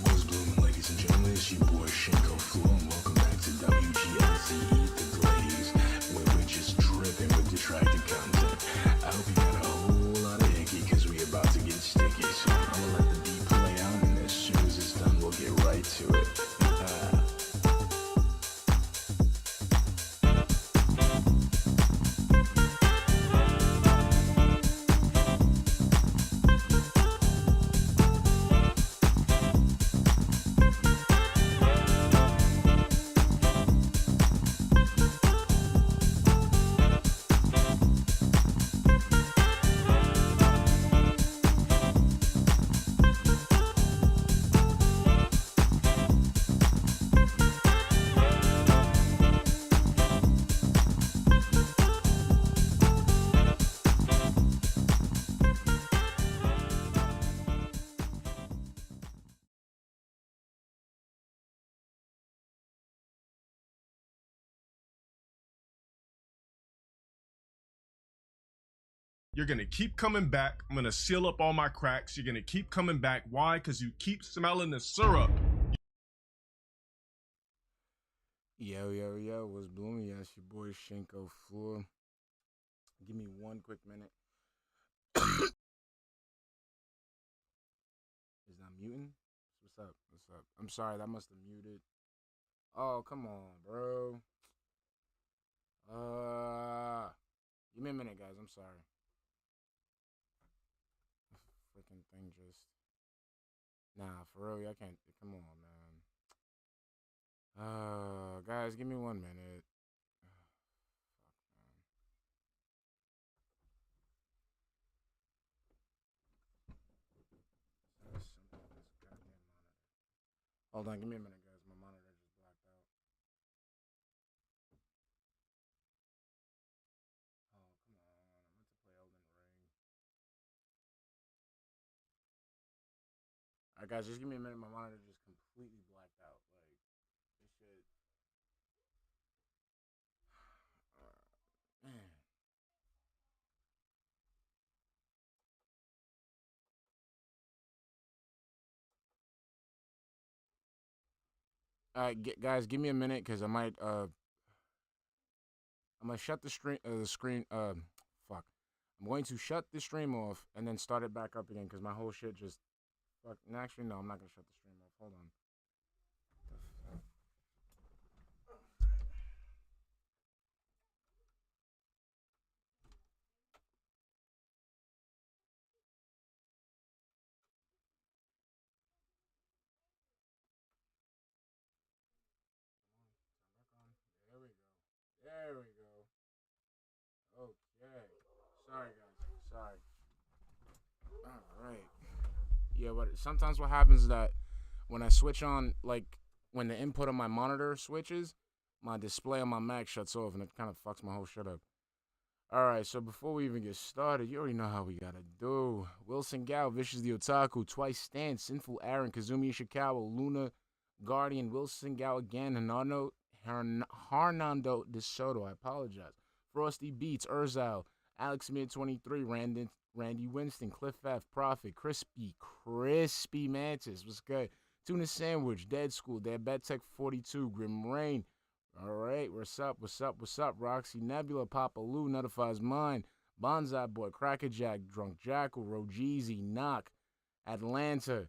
What's blooming, ladies and gentlemen? It's your boy Shinko and welcome back to WGLC Eat the Glaze, where we're just dripping with detractor content. I hope you got a whole lot of icky, cause we about to get sticky. So I'm gonna let the beat play out, and as soon as it's done, we'll get right to it. You're gonna keep coming back. I'm gonna seal up all my cracks. You're gonna keep coming back. Why? Because you keep smelling the syrup. Yo, what's blooming? Yeah, it's your boy Shinko Floor. Give me one quick minute. Is that muting? What's up? I'm sorry, that must have muted. Oh, come on, bro. Give me a minute, guys. I'm sorry. Freaking thing just... Nah, for real, I can't... Come on, man. Guys, give me 1 minute. Fuck, man. Hold on, give me a minute, guys. My monitor just blacked out. Oh, come on. I meant to play Elden Ring. Alright, guys, just give me a minute. My monitor just completely blacked out. Like, this shit. Man. Alright, guys, give me a minute, because I might, I'm gonna shut the screen, fuck. I'm going to shut the stream off and then start it back up again, because my whole shit just, fuck. Actually, no, I'm not gonna shut the stream off. Hold on. There we go. Okay. Sorry, guys. Sorry. All right. Yeah, but sometimes what happens is that when I switch on, like, when the input on my monitor switches, my display on my Mac shuts off, and it kind of fucks my whole shit up. All right, so before we even get started, you already know how we gotta do. Wilson Gao, Vicious the Otaku, Twice Stan, Sinful Aaron, Kazumi Ishikawa, Luna, Guardian, Wilson Gao again, Hernando De Soto, I apologize. Frosty Beats, Urzal, Alex Mid 23, Randy Winston, Cliff F, Prophet, Crispy Mantis, what's good? Tuna Sandwich, Dead School, Dead Bet Tech 42, Grim Rain. All right, what's up? Roxy Nebula, Papa Lou, Notifies Mine, Bonsai Boy, Crackerjack, Drunk Jackal, Rogeezy, Knock, Atlanta,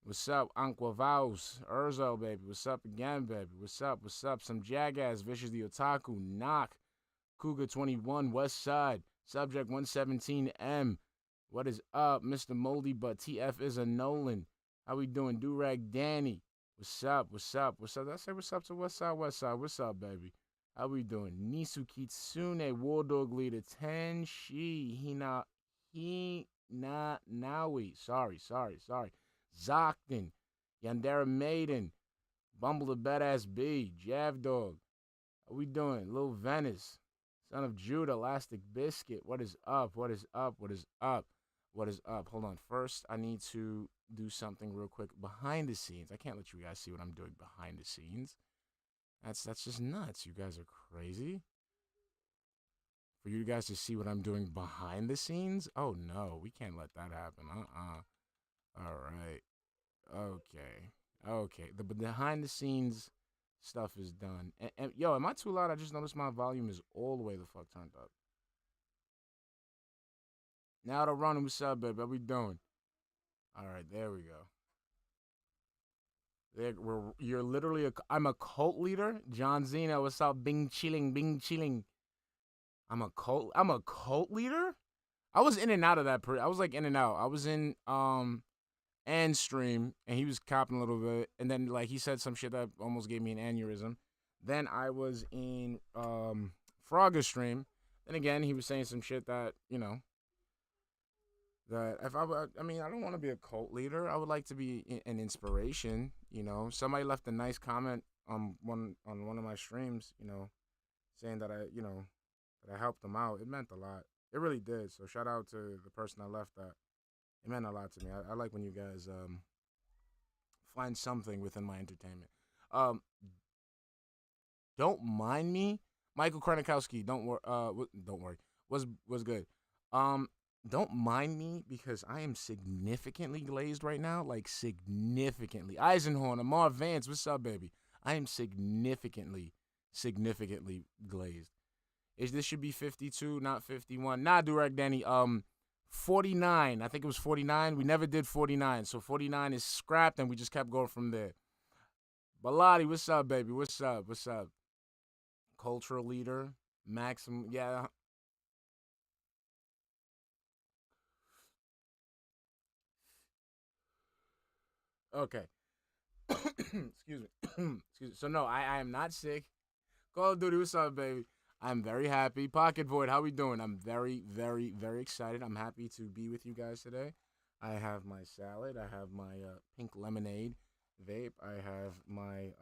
What's up, Anqua Vaus? Urzo, baby. What's up again, baby? What's up? What's up? Some Jackass, Vicious the Otaku, Knock, Cougar 21, West Side, Subject 117M. What is up, Mr. Moldy, but TF is a Nolan. How we doing? Durag Danny. What's up? What's up? What's up? Did I say what's up to West Side? West Side. What's up, baby? How we doing? Nisu Kitsune, War Dog Leader, Tenshi, Nawi. Sorry. Zockton, Yandera Maiden, Bumble the Badass B, Jav Dog. How we doing? Lil Venice, Son of Judah, Elastic Biscuit. What is up? What is up? What is up? What is up? Hold on. First, I need to do something real quick behind the scenes. I can't let you guys see what I'm doing behind the scenes. That's just nuts. You guys are crazy. For you guys to see what I'm doing behind the scenes? Oh, no. We can't let that happen. All right. Okay. The behind the scenes stuff is done. And yo, am I too loud? I just noticed my volume is all the way the fuck turned up. Now to run. What's up, baby? How we doing? All right, there we go. You're literally I'm a cult leader. John Zena, what's up? Bing chilling. I'm a cult leader? I was in and out of that. I was like in and out. I was in and stream, and he was copping a little bit, and then like he said some shit that almost gave me an aneurysm. Then I was in Frogger stream, and again he was saying some shit that that if I don't want to be a cult leader. I would like to be an inspiration. Somebody left a nice comment on one of my streams, saying that I helped them out. It meant a lot. It really did. So shout out to the person that left that. It meant a lot to me. I like when you guys find something within my entertainment. Don't mind me, Michael Kronikowski. Don't worry. Was good. Don't mind me because I am significantly glazed right now. Like significantly. Eisenhorn, Amar Vance. What's up, baby? I am significantly glazed. This should be 52, not 51. Nah, Durag Danny. 49. I think it was 49. We never did 49. So 49 is scrapped, and we just kept going from there. Bilotti, what's up, baby? What's up? Cultural leader. Maxim, yeah. Okay. Excuse me. So, no, I am not sick. Call of Duty, what's up, baby? I'm very happy. Pocket Void, how we doing? I'm very, very, very excited. I'm happy to be with you guys today. I have my salad. I have my pink lemonade vape. I have my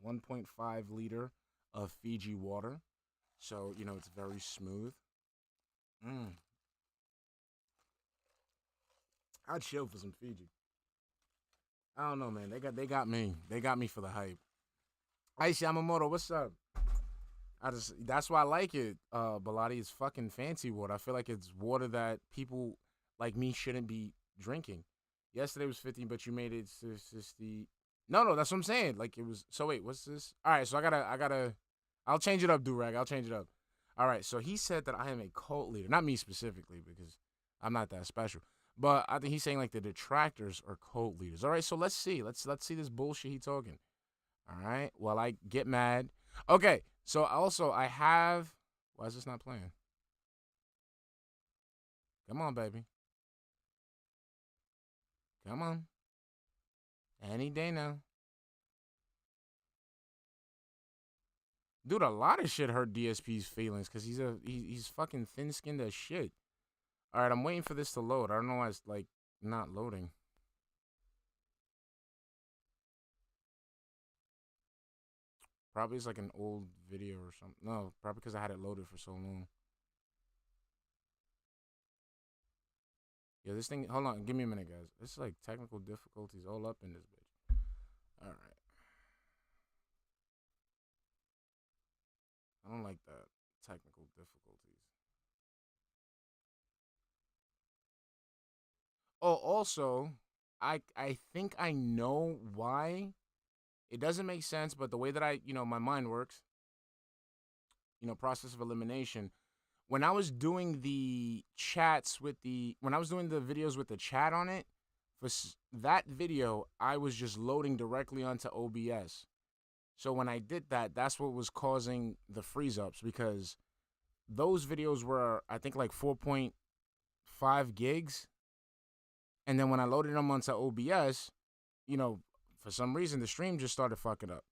1.5 liter of Fiji water. So, it's very smooth. I'd chill for some Fiji. I don't know, man. They got me. They got me for the hype. Ice Yamamoto, what's up? That's why I like it. Bilotti is fucking fancy water. I feel like it's water that people like me shouldn't be drinking. Yesterday was 50, but you made it 60. No, that's what I'm saying. Like it was. So wait, what's this? All right, so I'll change it up, Durag. I'll change it up. All right, so he said that I am a cult leader. Not me specifically because I'm not that special. But I think he's saying like the detractors are cult leaders. All right, so let's see. Let's see this bullshit he talking. All right. Well, I get mad. Okay. So also I have. Why is this not playing? Come on, baby. Come on. Any day now. Dude, a lot of shit hurt DSP's feelings because he's fucking thin-skinned as shit. All right, I'm waiting for this to load. I don't know why it's like not loading. Probably it's like an old video or something. No, probably because I had it loaded for so long. Yeah, this thing. Hold on, give me a minute, guys. This is like technical difficulties all up in this bitch. All right. I don't like that. Technical difficulties. Oh, also, I think I know why. It doesn't make sense, but the way that my mind works, process of elimination. When I was doing the chats when I was doing the videos with the chat on it, that video, I was just loading directly onto OBS. So when I did that, that's what was causing the freeze ups, because those videos were, I think, like 4.5 gigs. And then when I loaded them onto OBS, for some reason the stream just started fucking up.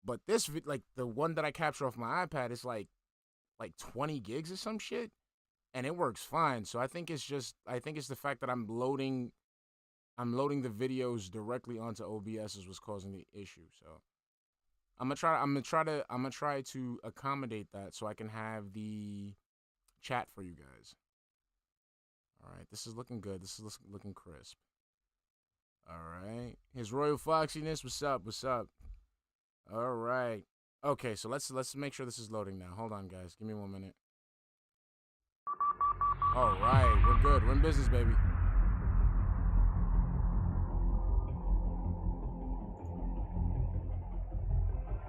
But this, like the one that I capture off my iPad, is like 20 gigs or some shit, and it works fine. So I think it's the fact that I'm loading the videos directly onto OBS is what's causing the issue. So I'm gonna try to accommodate that so I can have the chat for you guys. All right, this is looking good. This is looking crisp. All right, His Royal Foxiness, what's up? What's up? All right. Okay, so let's make sure this is loading now. Hold on, guys. Give me 1 minute. All right, we're good. We're in business, baby.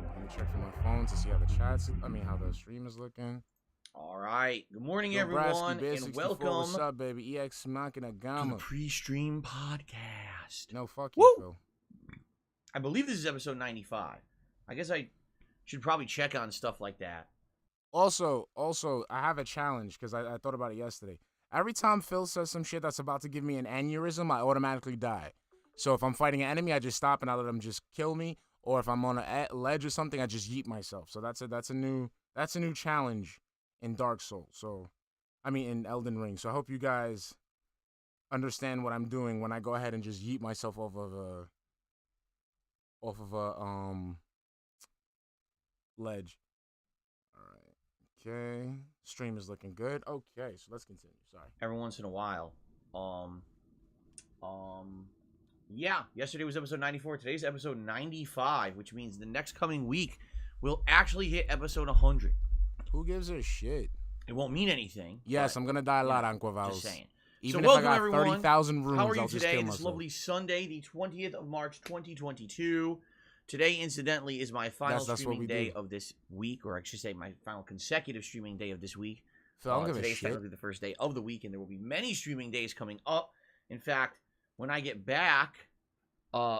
Let me check for my phone to see how how the stream is looking. All right. Good morning, Yo, everyone, Brasky, and welcome What's up, baby? EX Machina to Gamma. the Prestream podcast. No, fuck Woo! you, Phil. I believe this is episode 95. I guess I should probably check on stuff like that. Also, I have a challenge because I thought about it yesterday. Every time Phil says some shit that's about to give me an aneurysm, I automatically die. So if I'm fighting an enemy, I just stop and I let him just kill me. Or if I'm on a ledge or something, I just yeet myself. So that's a new challenge in Dark Souls. So, in Elden Ring. So I hope you guys understand what I'm doing when I go ahead and just yeet myself off of a ledge. All right. Okay. Stream is looking good. Okay, so let's continue. Sorry. Every once in a while. Yeah, yesterday was episode 94. Today's episode 95, which means the next coming week we'll actually hit episode 100. Who gives a shit? It won't mean anything. Yes, I'm going to die a lot, Anquavalos. Just saying. Even so if I welcome, got everyone. 30,000 rooms, How are you I'll just today? kill This myself. lovely Sunday, the 20th of March, 2022. Today, incidentally, is my final streaming day of this week, or I should say my final consecutive streaming day of this week. Phil, I don't give a today is shit. technically the first day of the week, and there will be many streaming days coming up. In fact, when I get back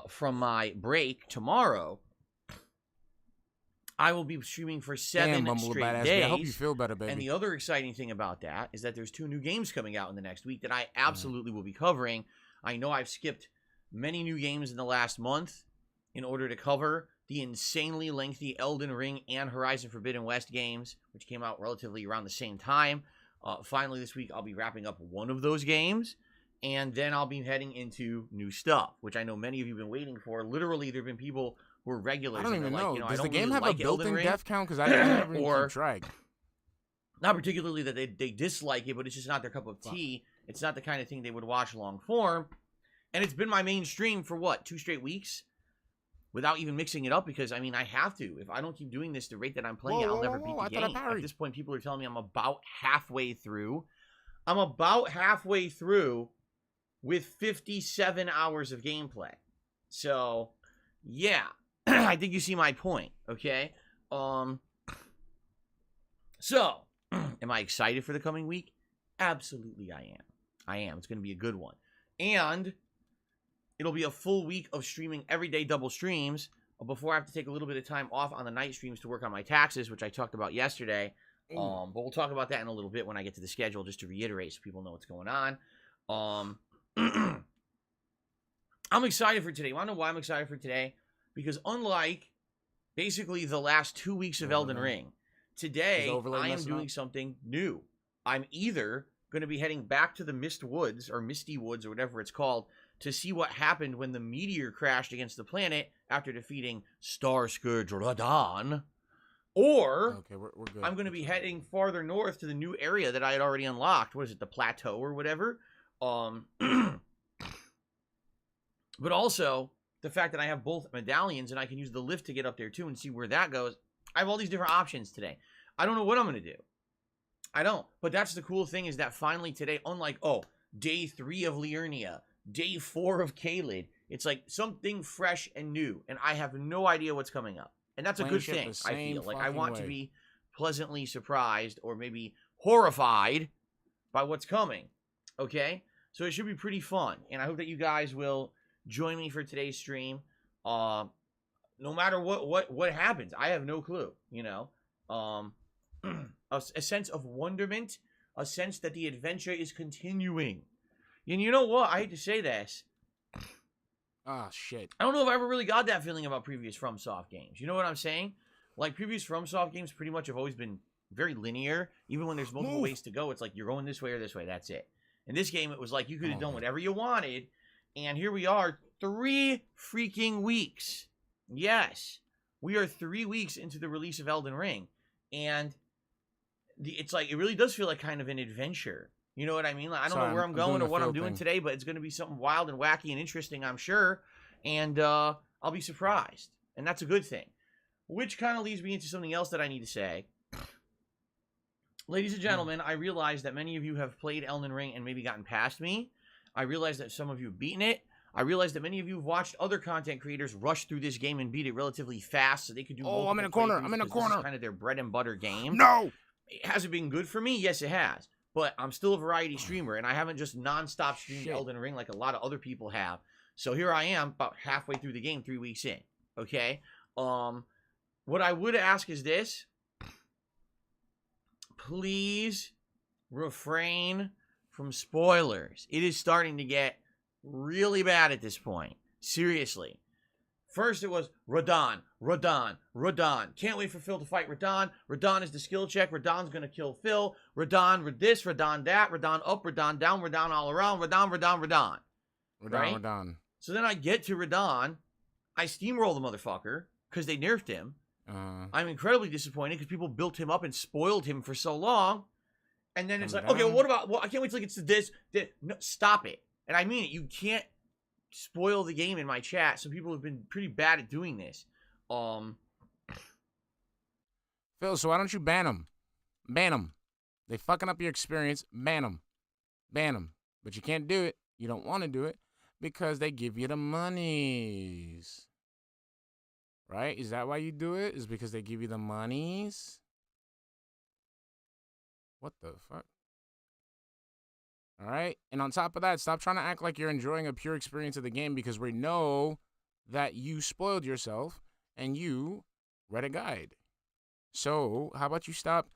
from my break tomorrow, I will be streaming for 7 straight days. I hope you feel better, baby. And the other exciting thing about that is that there's 2 new games coming out in the next week that I absolutely will be covering. I know I've skipped many new games in the last month in order to cover the insanely lengthy Elden Ring and Horizon Forbidden West games, which came out relatively around the same time. Finally, this week, I'll be wrapping up one of those games, and then I'll be heading into new stuff, which I know many of you have been waiting for. Literally, there have been people who are regulars. I don't even know. Like, Does I the don't game really have like a built-in Elden Ring, death count? Because I didn't even or keep track. Not particularly that they dislike it, but it's just not their cup of tea. It's not the kind of thing they would watch long form. And it's been my main stream for, 2 straight weeks? Without even mixing it up, because, I have to. If I don't keep doing this the rate that I'm playing it, I'll never beat the game. At this point, people are telling me I'm about halfway through. I'm about halfway through with 57 hours of gameplay. So, yeah. I think you see my point, okay? So, am I excited for the coming week? Absolutely I am. I am. It's going to be a good one. And it'll be a full week of streaming everyday double streams before I have to take a little bit of time off on the night streams to work on my taxes, which I talked about yesterday. But we'll talk about that in a little bit when I get to the schedule, just to reiterate so people know what's going on. I'm excited for today. You want to know why I'm excited for today? Because unlike basically the last 2 weeks of Elden Ring, today I am doing something new. I'm either going to be heading back to the Misty Woods or whatever it's called to see what happened when the meteor crashed against the planet after defeating Starscourge Radahn, or we're good. I'm going to be heading farther north to the new area that I had already unlocked. What is it, the plateau or whatever? But also the fact that I have both medallions and I can use the lift to get up there too and see where that goes. I have all these different options today. I don't know what I'm going to do. I don't. But that's the cool thing, is that finally today, unlike, day 3 of Liurnia, day 4 of Caelid, it's like something fresh and new, and I have no idea what's coming up. And that's a good thing, I feel. Like, I want to be pleasantly surprised or maybe horrified by what's coming, okay? So it should be pretty fun. And I hope that you guys will join me for today's stream. No matter what happens, I have no clue, you know. A sense of wonderment, a sense that the adventure is continuing. And you know what? I hate to say this. Oh, shit. I don't know if I ever really got that feeling about previous FromSoft games. You know what I'm saying? Like, previous FromSoft games pretty much have always been very linear. Even when there's multiple ways to go, it's like you're going this way or this way. That's it. In this game, it was like you could have done whatever you wanted. And here we are, 3 freaking weeks. Yes. We are 3 weeks into the release of Elden Ring. And it's like, it really does feel like kind of an adventure. You know what I mean? Like, I don't know where I'm going or what I'm doing today, but it's going to be something wild and wacky and interesting, I'm sure. And I'll be surprised. And that's a good thing. Which kind of leads me into something else that I need to say. Ladies and gentlemen, I realize that many of you have played Elden Ring and maybe gotten past me. I realize that some of you have beaten it. I realize that many of you have watched other content creators rush through this game and beat it relatively fast so they could do multiple I'm in a corner. playthroughs I'm in a because this is corner. kind of their bread and butter game. No! Has it been good for me? Yes, it has. But I'm still a variety streamer, and I haven't just non-stop streamed Elden Ring like a lot of other people have. So here I am, about halfway through the game, 3 weeks in. Okay? What I would ask is this. Please refrain from spoilers. It is starting to get really bad at this point. Seriously. First it was Radahn. Can't wait for Phil to fight Radahn. Radahn is the skill check. Radahn's gonna kill Phil. Radahn this, Radahn that, Radahn up, Radahn down, Radahn all around, Radahn. Right? Radahn. So then I get to Radahn. I steamroll the motherfucker because they nerfed him. I'm incredibly disappointed because people built him up and spoiled him for so long. And then it's like, okay, well, what about, I can't wait till it gets to this. No, stop it. And I mean it. You can't spoil the game in my chat. Some people have been pretty bad at doing this. Phil, so why don't you ban them? Ban them. They fucking up your experience. Ban them. Ban them. But you can't do it. You don't want to do it because they give you the monies. Right? Is that why you do it? Is because they give you the monies? What the fuck? All right? And on top of that, stop trying to act like you're enjoying a pure experience of the game because we know that you spoiled yourself and you read a guide. So, how about you stop,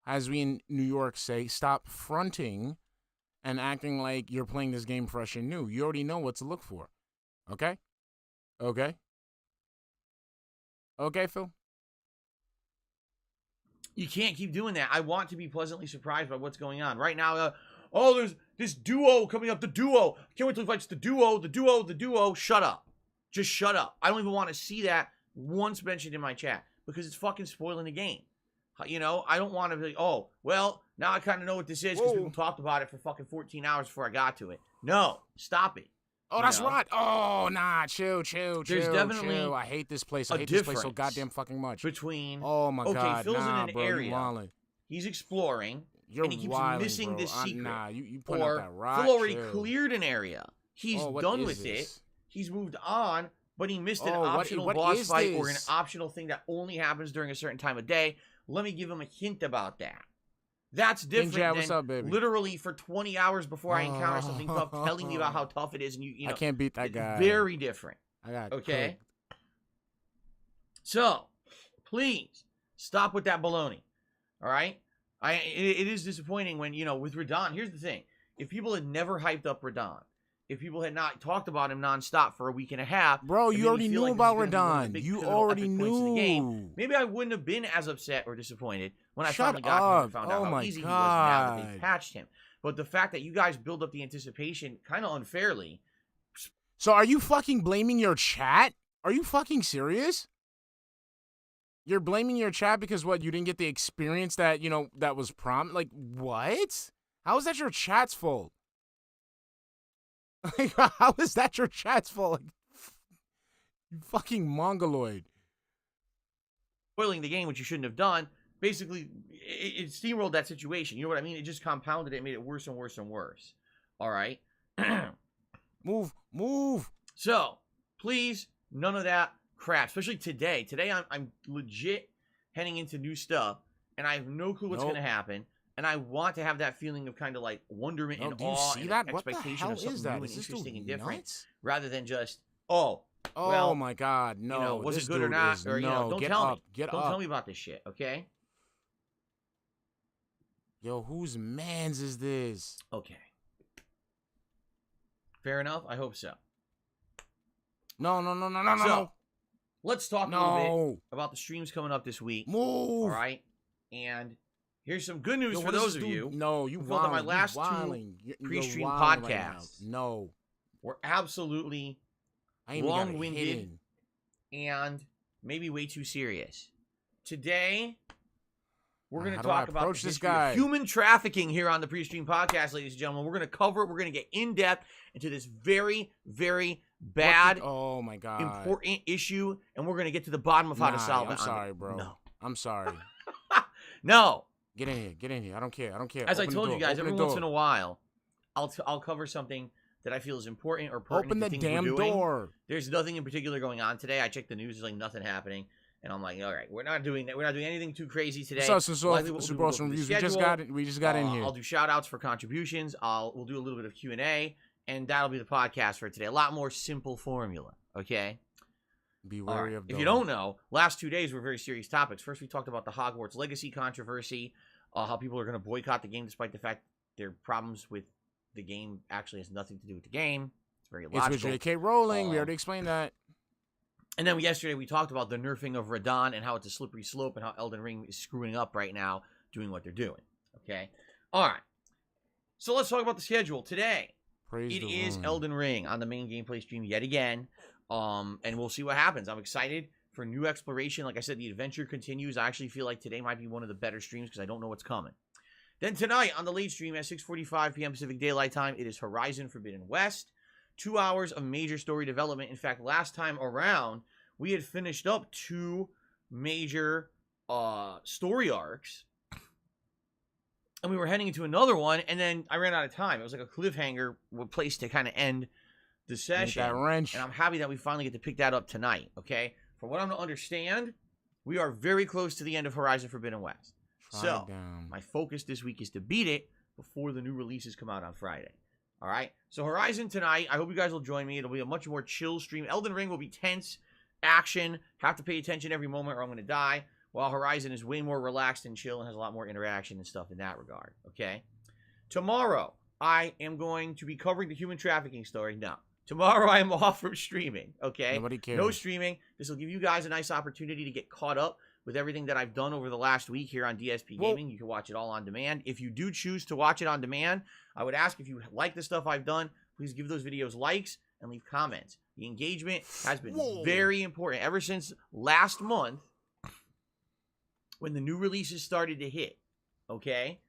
as we in New York say, stop fronting and acting like you're playing this game fresh and new. You already know what to look for. Okay? Okay? Okay, Phil? You can't keep doing that. I want to be pleasantly surprised by what's going on. Right now, there's this duo coming up. The duo. I can't wait till he fights the duo. Shut up. Just shut up. I don't even want to see that once mentioned in my chat because it's fucking spoiling the game. You know, I don't want to be, oh, well, now I kind of know what this is because people talked about it for fucking 14 hours before I got to it. No, stop it. Oh, that's right. Oh, nah, chill. There's definitely chill. I hate this place. I a hate this place so difference goddamn fucking much. between, oh my god, Phil's nah, in an bro, area. you wildin'. He's exploring, You're and he keeps wildin', missing bro. this secret. Nah, you putting out Or that right. Phil already chill. cleared an area. He's what done is with this? it. He's moved on, but he missed an Oh, optional what boss is fight or an this? optional thing that only happens during a certain time of day. Let me give him a hint about that. That's different Ninja, than what's up, baby? literally for 20 hours before I encounter something tough, telling me about how tough it is, and you know, I can't beat that guy. very different. I got Okay? cooked. So, please, stop with that baloney. All right? It is disappointing when, you know, with Radahn, here's the thing. If people had never hyped up Radahn, if people had not talked about him nonstop for a week and a half, Bro, and you made me already feel knew like about this is gonna be one of the Radahn. big You pivotal already epic points of the game, knew. maybe I wouldn't have been as upset or disappointed when I Shut finally got to him and up. found out Oh how my easy he was now that God. they patched him. But the fact that you guys build up the anticipation kind of unfairly. So are you fucking blaming your chat? Are you fucking serious? You're blaming your chat because what, you didn't get the experience that, you know, that was like, what? How is that your chat's fault? Like, how is that your chat's fault? Like, you fucking mongoloid. Spoiling the game, which you shouldn't have done, basically, it steamrolled that situation. You know what I mean? It just compounded it, made it worse and worse and worse. All right? Move. So, please, none of that crap, especially today. Today, I'm legit heading into new stuff, and I have no clue what's Nope. going to happen. And I want to have that feeling of kind of like wonderment No, and do you awe see and that? What the expectation hell of something is that? new and Is this interesting dude and different, nuts? rather than just, oh, Oh well, my God, no! you know, was this it good or dude not? is Or, you know, no. don't Get tell up, me. get Don't up. tell me about this shit, okay? Yo, whose man's is this? Okay. Fair enough? I hope so. No. So, let's talk a little bit No. about the streams coming up this week. Move. All right? And here's some good news Yo, for what does those this of dude- you No, you who felt that my wildin', last you two wildin'. You're Prestream wildin' right now. podcasts No, were absolutely I ain't even got it long-winded hidden. and maybe way too serious. Today, we're going to How do I talk about the approach this history of guy? human trafficking here on the Prestream podcast, ladies and gentlemen. We're going to cover it. We're going to get in-depth into this very, very bad, Oh my God. important issue, and we're going to get to the bottom of how to Nah, solve it. I'm sorry, bro. No. I'm sorry. No. Get in here. I don't care. As I Open the told you door, guys, open every the once door. in a while, I'll cover something that I feel is important or pertinent Open to the things damn we're doing. door. There's nothing in particular going on today. I checked the news. There's like nothing happening. And I'm like, all right, we're not doing that. We're not doing anything too crazy today. What's up, Likely what we'll do, Super we'll Awesome go through Reviews? the We just schedule. got it. We just got in here. I'll do shout outs for contributions. We'll do a little bit of Q&A, and that'll be the podcast for today. A lot more simple formula, okay? Be All wary right. of If you don't know, last 2 days were very serious topics. First, we talked about the Hogwarts Legacy controversy, how people are going to boycott the game despite the fact their problems with the game actually has nothing to do with the game. It's very It's logical. with J.K. Rowling. We already explained that. And then yesterday we talked about the nerfing of Radon and how it's a slippery slope and how Elden Ring is screwing up right now doing what they're doing. Okay? All right. So let's talk about the schedule. Today, Praise it the is Lord. Elden Ring on the main gameplay stream yet again. And we'll see what happens. I'm excited for new exploration. Like I said, the adventure continues. I actually feel like today might be one of the better streams because I don't know what's coming. Then tonight on the late stream at 6:45 p.m. Pacific Daylight Time, it is Horizon Forbidden West. 2 hours of major story development. In fact, last time around, we had finished up 2 major story arcs. And we were heading into another one, and then I ran out of time. It was like a cliffhanger place to kind of end the Ain't session. that wrench. And I'm happy that we finally get to pick that up tonight, okay? From what I'm to understand, we are very close to the end of Horizon Forbidden West. Try So, it down. my focus this week is to beat it before the new releases come out on Friday. All right? So, Horizon tonight, I hope you guys will join me. It'll be a much more chill stream. Elden Ring will be tense, action, have to pay attention every moment or I'm going to die, while Horizon is way more relaxed and chill and has a lot more interaction and stuff in that regard, okay? Tomorrow, I am going to be covering the human trafficking story. No. Tomorrow, I am off from streaming, okay? Nobody cares. No streaming. This will give you guys a nice opportunity to get caught up with everything that I've done over the last week here on DSP Gaming. You can watch it all on demand. If you do choose to watch it on demand, I would ask if you like the stuff I've done, please give those videos likes and leave comments. The engagement has been very important ever since last month when the new releases started to hit, okay?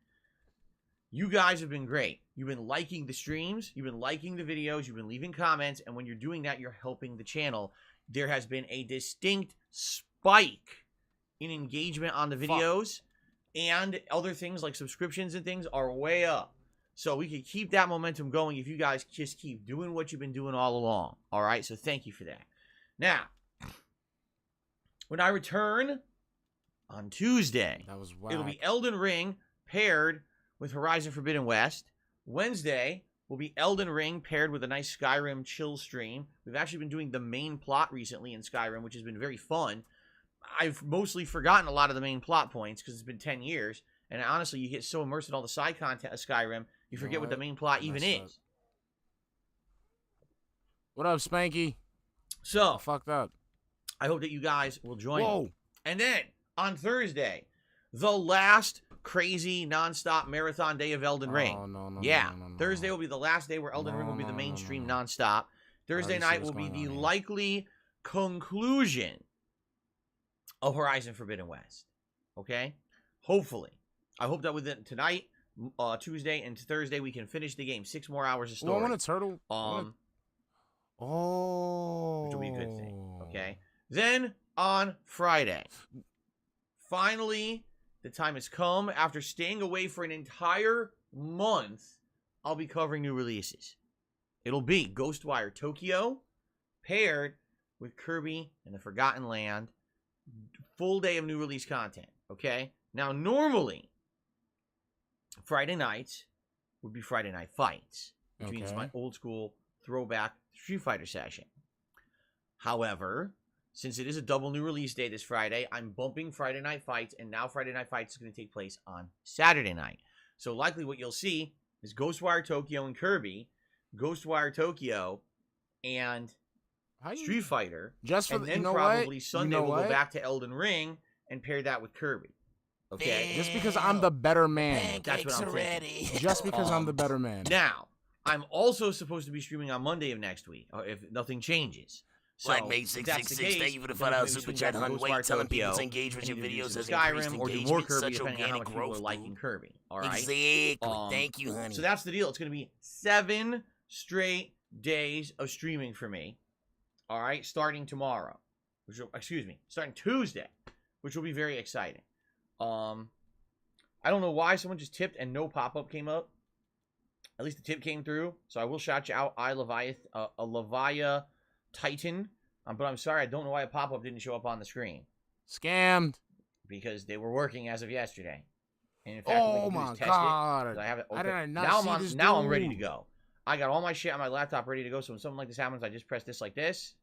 You guys have been great. You've been liking the streams, you've been liking the videos, you've been leaving comments, and when you're doing that, you're helping the channel. There has been a distinct spike in engagement on the videos, and other things like subscriptions and things are way up. So we could keep that momentum going if you guys just keep doing what you've been doing all along. All right, so thank you for that. Now, when I return on Tuesday, That was whack. it'll be Elden Ring paired with Horizon Forbidden West. Wednesday will be Elden Ring paired with a nice Skyrim chill stream. We've actually been doing the main plot recently in Skyrim, which has been very fun. I've mostly forgotten a lot of the main plot points because it's been 10 years. And honestly, you get so immersed in all the side content of Skyrim, you forget what the main plot even Messed up. is. What up, Spanky? So, I fucked up. I hope that you guys will join me. Whoa. And then, on Thursday, the last crazy nonstop marathon day of Elden Ring. Oh, no, Yeah, no. Thursday will be the last day where Elden Ring will be the mainstream nonstop. Thursday already see night what's will be going the on here. likely conclusion of Horizon Forbidden West. Okay? Hopefully. I hope that within tonight, Tuesday, and Thursday, we can finish the game. 6 more hours of Well, I story. want a turtle. Oh. Which will be a good thing. Okay? Then, on Friday, finally, the time has come. After staying away for an entire month, I'll be covering new releases. It'll be Ghostwire Tokyo paired with Kirby and the Forgotten Land. Full day of new release content, okay? Now, normally, Friday nights would be Friday Night Fights, which means Okay. my old school throwback Street Fighter session. However, since it is a double new release day this Friday, I'm bumping Friday Night Fights, and now Friday Night Fights is going to take place on Saturday night. So likely what you'll see is Ghostwire Tokyo and Kirby, Ghostwire Tokyo and Street Fighter, Just for and the, then you know probably what? Sunday you know we'll what? go back to Elden Ring and pair that with Kirby. Okay? Just because I'm the better man. That's what I'm thinking. Just because I'm the better man. Now, I'm also supposed to be streaming on Monday of next week, if nothing changes. So, Black Mage if that's the 666, case, thank you for the then $5 maybe super swing chat, back to hun. Ghostwire Wait, telling people Tokyo to engage with and your either do videos some has increased Skyrim or do more engagement. Kirby, Such depending on how organic much people are growth, liking dude. Kirby. All right. Exactly. Thank you, honey. So that's the deal. It's going to be 7 straight days of streaming for me. All right, starting tomorrow, starting Tuesday, which will be very exciting. I don't know why someone just tipped and no pop-up came up. At least the tip came through, so I will shout you out. Levia Titan, but I'm sorry, I don't know why a pop-up didn't show up on the screen Scammed. because they were working as of yesterday. And in fact, what we Oh can do my is test god. it. I have it How open. did I not now see I'm on, this now I'm ready to dude? go. I got all my shit on my laptop ready to go. So when something like this happens, I just press this like this.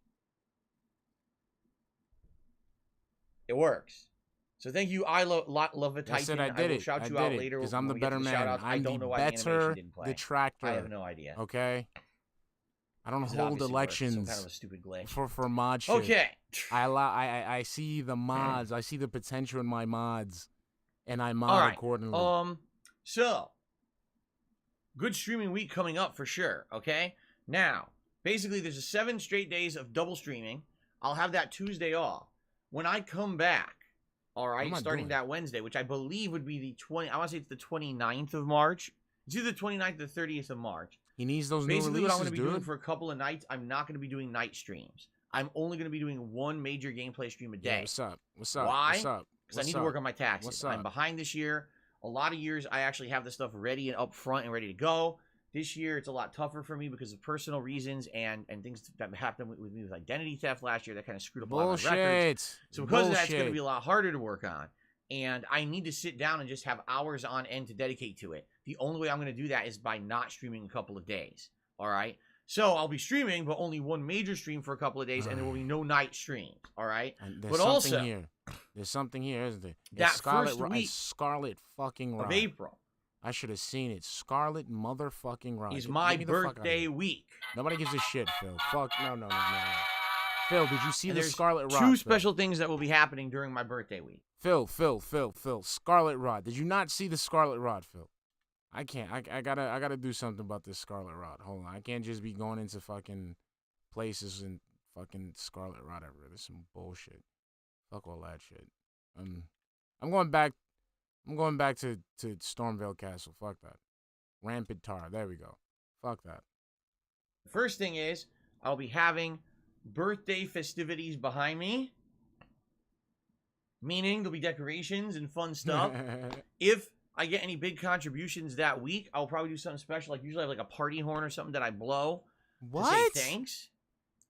It works. So thank you, I love it. I said I did will it. shout I you did out it later because when I'm the we get to better man. shout-outs. I I'm don't the know why the animation better didn't play. detractor. I have no idea. Okay. I don't It hold obviously works. elections Some kind of a stupid glitch. for mod shit. Okay. I see the mods. I see the potential in my mods, and I mod All right. accordingly. So good streaming week coming up for sure. Okay. Now, basically, there's a 7 straight days of double streaming. I'll have that Tuesday off. When I come back, all right, starting that Wednesday, which I believe would be the I want to say it's the 29th of March. It's either the 29th or the 30th of March. He needs those new Basically, releases, what I'm going to be dude. doing for a couple of nights, I'm not going to be doing night streams. I'm only going to be doing one major gameplay stream a day. Yeah, what's up? What's up? Why? What's up? Because I need to work on my taxes. What's I'm up? behind this year. A lot of years, I actually have the stuff ready and up front and ready to go. This year, it's a lot tougher for me because of personal reasons and things that happened with me with identity theft last year that kind of screwed up a lot of my records. Bullshit. So because of that, it's going to be a lot harder to work on. And I need to sit down and just have hours on end to dedicate to it. The only way I'm going to do that is by not streaming a couple of days. All right? So I'll be streaming, but only one major stream for a couple of days, and there will be no night streams. All right? And there's But something also, here. There's something here, isn't there? It's that Scarlet first week it's Scarlet fucking Rod. of April I should have seen it. Scarlet motherfucking Rod. is Get my me the fuck outta birthday here. week. Nobody gives a shit, Phil. Fuck. No. Phil, did you see And the there's Scarlet Rod? two Phil? special things that will be happening during my birthday week. Phil. Scarlet Rod. Did you not see the Scarlet Rod, Phil? I can't. I gotta do something about this Scarlet Rod. Hold on. I can't just be going into fucking places and fucking Scarlet Rod everywhere. This is some bullshit. Fuck all that shit. I'm going back to Stormvale Castle. Fuck that. Rampant Tar. There we go. Fuck that. The first thing is I'll be having birthday festivities behind me, meaning there'll be decorations and fun stuff. If I get any big contributions that week, I'll probably do something special. Like usually I have like a party horn or something that I blow to say thanks.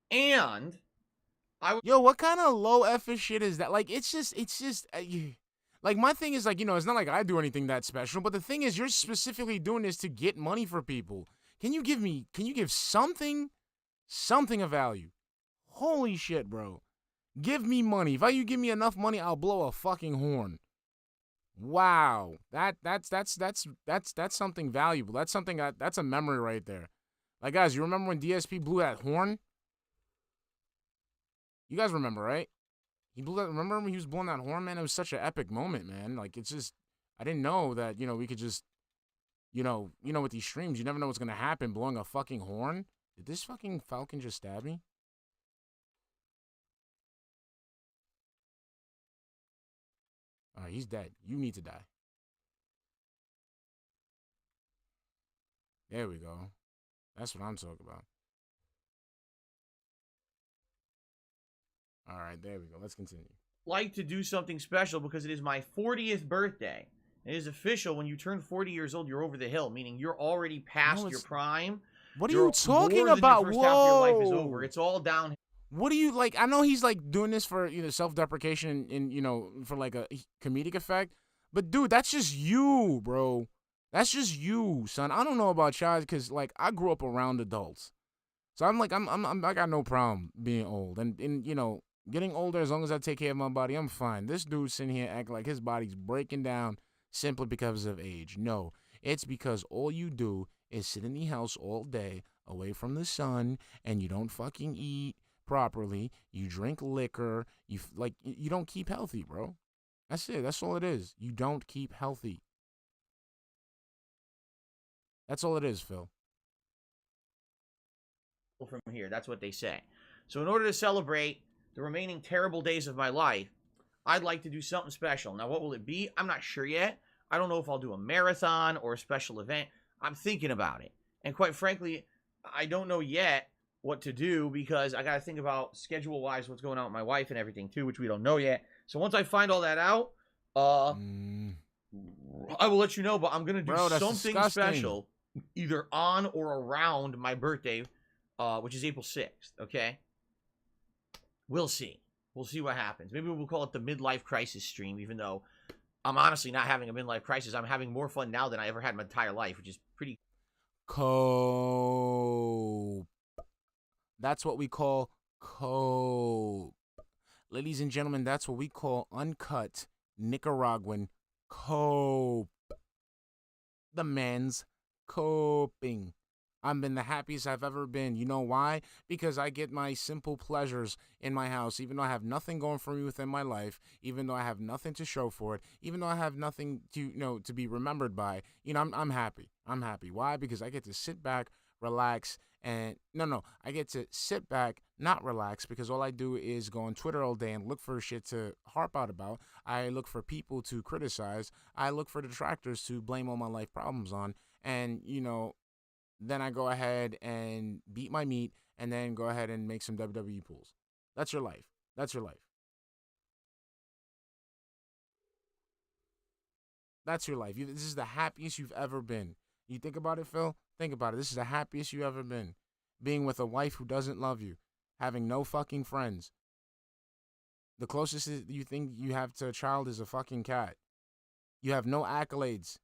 And Yo, what kind of low effort shit is that? Like, it's just, like, my thing is, like, you know, it's not like I do anything that special, but the thing is, you're specifically doing this to get money for people. Can you give something of value? Holy shit, bro. Give me money. If you give me enough money, I'll blow a fucking horn. Wow. That's something valuable. That's a memory right there. Like, guys, you remember when DSP blew that horn? You guys remember, right? He blew that. Remember when he was blowing that horn, man? It was such an epic moment, man. Like, it's just, I didn't know that, you know, we could just, you know, with these streams, you never know what's gonna happen. Blowing a fucking horn. Did this fucking Falcon just stab me? All right, he's dead. You need to die. There we go. That's what I'm talking about. All right, there we go. Let's continue. like to do something special because it is my 40th birthday. It is official. When you turn 40 years old, you're over the hill, meaning you're already past your prime. What are You're you talking more than about? Your first half of your life is Whoa. over. It's all downhill. What do you like? I know he's like doing this for self-deprecation and for like a comedic effect, but dude, that's just you, bro. That's just you, son. I don't know about y'all, because, like, I grew up around adults. So I'm like, I got no problem being old. And you know, getting older, as long as I take care of my body, I'm fine. This dude sitting here acting like his body's breaking down simply because of age. No, it's because all you do is sit in the house all day, away from the sun, and you don't fucking eat properly. You drink liquor. You don't keep healthy, bro. That's it. That's all it is. You don't keep healthy. That's all it is, Phil. From here, that's what they say. So in order to celebrate the remaining terrible days of my life, I'd like to do something special. Now, what will it be? I'm not sure yet. I don't know if I'll do a marathon or a special event. I'm thinking about it. And quite frankly, I don't know yet what to do because I got to think about schedule-wise what's going on with my wife and everything too, which we don't know yet. So once I find all that out, I will let you know, but I'm going to do something special either on or around my birthday, which is April 6th, okay? We'll see. We'll see what happens. Maybe we'll call it the midlife crisis stream, even though I'm honestly not having a midlife crisis. I'm having more fun now than I ever had in my entire life, which is pretty cope. That's what we call cope. Ladies and gentlemen, that's what we call uncut Nicaraguan cope. The man's coping. I've been the happiest I've ever been. You know why? Because I get my simple pleasures in my house, even though I have nothing going for me within my life, even though I have nothing to show for it, even though I have nothing to, to be remembered by. I'm happy. I'm happy. Why? Because I get to sit back, relax, and I get to sit back, not relax, because all I do is go on Twitter all day and look for shit to harp out about. I look for people to criticize. I look for detractors to blame all my life problems on. And, then I go ahead and beat my meat and then go ahead and make some WWE pools. That's your life. That's your life. That's your life. This is the happiest you've ever been. You think about it, Phil? Think about it. This is the happiest you've ever been. Being with a wife who doesn't love you. Having no fucking friends. The closest you think you have to a child is a fucking cat. You have no accolades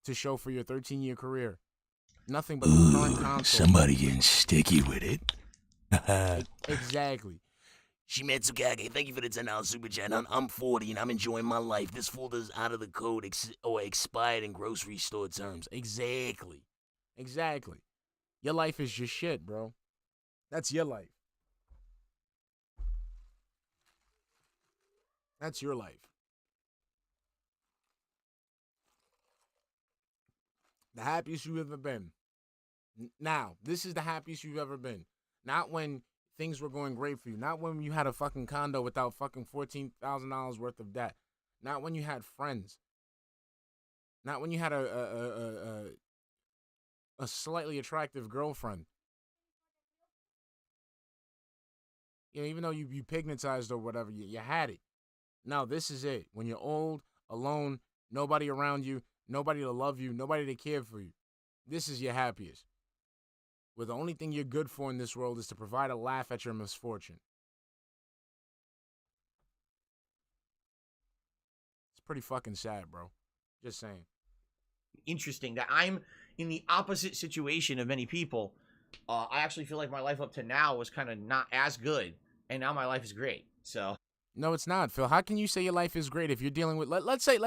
to show for your 13-year career. Nothing but the current console. Somebody getting sticky with it. Exactly. Shimatsukage, thank you for the $10 super chat. I'm 40 and I'm enjoying my life. This folder's out of the code or expired in grocery store terms. Exactly. Your life is just shit, bro. That's your life. That's your life. The happiest you've ever been. Now, this is the happiest you've ever been. Not when things were going great for you. Not when you had a fucking condo without fucking $14,000 worth of debt. Not when you had friends. Not when you had a slightly attractive girlfriend. Even though you pignatized or whatever, you had it. Now, this is it. When you're old, alone, nobody around you, nobody to love you, nobody to care for you. This is your happiest. Where the only thing you're good for in this world is to provide a laugh at your misfortune. It's pretty fucking sad, bro. Just saying. Interesting that I'm in the opposite situation of many people. I actually feel like my life up to now was kind of not as good, and now my life is great. So no, it's not, Phil. How can you say your life is great if you're dealing with let's say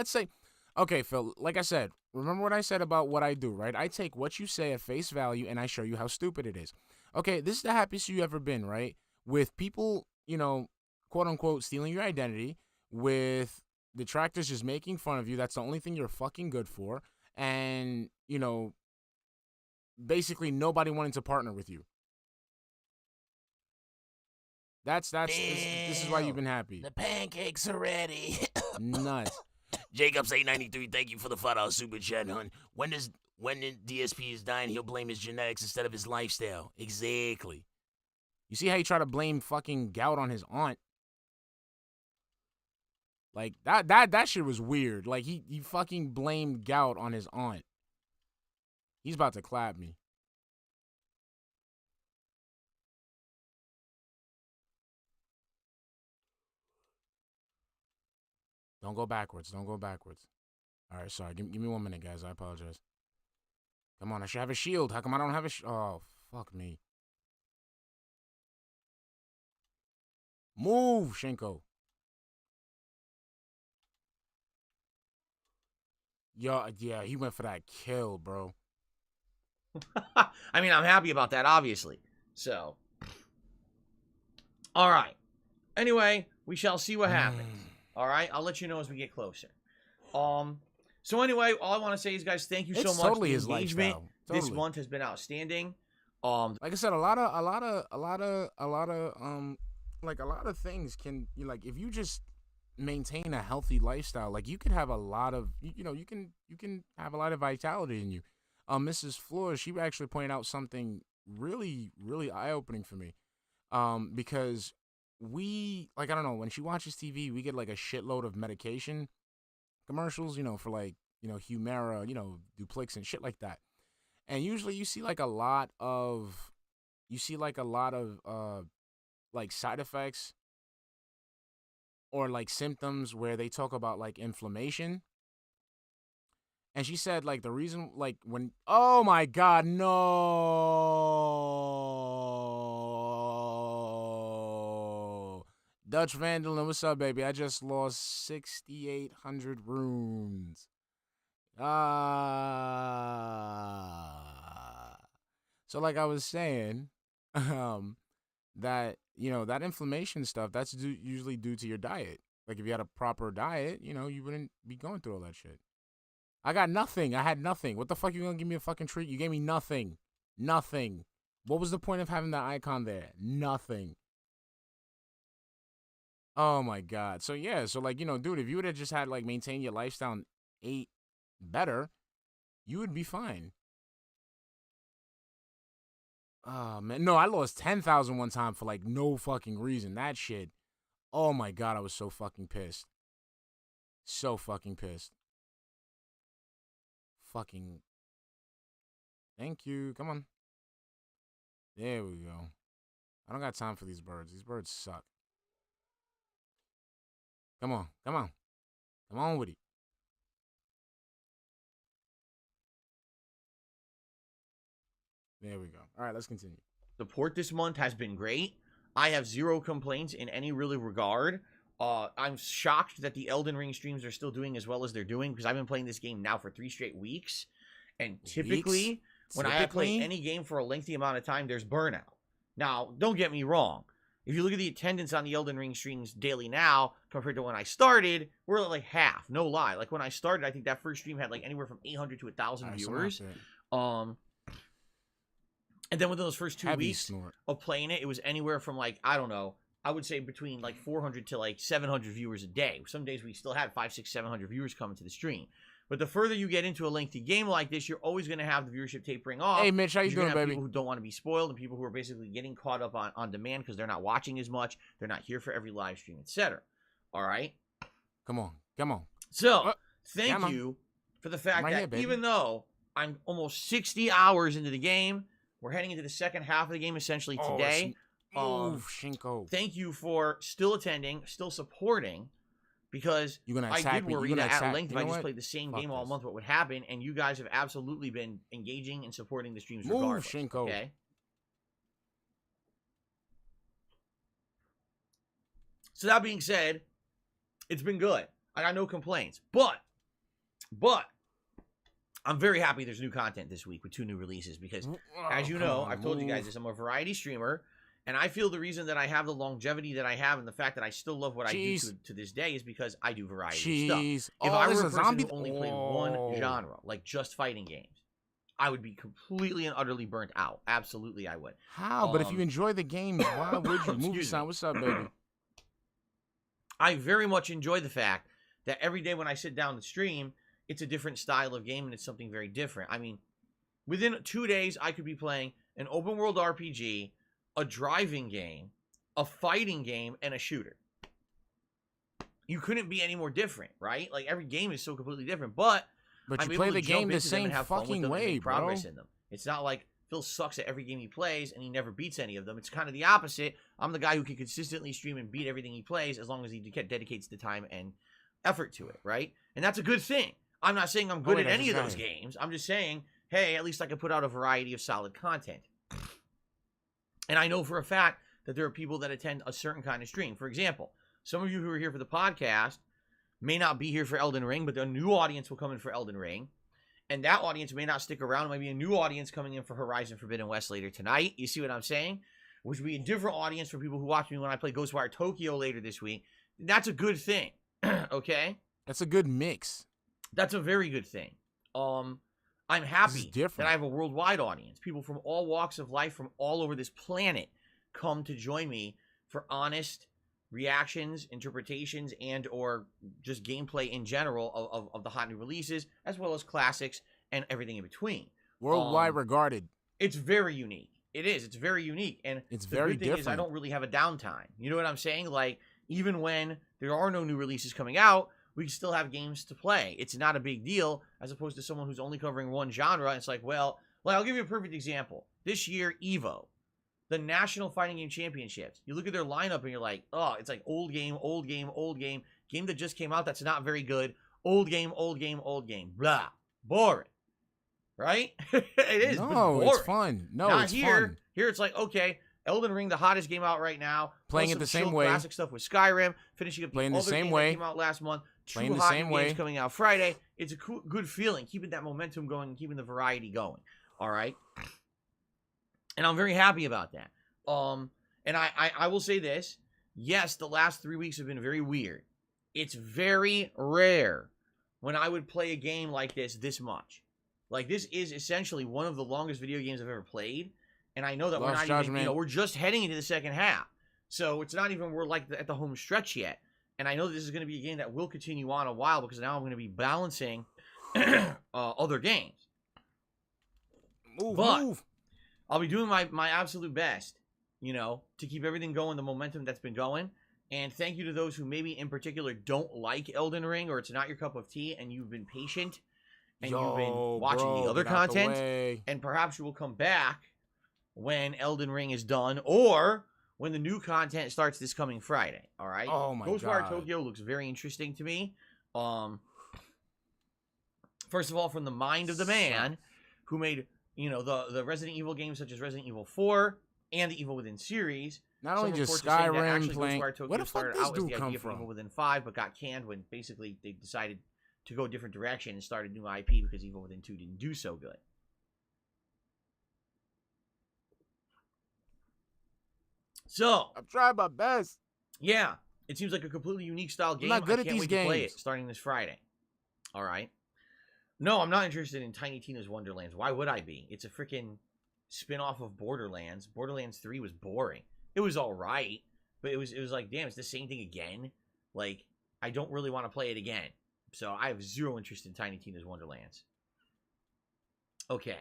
okay, Phil, like I said, remember what I said about what I do, right? I take what you say at face value and I show you how stupid it is. Okay, this is the happiest you ever been, right? With people, quote unquote, stealing your identity, with detractors just making fun of you. That's the only thing you're fucking good for. And, basically nobody wanting to partner with you. This is why you've been happy. The pancakes are ready. Nuts. Jacobs 893, thank you for the $5 super chat, hun. When the DSP is dying, he'll blame his genetics instead of his lifestyle. Exactly. You see how he tried to blame fucking gout on his aunt? Like that shit was weird. Like he fucking blamed gout on his aunt. He's about to clap me. Don't go backwards. All right, sorry. Give me 1 minute, guys. I apologize. Come on, I should have a shield. How come I don't have a oh, fuck me. Move, Shinko. Yeah, he went for that kill, bro. I mean, I'm happy about that, obviously. So, all right. Anyway, we shall see what happens. All right, I'll let you know as we get closer. So anyway, all I want to say is, guys, thank you so much. Totally the his engagement lifestyle. Totally. this month has been outstanding. Like I said, a lot of things can, like, if you just maintain a healthy lifestyle, like, you could have a lot of, you can have a lot of vitality in you. Mrs. Flores, she actually pointed out something really, really eye-opening for me. Because we, like, I don't know, when she watches TV, we get like a shitload of medication commercials, for like, Humira, Duplex and shit like that. And usually you see like a lot of like side effects or like symptoms where they talk about like inflammation. And she said like the reason, like, when, oh my God, no. Dutch Vandalin, what's up, baby? I just lost 6,800 runes. So like I was saying, that, that inflammation stuff, that's usually due to your diet. Like if you had a proper diet, you wouldn't be going through all that shit. I got nothing. I had nothing. What the fuck, you gonna give me a fucking treat? You gave me nothing. Nothing. What was the point of having that icon there? Nothing. Oh my God. So yeah, so like, dude, if you would have just had like maintained your lifestyle and ate better, you would be fine. Oh man, no, I lost 10,000 one time for like no fucking reason. That shit. Oh my God, I was so fucking pissed. So fucking pissed. Fucking. Thank you. Come on. There we go. I don't got time for these birds. These birds suck. Come on. Come on. Come on with it. There we go. All right, let's continue. Support this month has been great. I have zero complaints in any really regard. I'm shocked that the Elden Ring streams are still doing as well as they're doing, because I've been playing this game now for 3 straight weeks. And typically, when I play any game for a lengthy amount of time, there's burnout. Now, don't get me wrong. If you look at the attendance on the Elden Ring streams daily now, compared to when I started, we're at like half. No lie. Like when I started, I think that first stream had like anywhere from 800 to 1,000 viewers. And then within those first 2 weeks of playing it, it was anywhere from like, I don't know, I would say between like 400 to like 700 viewers a day. Some days we still had 500, 600, 700 viewers coming to the stream. But the further you get into a lengthy game like this, you're always going to have the viewership tapering off. Hey, Mitch, how you doing, baby? People who don't want to be spoiled and people who are basically getting caught up on demand because they're not watching as much. They're not here for every live stream, etc. All right? Come on. Come on. So, thank you for the fact that even though I'm almost 60 hours into the game, we're heading into the second half of the game essentially today. Shinko. Thank you for still attending, still supporting, because I did worry that at length if I just played the same game all month, what would happen, and you guys have absolutely been engaging and supporting the streams regardless. Shinko. Okay? So that being said, it's been good. I got no complaints. But I'm very happy there's new content this week with 2 new releases because, as you know, I've told you guys this, I'm a variety streamer, and I feel the reason that I have the longevity that I have and the fact that I still love what I do to this day is because I do variety stuff. If I were a person who only played one genre, like just fighting games, I would be completely and utterly burnt out. Absolutely, I would. How? But if you enjoy the games, why would you? Movie Sign, what's up, baby? I very much enjoy the fact that every day when I sit down to stream, it's a different style of game and it's something very different. I mean, within 2 days, I could be playing an open world RPG, a driving game, a fighting game, and a shooter. You couldn't be any more different, right? Like every game is so completely different, but you play the game the same fucking way, bro. Progress in them. It's not like Phil sucks at every game he plays and he never beats any of them. It's kind of the opposite. I'm the guy who can consistently stream and beat everything he plays as long as he dedicates the time and effort to it, right? And that's a good thing. I'm not saying I'm good at any of those games. I'm just saying hey, at least I can put out a variety of solid content. And I know for a fact that there are people that attend a certain kind of stream. For example, some of you who are here for the podcast may not be here for Elden Ring, but a new audience will come in for Elden Ring. And that audience may not stick around. It might be a new audience coming in for Horizon Forbidden West later tonight. You see what I'm saying? Which would be a different audience for people who watch me when I play Ghostwire Tokyo later this week. That's a good thing. Okay? That's a good mix. That's a very good thing. I'm happy that I have a worldwide audience. People from all walks of life from all over this planet come to join me for honest reactions, interpretations, and or just gameplay in general of the hot new releases, as well as classics and everything in between. Worldwide regarded. It's very unique. It is. It's very unique. And it's the very good thing different. is I don't really have a downtime. You know what I'm saying? Like, even when there are no new releases coming out, we still have games to play. It's not a big deal, as opposed to someone who's only covering one genre. It's like, well, I'll give you a perfect example. This year, EVO, the National Fighting Game Championships. You look at their lineup and you're like, oh, it's like old game, old game, old game. Game that just came out that's not very good. Old game, old game, old game. Blah. Boring. Right? It is. No, but it's fun. No, not it's here. fun. Here it's like, okay, Elden Ring, the hottest game out right now. Playing Plus it the some same chill way. Classic stuff with Skyrim. Finishing up Playing the other same game way. that came out last month. Playing Two the hot same new games way. coming out Friday. It's a cool, good feeling, keeping that momentum going and keeping the variety going. All right? And I'm very happy about that. And I will say this. Yes, the last 3 weeks have been very weird. It's very rare when I would play a game like this much. Like, this is essentially one of the longest video games I've ever played. And I know that Lost we're not Judgment. even, we're just heading into the second half. So it's not even, we're like at the home stretch yet. And I know this is going to be a game that will continue on a while because now I'm going to be balancing other games. Move. I'll be doing my absolute best, to keep everything going, the momentum that's been going. And thank you to those who maybe in particular don't like Elden Ring or it's not your cup of tea and you've been patient and you've been watching the other get out the content. way. And perhaps you will come back when Elden Ring is done or when the new content starts this coming Friday. All right? Oh my Ghostwire God. Tokyo looks very interesting to me. First of all, from the mind of the man who made, the Resident Evil games such as Resident Evil 4 and the Evil Within series. Not only Some just reports are saying that Skyrim actually playing. Ghostwire Tokyo Where the fuck started this out as dude the come idea for Evil from? Within 5, but got canned when basically they decided to go a different direction and started new IP because Evil Within 2 didn't do so good. So, I'm trying my best. yeah, it seems like a completely unique style game. not good I at can't these wait to play games. it starting this Friday. All right. No, I'm not interested in Tiny Tina's Wonderlands. Why would I be? It's a freaking spin-off of Borderlands. Borderlands 3 was boring. It was all right, but it was like, damn, it's the same thing again. Like, I don't really want to play it again. So I have zero interest in Tiny Tina's Wonderlands. Okay.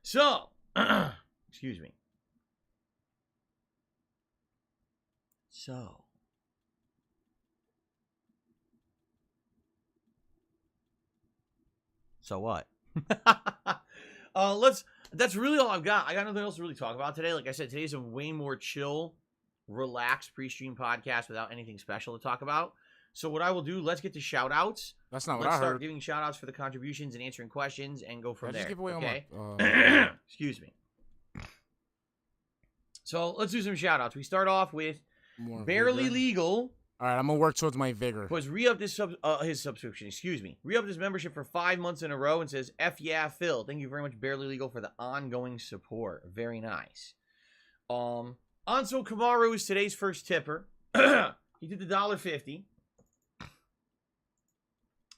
So, excuse me. So what? That's really all I've got. I got nothing else to really talk about today. Like I said, today's a way more chill, relaxed pre-stream podcast without anything special to talk about. So what I will do, let's get to shout outs. That's not what Let's I start heard. giving shout outs for the contributions and answering questions and go from I there. just give away Okay? all my. Excuse me. So let's do some shout outs. We start off with More Barely vigor. Legal, All right, I'm gonna work towards my vigor. who has re-upped his subscription, re-upped his membership for 5 months in a row and says, F yeah, Phil. Thank you very much, Barely Legal, for the ongoing support. Very nice. Anso Kamaru is today's first tipper. He did the $1.50.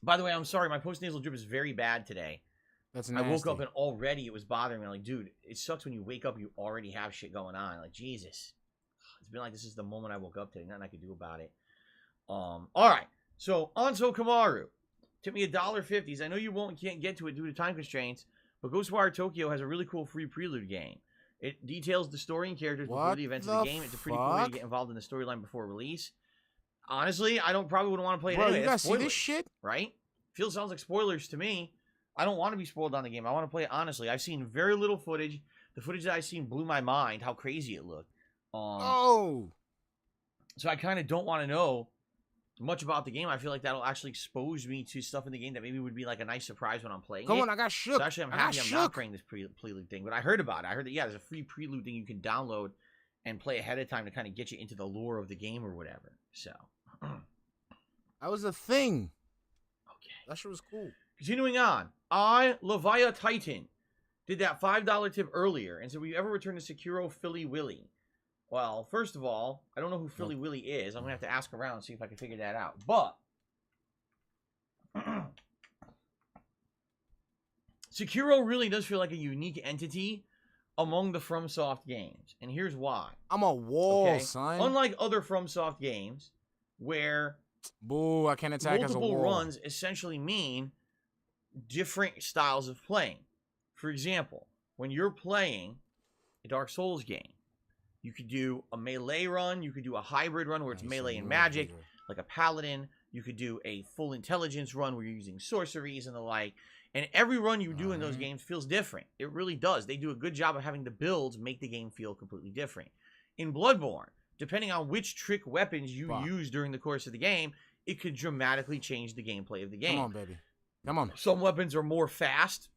By the way, I'm sorry, my post-nasal drip is very bad today. That's I nasty. woke up and already it was bothering me. Like, dude, it sucks when you wake up, you already have shit going on. Like, Jesus. It's been like this is the moment I woke up today. Nothing I could do about it. All right. So, Anso Kamaru. Tip me $1.50. I know you can't get to it due to time constraints, but Ghostwire Tokyo has a really cool free prelude game. It details the story and characters before What the events of the the game. It's a pretty cool way to fuck? get involved in the storyline before release. Honestly, I probably wouldn't want to play it Bro, anyway. you That's guys see this spoilers, shit? right? Sounds like spoilers to me. I don't want to be spoiled on the game. I want to play it honestly. I've seen very little footage. The footage that I've seen blew my mind. How crazy it looked. Oh, So I kind of don't want to know much about the game, I feel like that'll actually expose me to stuff in the game that maybe would be like a nice surprise when I'm playing Come it. on, I got shook. So actually, I'm happy I'm not playing this prelude thing. But I heard about it. I heard that, yeah, there's a free prelude thing you can download and play ahead of time to kind of get you into the lore of the game or whatever. So. That was a thing. Okay. That shit was cool. Continuing on. Levia Titan did that $5 tip earlier and said, will you ever return to Sekiro Philly Willy? Well, first of all, I don't know who Philly Willy is. I'm going to have to ask around and see if I can figure that out. But Sekiro really does feel like a unique entity among the FromSoft games. And here's why. I'm a wall, son. Unlike other FromSoft games where boo, I can't attack as a wall. Multiple runs essentially mean different styles of playing. For example, when you're playing a Dark Souls game, you could do a melee run, you could do a hybrid run where it's melee and magic, like a paladin. You could do a full intelligence run where you're using sorceries and the like. And every run you do in those games feels different. It really does. They do a good job of having the builds make the game feel completely different. In Bloodborne, depending on which trick weapons you use during the course of the game, it could dramatically change the gameplay of the game. Come on, baby. Come on. Some weapons are more fast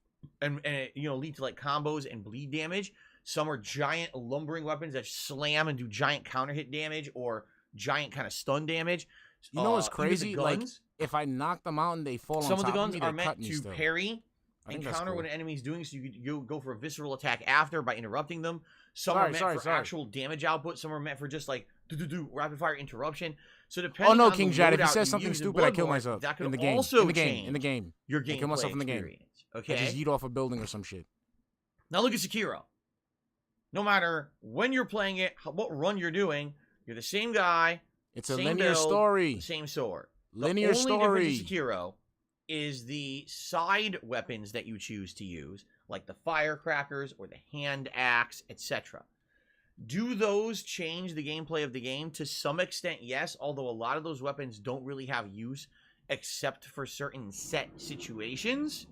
and lead to like combos and bleed damage. Some are giant lumbering weapons that slam and do giant counter hit damage or giant kind of stun damage. You know what's crazy? Like, if I knock them out and they fall on top of me, some of the guns are they cut meant me to still. parry and counter what an enemy's doing, so you go for a visceral attack after by interrupting them. Some are meant for actual damage output. Some are meant for just like rapid fire interruption. So depending Oh no, on King the Jad, if you loadout said something use in stupid, I kill Bloodborne, myself. that could In the game. also In the game. change In the game. your I kill gameplay myself in the game. experience. I Okay. just yeet off a building or some shit. Now look at Sekiro. No matter when you're playing it, what run you're doing, you're the same guy. It's a same linear build, story. Same sword. Linear the only story. difference in Sekiro is the side weapons that you choose to use, like the firecrackers or the hand axe, etc. Do those change the gameplay of the game? To some extent, yes, although a lot of those weapons don't really have use except for certain set situations.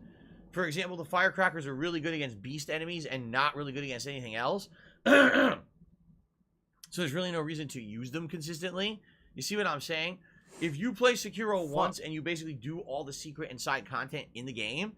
For example, the firecrackers are really good against beast enemies and not really good against anything else. So there's really no reason to use them consistently. You see what I'm saying? If you play Sekiro once and you basically do all the secret and side content in the game,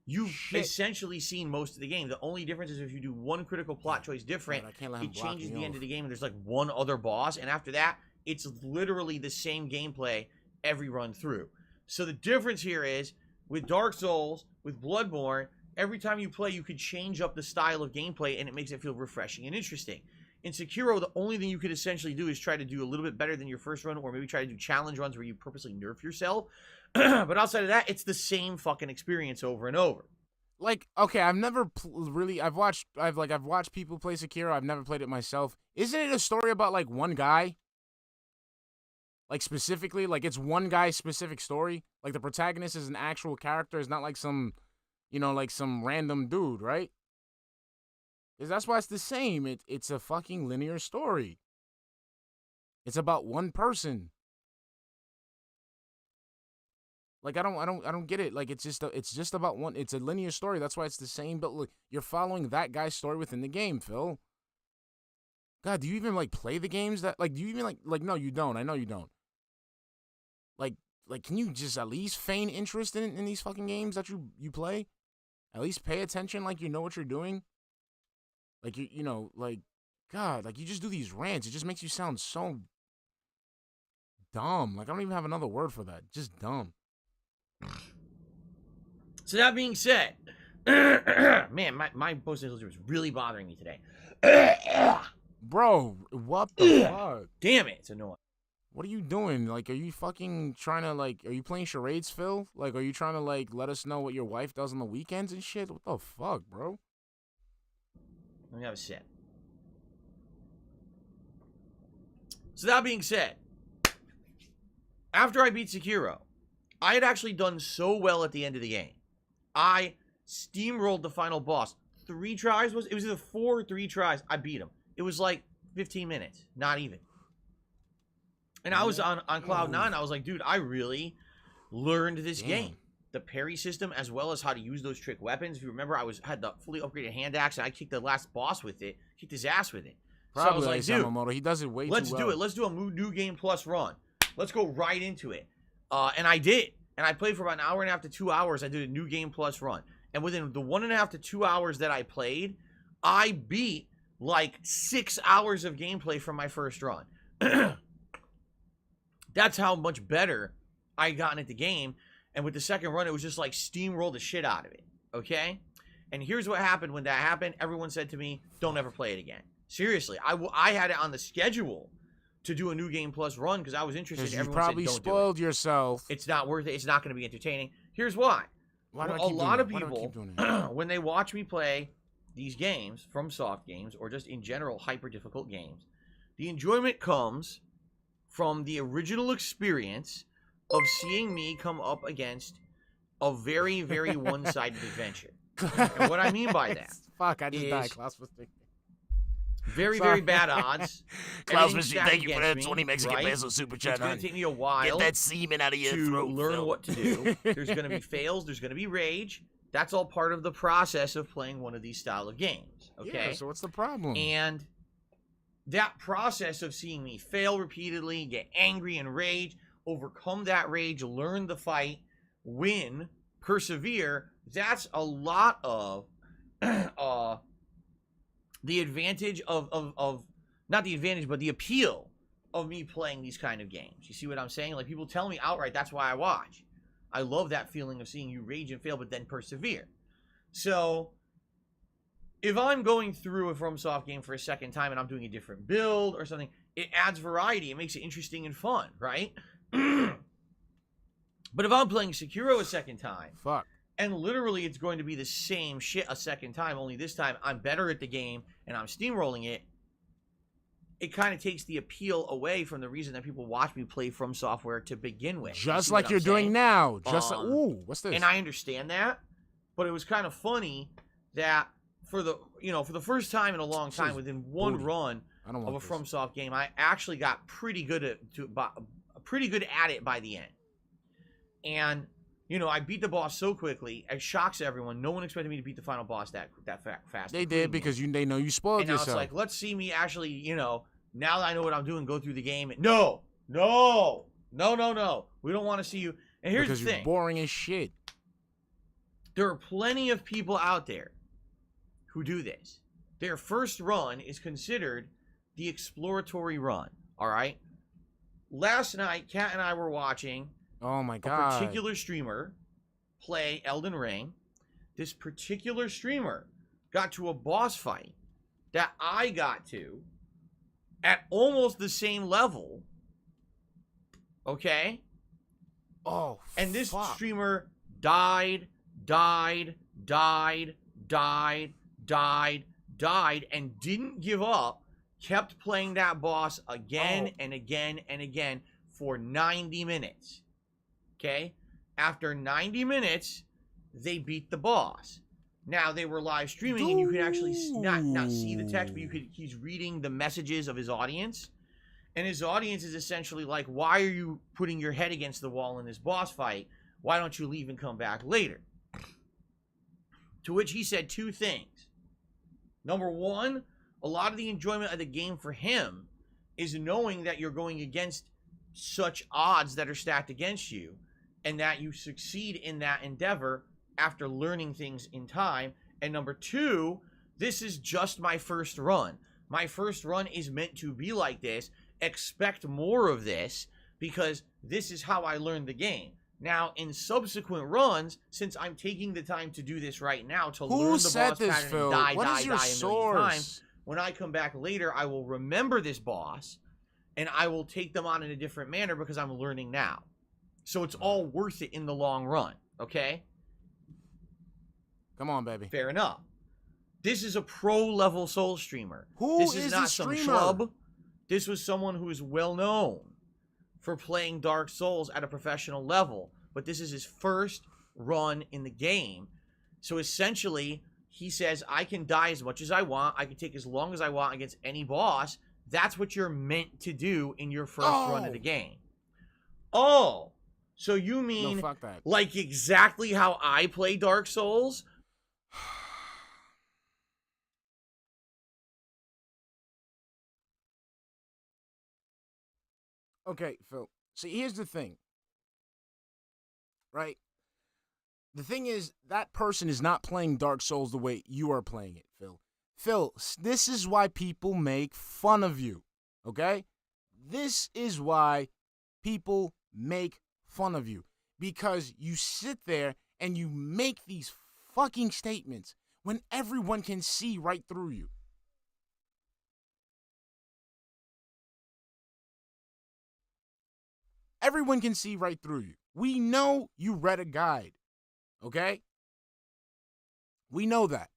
you've essentially seen most of the game. The only difference is if you do one critical plot choice different, it changes the end of the game and there's like one other boss. And after that, it's literally the same gameplay every run through. So the difference here is with Dark Souls, with Bloodborne, every time you play, you could change up the style of gameplay and it makes it feel refreshing and interesting. In Sekiro, the only thing you could essentially do is try to do a little bit better than your first run, or maybe try to do challenge runs where you purposely nerf yourself. But outside of that, it's the same fucking experience over and over. Like, okay, I've never I've watched people play Sekiro. I've never played it myself. Isn't it a story about like one guy? Like specifically, like it's one guy's specific story. Like the protagonist is an actual character. It's not like some, like some random dude, right? Because that's why it's the same. It's a fucking linear story. It's about one person. Like I don't get it. Like it's just about one. It's a linear story. That's why it's the same. But look, you're following that guy's story within the game, Phil. God, do you even like play the games that like? Do you even like? No, you don't. I know you don't. Like, can you just at least feign interest in these fucking games that you play? At least pay attention, like you know what you're doing. Like like, God, like you just do these rants. It just makes you sound so dumb. Like I don't even have another word for that. Just dumb. So that being said, man, my post-nasal drip is really bothering me today. Bro, what the fuck? Damn it, it's annoying. What are you doing? Like, are you fucking trying to, like, are you playing charades, Phil? Like, are you trying to, like, let us know what your wife does on the weekends and shit? What the fuck, bro? Let me have a sip. So that being said, after I beat Sekiro, I had actually done so well at the end of the game. I steamrolled the final boss. 3 tries it was either 4 or 3 tries. I beat him. It was like 15 minutes, not even. And I was on Cloud 9. I was like, dude, I really learned this game. The parry system, as well as how to use those trick weapons. If you remember, I had the fully upgraded hand axe, and I kicked the last boss with it. Kicked his ass with it. Probably so I was like, dude, he does it way too well. Let's do it. Let's do a new game plus run. let's go right into it. And I did. And I played for about an hour and a half to 2 hours. I did a new game plus run. And within the 1.5 to 2 hours that I played, I beat like 6 hours of gameplay from my first run. That's how much better I gotten at the game. And with the second run, it was just like steamroll the shit out of it. Okay? And here's what happened when that happened. Everyone said to me, don't ever play it again. Seriously. I had it on the schedule to do a new game plus run because I was interested. You Everyone probably said, don't spoiled do it. yourself. It's not worth it. It's not going to be entertaining. Here's why. Why do I A keep lot doing of that? Why do I people, keep doing that? when they watch me play these games, from soft games, or just in general hyper difficult games, the enjoyment comes from the original experience of seeing me come up against a very, very one-sided adventure. And what I mean by that, Fuck, I just is died. Klaus was thinking. very, Sorry. very bad odds. Klaus, Everything's Mr. stacked thank you for against that me, 20 Mexican right? peso super chat. It's going to take me a while Get that semen out of your to throat, learn Phil. what to do. There's going to be fails. There's going to be rage. That's all part of the process of playing one of these style of games. Okay. Yeah, so what's the problem? And that process of seeing me fail repeatedly, get angry and rage, overcome that rage, learn the fight, win, persevere, that's a lot of the advantage of not the advantage, but the appeal of me playing these kind of games. You see what I'm saying? Like, people tell me outright, that's why I watch. I love that feeling of seeing you rage and fail, but then persevere. So, if I'm going through a FromSoft game for a second time and I'm doing a different build or something, it adds variety. It makes it interesting and fun, right? But if I'm playing Sekiro a second time, Fuck. and literally it's going to be the same shit a second time, only this time I'm better at the game and I'm steamrolling it, it kind of takes the appeal away from the reason that people watch me play FromSoftware to begin with. Just see like what you're I'm doing saying? now. Just like, ooh, what's this? And I understand that, but it was kind of funny that for the first time in a long time, within one booty. run I don't of want a this. FromSoft game, I actually got pretty good at it by the end. And I beat the boss so quickly, it shocks everyone. No one expected me to beat the final boss that fast. They including did me. because they know you spoiled And now yourself. it's like, let's see me actually, now that I know what I'm doing, go through the game. No. We don't want to see you. And here's because the you're thing. boring as shit. There are plenty of people out there who do this. Their first run is considered the exploratory run, all right? Last night, Kat and I were watching Oh my a god. particular streamer play Elden Ring. This particular streamer got to a boss fight that I got to at almost the same level, okay? Oh, And this fuck. streamer died, and didn't give up, kept playing that boss again and again and again for 90 minutes. Okay? After 90 minutes, they beat the boss. Now, they were live streaming, and you could actually not see the text, but he's reading the messages of his audience. And his audience is essentially like, why are you putting your head against the wall in this boss fight? Why don't you leave and come back later? To which he said two things. Number one, a lot of the enjoyment of the game for him is knowing that you're going against such odds that are stacked against you, and that you succeed in that endeavor after learning things in time. And number two, this is just my first run. My first run is meant to be like this. Expect more of this, because this is how I learned the game. Now, in subsequent runs, since I'm taking the time to do this right now to learn Who the said boss this, pattern Phil? and What die is your a million source? times, when I come back later, I will remember this boss, and I will take them on in a different manner because I'm learning now. So it's all worth it in the long run, okay? Come on, baby. Fair enough. This is a pro-level Soul streamer. Who This is not this some streamer? schlub. This was someone who is well known for playing Dark Souls at a professional level, but this is his first run in the game. So essentially, he says, I can die as much as I want. I can take as long as I want against any boss. That's what you're meant to do in your first run of the game. Oh, so you mean No, fuck that. like exactly how I play Dark Souls? Okay, Phil. See, here's the thing. Right? The thing is, that person is not playing Dark Souls the way you are playing it, Phil. Phil, this is why people make fun of you, okay? This is why people make fun of you. Because you sit there and you make these fucking statements when everyone can see right through you. Everyone can see right through you. We know you read a guide, okay? We know that.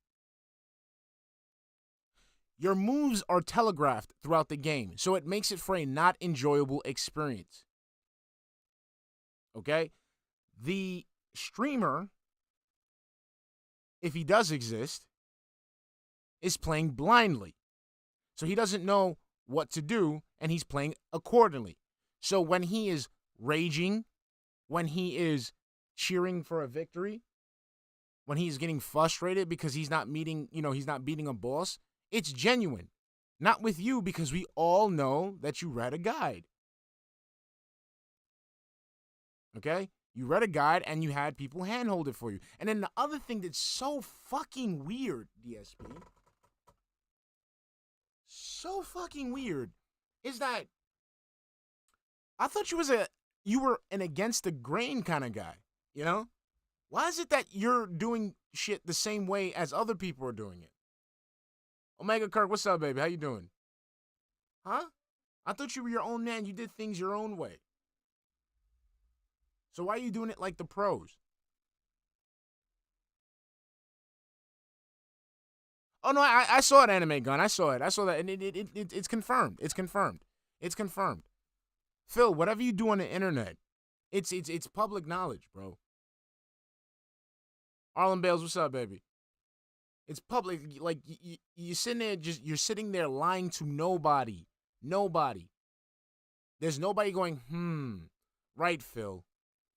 Your moves are telegraphed throughout the game, so it makes it for a not enjoyable experience. Okay? The streamer, if he does exist, is playing blindly. So he doesn't know what to do, and he's playing accordingly. So when he is raging, when he is cheering for a victory, when he's getting frustrated because he's not meeting, he's not beating a boss, it's genuine. Not with you, because we all know that you read a guide. Okay? You read a guide and you had people handhold it for you. And then the other thing that's so fucking weird, DSP, so fucking weird, is that I thought you were an against the grain kind of guy, you know? Why is it that you're doing shit the same way as other people are doing it? Omega Kirk, what's up, baby? How you doing? Huh? I thought you were your own man. You did things your own way. So why are you doing it like the pros? Oh, no, I saw it, Anime Gun. I saw it. I saw that, and it's confirmed. It's confirmed. It's confirmed. Phil, whatever you do on the internet, it's public knowledge, bro. Arlen Bales, what's up, baby? It's public. Like, you're sitting there, you're sitting there lying to nobody. Nobody. There's nobody going, right, Phil.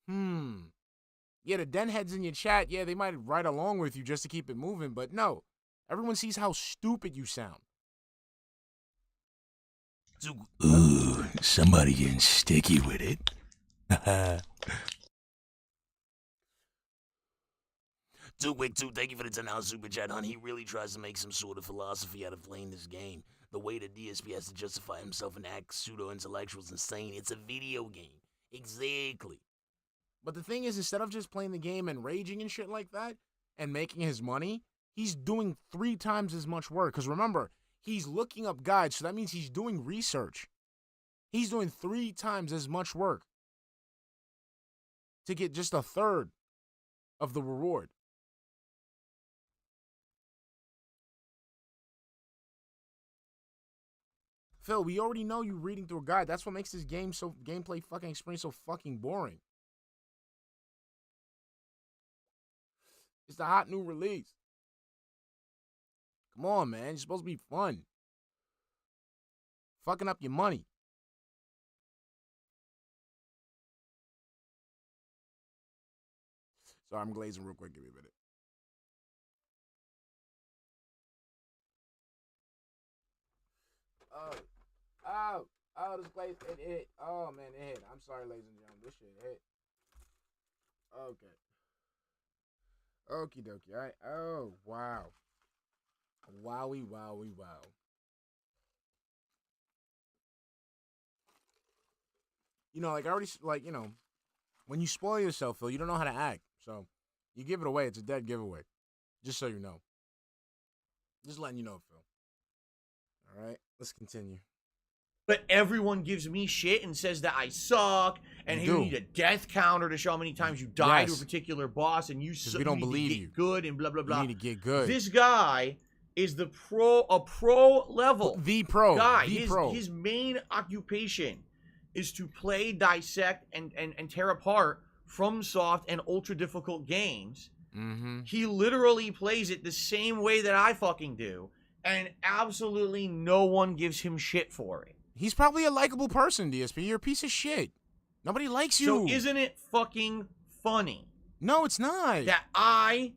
Yeah, the den heads in your chat, yeah, they might ride along with you just to keep it moving, but no. Everyone sees how stupid you sound. Ooh, somebody getting sticky with it. Wick2, thank you for the 10 super chat, hon. He really tries to make some sort of philosophy out of playing this game. The way that DSP has to justify himself and act pseudo-intellectual is insane. It's a video game. Exactly. But the thing is, instead of just playing the game and raging and shit like that and making his money, he's doing 3 times as much work. Because remember, he's looking up guides, so that means he's doing research. He's doing 3 times as much work to get just a third of the reward. Phil, we already know you reading through a guide. That's what makes this gameplay fucking experience so fucking boring. It's the hot new release. Come on, man. It's supposed to be fun. Fucking up your money. Sorry, I'm glazing real quick. Give me a minute. Oh, this glaze, it hit. Oh, man, it hit. I'm sorry, ladies and gentlemen. This shit hit. Okay. Okie dokie. All right. Oh, wow. Wowie, wowie, wow. Like I already, when you spoil yourself, Phil, you don't know how to act. So you give it away. It's a dead giveaway. Just so you know. Just letting you know, Phil. All right. Let's continue. But everyone gives me shit and says that I suck, and you need a death counter to show how many times you died to a particular boss, and you don't believe you. Good and blah blah blah. You need to get good. This guy is a pro level. The pro guy. The pro. His main occupation is to play, dissect, and tear apart FromSoft and ultra difficult games. Mm-hmm. He literally plays it the same way that I fucking do, and absolutely no one gives him shit for it. He's probably a likable person, DSP. You're a piece of shit. Nobody likes you. So isn't it fucking funny? No, it's not. That I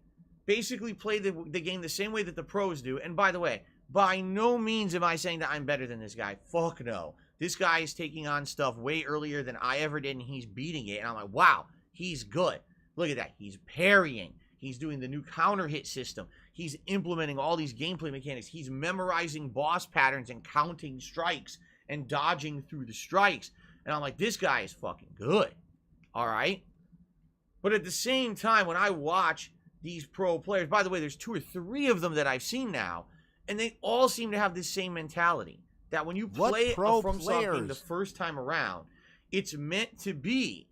basically play the game the same way that the pros do. And by the way, by no means am I saying that I'm better than this guy. Fuck no. this guy is taking on stuff way earlier than I ever did, and he's beating it. And I'm like, wow, he's good. Look at that. He's parrying. He's doing the new counter hit system. He's implementing all these gameplay mechanics. He's memorizing boss patterns and counting strikes and dodging through the strikes. And I'm like, this guy is fucking good. All right? But at the same time, when I watch these pro players, by the way, there's 2 or 3 of them that I've seen now, and they all seem to have this same mentality. That when you play a FromSoftware game the first time around, it's meant to be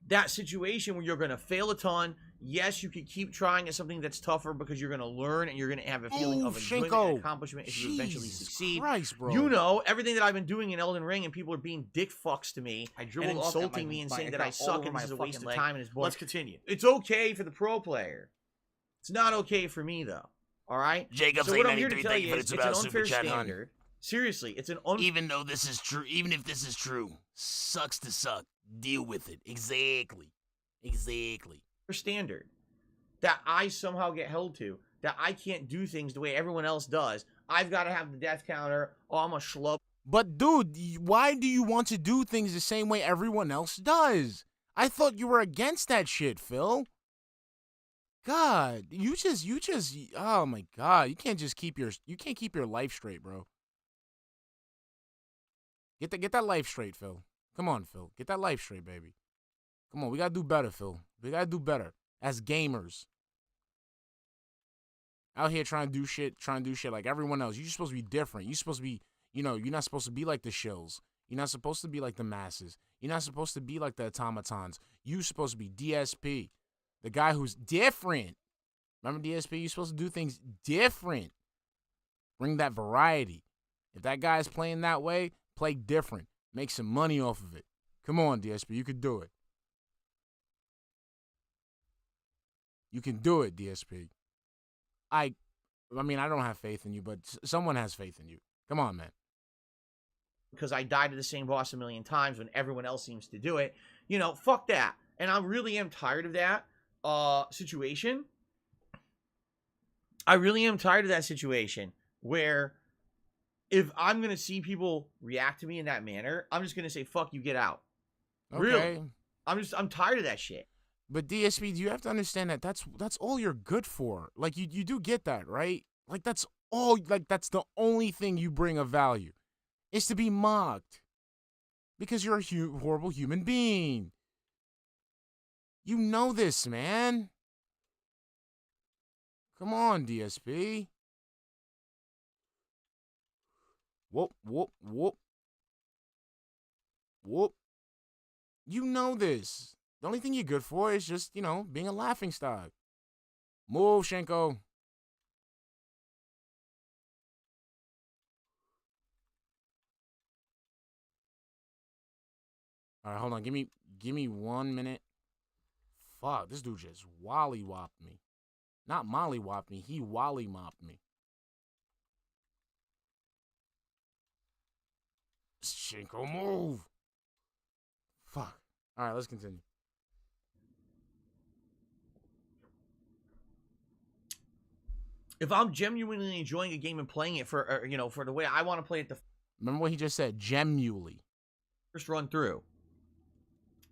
that situation where you're going to fail a ton. Yes, you could keep trying at something that's tougher because you're going to learn and you're going to have a feeling of enjoyment and accomplishment if you eventually succeed. Christ, bro. You know, everything that I've been doing in Elden Ring, and people are being dick fucks to me and insulting me and saying that I suck and this is a waste of time and it's boring. Let's continue. It's okay for the pro player. It's not okay for me, though. All right? Jacob's so what I'm here to 93, tell thank you you for is the it's an $2 super unfair chat, hon. standard. Seriously, it's an unfair Even though this is true, even if this is true, sucks to suck. Deal with it. Exactly. standard that I somehow get held to, that I can't do things the way everyone else does. I've got to have the death counter. Oh, I'm a schlub. But dude, why do you want to do things the same way everyone else does? I thought you were against that shit, Phil. God, you just, oh my God, you can't keep your life straight, bro. Get that life straight, Phil. Come on, Phil. Get that life straight, baby. Come on, we gotta do better, Phil. We gotta do better as gamers. Out here trying to do shit like everyone else. You're supposed to be different. You're supposed to be, you're not supposed to be like the shills. You're not supposed to be like the masses. You're not supposed to be like the automatons. You're supposed to be DSP, the guy who's different. Remember DSP? You're supposed to do things different. Bring that variety. If that guy's playing that way, play different. Make some money off of it. Come on, DSP. You could do it. You can do it, DSP. I mean, I don't have faith in you, but someone has faith in you. Come on, man. Because I died to the same boss a million times when everyone else seems to do it. Fuck that. And I really am tired of that situation. I really am tired of that situation where if I'm going to see people react to me in that manner, I'm just going to say, fuck you, get out. Okay. Really. I'm tired of that shit. But DSP, you have to understand that that's all you're good for. Like, you do get that, right? Like, that's the only thing you bring of value is to be mocked because you're a horrible human being. You know this, man. Come on, DSP. Whoop, whoop, whoop. Whoop. You know this. The only thing you're good for is just, being a laughingstock. Move, Shinko. All right, hold on. Give me 1 minute. Fuck, this dude just wally-wopped me. Not molly-wopped me. He wally-mopped me. Shinko, move. Fuck. All right, let's continue. If I'm genuinely enjoying a game and playing it for the way I want to play it the Remember what he just said, genuinely. first run through,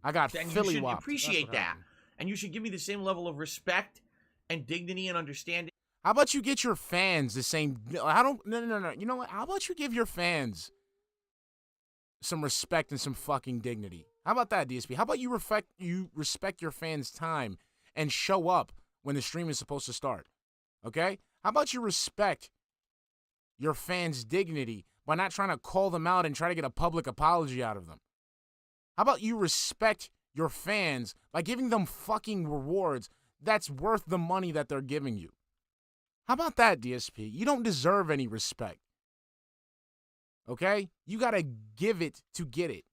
I got then you Philly should whopped. appreciate that. And you should give me the same level of respect and dignity and understanding. How about you get your fans the same? No. You know what? How about you give your fans some respect and some fucking dignity? How about that, DSP? How about you respect your fans' time and show up when the stream is supposed to start? Okay? How about you respect your fans' dignity by not trying to call them out and try to get a public apology out of them? How about you respect your fans by giving them fucking rewards that's worth the money that they're giving you? How about that, DSP? You don't deserve any respect. Okay? You gotta give it to get it.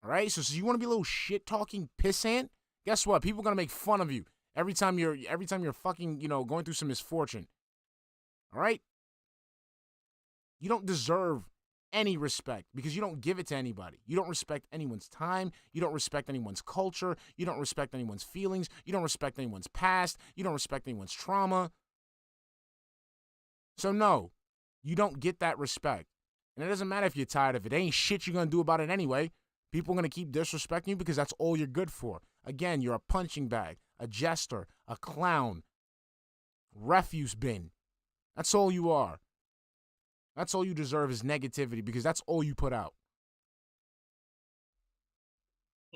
All right? So you want to be a little shit-talking pissant? Guess what? People are gonna make fun of you every time you're fucking, going through some misfortune. All right? You don't deserve any respect because you don't give it to anybody. You don't respect anyone's time. You don't respect anyone's culture. You don't respect anyone's feelings. You don't respect anyone's past. You don't respect anyone's trauma. So no, you don't get that respect. And it doesn't matter if you're tired of it. There ain't shit you're going to do about it anyway. People are going to keep disrespecting you because that's all you're good for. Again, you're a punching bag, a jester, a clown, refuse bin. That's all you are. That's all you deserve is negativity because that's all you put out.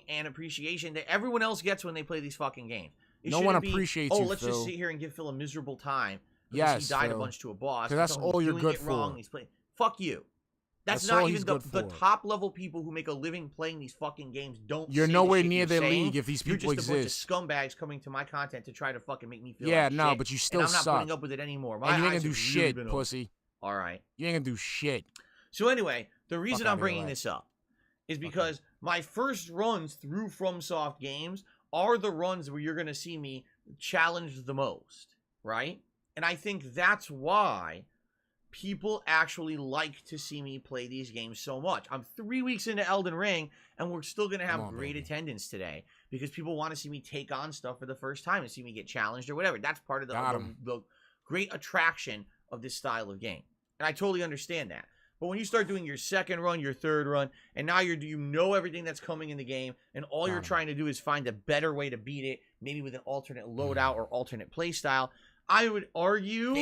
And appreciation that everyone else gets when they play these fucking games. No one appreciates you, let's Phil. just sit here and give Phil a miserable time because Yes, he died Phil. a bunch to a boss. 'Cause that's Tell him all he's you're doing good it wrong, for. He's playing. Fuck you. That's That's not all even he's the good for. top level people who make a living playing these fucking games don't. You're say the nowhere shit near you're their saying. league if these You're people just exist. a bunch of scumbags coming to my content to try to fucking make me feel Yeah, like no, shit, but you still and I'm not suck. putting up with it anymore. My And you ain't eyes gonna do have really shit, been pussy. All right. You ain't gonna do shit. So anyway, the reason outta I'm here, bringing lad. this up is because my first runs through FromSoft games are the runs where you're going to see me challenge the most, right? And I think that's why people actually like to see me play these games so much. I'm 3 weeks into Elden Ring, and we're still going to have Come on, great baby. attendance today because people want to see me take on stuff for the first time and see me get challenged or whatever. That's part of Got the, 'em. the great attraction of this style of game. And I totally understand that. But when you start doing your second run, your third run, and now you know everything that's coming in the game, and all you're 'em. trying to do is find a better way to beat it, maybe with an alternate loadout or alternate play style, I would argue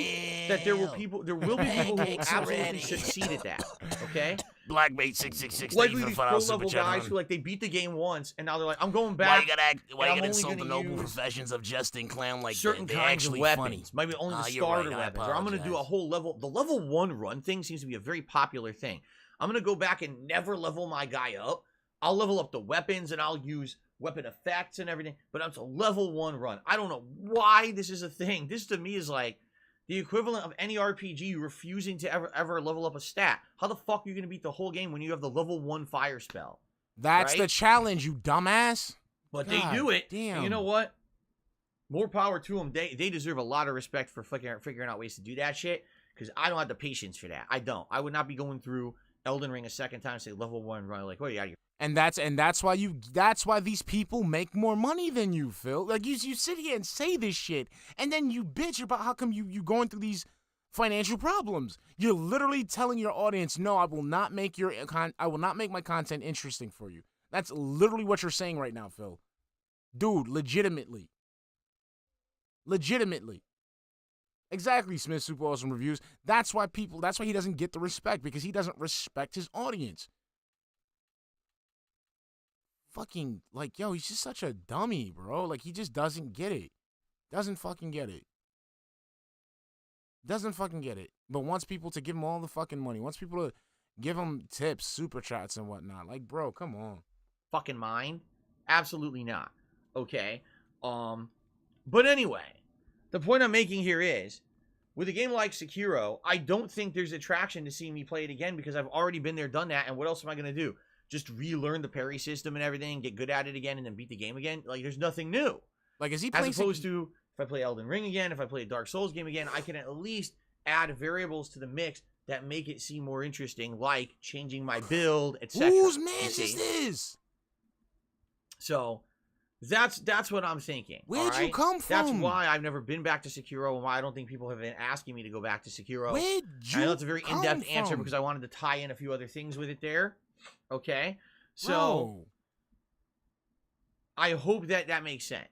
that there will be people who Pancakes absolutely already. succeed at that. Okay? Blackbait 666. Like Thank you for the these $5 pro super level chat, guys hon. who they beat the game once, and now they're like, I'm going back. Why you gotta and I'm only insult the gonna noble use professions of jesting clown like certain that? They're kinds of actually weapons. funny. Maybe only the Ah, you're starter right, I weapons. Or I'm going to do a apologize. whole level. The level 1 run thing seems to be a very popular thing. I'm going to go back and never level my guy up. I'll level up the weapons and I'll use weapon effects and everything. But it's a level 1 run. I don't know why this is a thing. This to me is like the equivalent of any RPG refusing to ever level up a stat. How the fuck are you going to beat the whole game when you have the level 1 fire spell? That's Right? the challenge, you dumbass. But God they do it. damn. And you know what? More power to them. They deserve a lot of respect for figuring out ways to do that shit. Because I don't have the patience for that. I don't. I would not be going through Elden Ring a second time and say level 1 run. Like, what are you out of here? And that's why these people make more money than you, Phil. Like you sit here and say this shit, and then you bitch about how come you going through these financial problems. You're literally telling your audience, no, I will not make my content interesting for you. That's literally what you're saying right now, Phil. Dude, legitimately. Exactly, Smith Super Awesome Reviews. That's why he doesn't get the respect, because he doesn't respect his audience. Fucking, like, yo, he's just such a dummy, bro. Like, he just doesn't get it. Doesn't fucking get it. But wants people to give him all the fucking money. Wants people to give him tips, super chats, and whatnot. Like, bro, come on. Fucking mind? Absolutely not. Okay. But anyway, the point I'm making here is, with a game like Sekiro, I don't think there's attraction to seeing me play it again because I've already been there, done that, and what else am I going to do? Just relearn the parry system and everything, get good at it again, and then beat the game again? Like, there's nothing new. Like, is he As playing opposed to, if I play Elden Ring again, if I play a Dark Souls game again, I can at least add variables to the mix that make it seem more interesting, like changing my build, etc. Whose You man see? is this? So, that's what I'm thinking. Where'd all you right? come That's from? why I've never been back to Sekiro, and why I don't think people have been asking me to go back to Sekiro. Where'd I know you that's a very come in-depth answer from? because I wanted to tie in a few other things with it there. Okay? So, Bro. I hope that makes sense.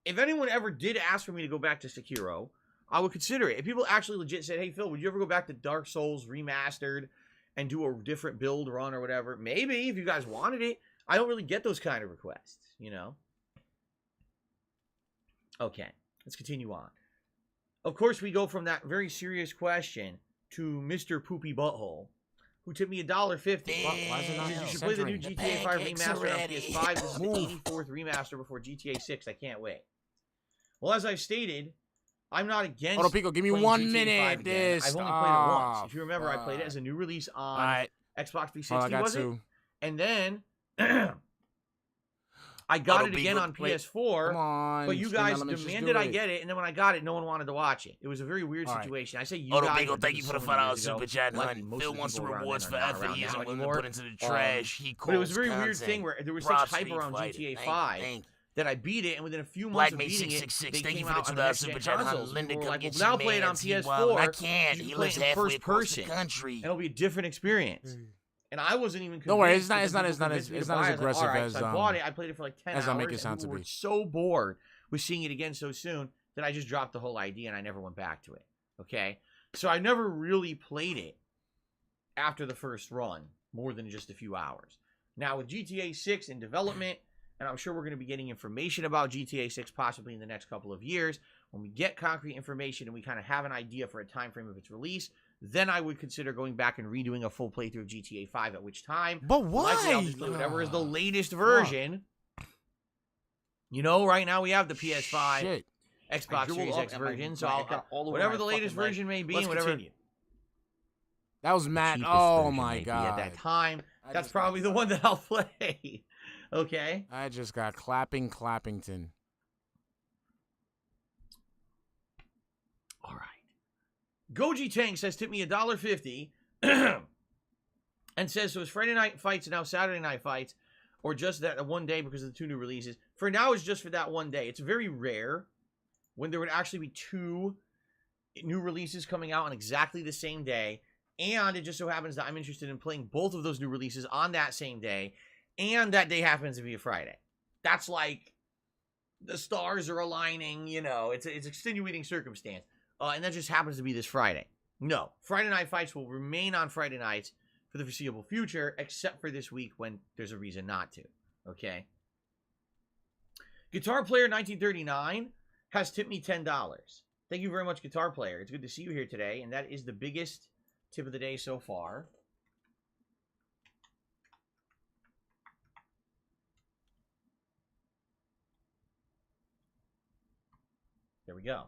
If anyone ever did ask for me to go back to Sekiro, I would consider it. If people actually legit said, hey, Phil, would you ever go back to Dark Souls Remastered and do a different build run or whatever? Maybe, if you guys wanted it. I don't really get those kind of requests, you know? Okay, let's continue on. Of course, we go from that very serious question to Mr. Poopy Butthole, who tipped me $1.50. Why is it not He says you should censoring? play the new The GTA 5 pancakes remaster on already. PS5. This is the Move. 84th remaster before GTA 6. I can't wait. Well, as I've stated, I'm not against Hold on, Pico, give me playing 1 GTA minute. 5 again. This. I've only played it once. Oh, If you remember, I played it as a new release on Alright. Xbox 360, Oh, I got was it? two. And then I got Hold it on, again Pico. on Wait. PS4. Come on. But you Screen guys Elements, just demanded do I it. get it, and then when I got it, no one wanted to watch it. It was a very weird All right. situation. I say you Hold on, guys. Pico. but Thank this you for is the so many $5 years ago. super chat, Like, hun. most Phil of the wants the people around rewards for then are not effort around he now isn't willing to anymore. put into the trash. He calls But it was a very weird content. thing where there was Props such hype Street around Fighter. GTA Thank 5 you. that I beat it, and within a few months Black of Mate beating it, 666, they thank you came for out the on the $2 next super gen chat, honey. consoles. Linda, People were come like, get well, now your play it on mans. He PS4. wildin'. I can't. You He can play lives it in halfway first across the person, country. and it'll be a different experience. And I wasn't even convinced. Don't worry, but then people convinced me to buy it. I was like, aggressive all right, as so I bought it. I played it for like 10 as hours. I make it sound and to we were be. so bored with seeing it again so soon that I just dropped the whole idea and I never went back to it. Okay, so I never really played it after the first run more than just a few hours. Now with GTA 6 in development, and I'm sure we're going to be getting information about GTA 6 possibly in the next couple of years. When we get concrete information and we kind of have an idea for a time frame of its release, then I would consider going back and redoing a full playthrough of GTA 5, at which time, But why? likely I'll just play whatever is the latest version. You know, right now we have the PS5, Shit. Xbox Series X version, so I'll, over whatever my the latest fucking leg. version may be, Let's and whatever continue. That was the mad. cheapest Oh version my may be god. at that time, I that's just got probably the one that I'll play. Okay? I just got Clappington. All right. Goji Tank says, tip me $1.50 and says, so is Friday night fights now Saturday night fights or just that one day because of the two new releases? For now, it's just for that one day. It's very rare when there would actually be two new releases coming out on exactly the same day. And it just so happens that I'm interested in playing both of those new releases on that same day. And that day happens to be a Friday. That's like the stars are aligning, you know, it's extenuating circumstance. And that just happens to be this Friday. No, Friday night fights will remain on Friday nights for the foreseeable future, except for this week when there's a reason not to. Okay? Guitar Player 1939 has tipped me $10. Thank you very much, Guitar Player. It's good to see you here today, and that is the biggest tip of the day so far. There we go.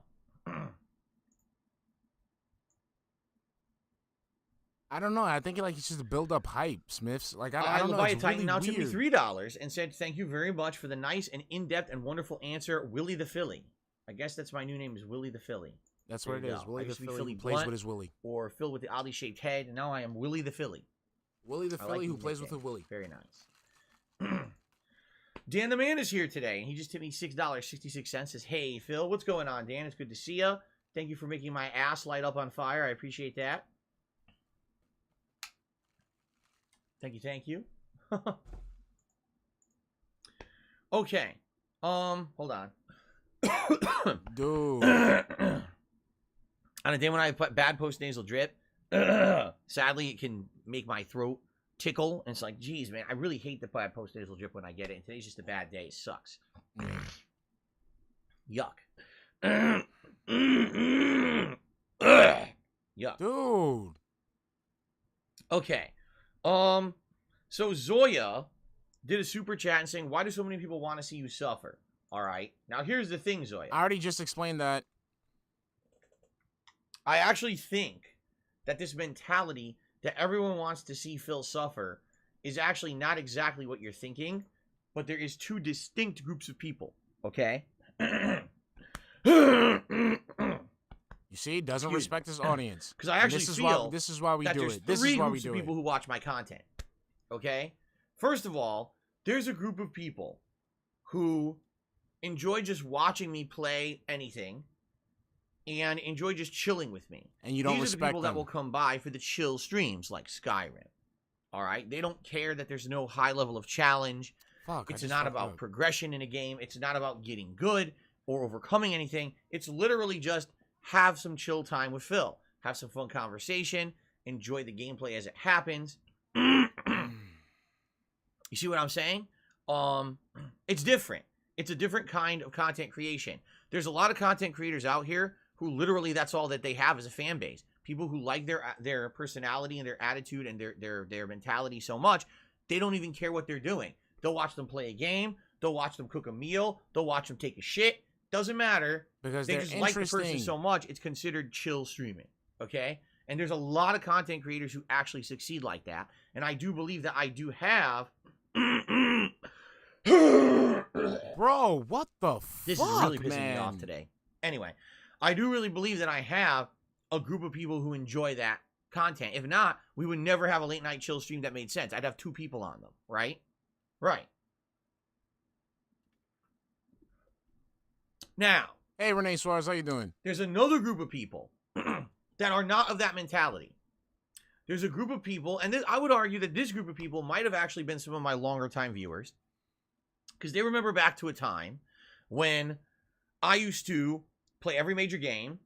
I don't know. I think like it's just to build up hype, Smiths. Like I don't know. It's Leviathan really now tipped me weird. $3 and said, thank you very much for the nice and in-depth and wonderful answer, Willie the Philly. I guess that's my new name is Willie the Philly. That's There what it you is. go. I Willie the used to be Philly Philly who plays Blunt. with his Willie. Or Phil with the oddly shaped head, and now I am Willie the Philly. Willie the I Philly like who the plays with a nickname. Willie. Very nice. Dan the Man is here today, and he just tipped me $6.66. Says, hey, Phil, what's going on, Dan? It's good to see you. Thank you for making my ass light up on fire. I appreciate that. Thank you. Okay. Hold on. Dude. On a day when I have bad post-nasal drip, sadly, it can make my throat tickle. And it's like, geez, man, I really hate the bad post-nasal drip when I get it. And today's just a bad day. It sucks. Yuck. Yuck. Dude. Okay. So Zoya did a super chat and saying, why do so many people want to see you suffer? All right. Now, here's the thing, Zoya. I already just explained that. I actually think that this mentality that everyone wants to see Phil suffer is actually not exactly what you're thinking, but there is two distinct groups of people, okay? You see, doesn't Excuse me. respect his audience. Because I actually feel this is why we that do there's it. This three is why we groups of do people it. who watch my content, okay? First of all, there's a group of people who enjoy just watching me play anything and enjoy just chilling with me. And you don't These are the respect people them. that will come by for the chill streams like Skyrim. All right? They don't care that there's no high level of challenge. Fuck, I It's just not fucked about up. progression in a game. It's not about getting good or overcoming anything. It's literally just have some chill time with Phil. Have some fun conversation. Enjoy the gameplay as it happens. You see what I'm saying? It's different. It's a different kind of content creation. There's a lot of content creators out here who literally that's all that they have as a fan base. People who like their personality and their attitude and their mentality so much, they don't even care what they're doing. They'll watch them play a game. They'll watch them cook a meal. They'll watch them take a shit. Doesn't matter. Because They they're just like the person interesting. so much, it's considered chill streaming. Okay? And there's a lot of content creators who actually succeed like that. And I do believe that I do have... Bro, what the fuck, This is really pissing man? me off today. Anyway, I do really believe that I have a group of people who enjoy that content. If not, we would never have a late night chill stream that made sense. I'd have two people on them, right? Right. Now, Hey, Renee Suarez, how you doing? there's another group of people that are not of that mentality. There's a group of people, and I would argue that this group of people might have actually been some of my longer time viewers, because they remember back to a time when I used to play every major game,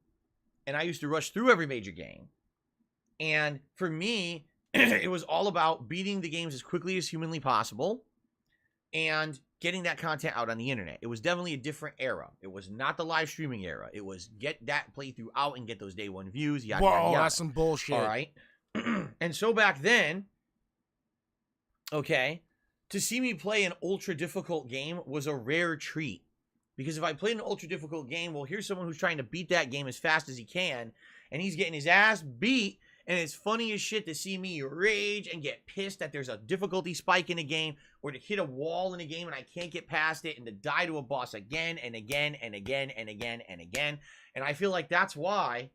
and I used to rush through every major game. And for me, it was all about beating the games as quickly as humanly possible and getting that content out on the internet. It was definitely a different era. It was not the live streaming era. It was get that playthrough out and get those day one views. Yada, Whoa, yada, yada. that's some bullshit. All right. And so back then, okay, to see me play an ultra difficult game was a rare treat. Because if I played an ultra difficult game, well, here's someone who's trying to beat that game as fast as he can, and he's getting his ass beat, and it's funny as shit to see me rage and get pissed that there's a difficulty spike in a game, or to hit a wall in a game and I can't get past it, and to die to a boss again and again and again and again and again. And I feel like that's why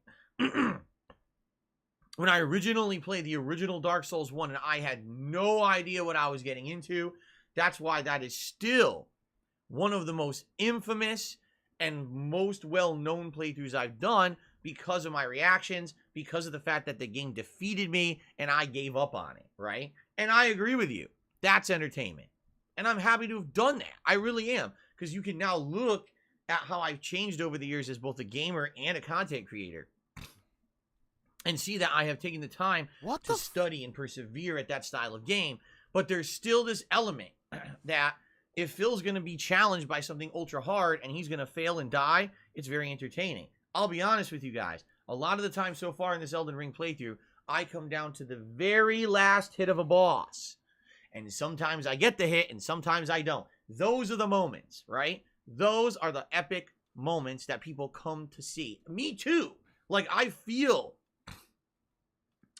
when I originally played the original Dark Souls 1 and I had no idea what I was getting into, that's why that is still one of the most infamous and most well-known playthroughs I've done, because of my reactions, because of the fact that the game defeated me and I gave up on it, right? And I agree with you. That's entertainment. And I'm happy to have done that. I really am. Because you can now look at how I've changed over the years as both a gamer and a content creator, and see that I have taken the time to study and persevere at that style of game. But there's still this element that if Phil's going to be challenged by something ultra hard and he's going to fail and die, it's very entertaining. I'll be honest with you guys. A lot of the time so far in this Elden Ring playthrough, I come down to the very last hit of a boss. And sometimes I get the hit and sometimes I don't. Those are the moments, right? Those are the epic moments that people come to see. Me too. Like, I feel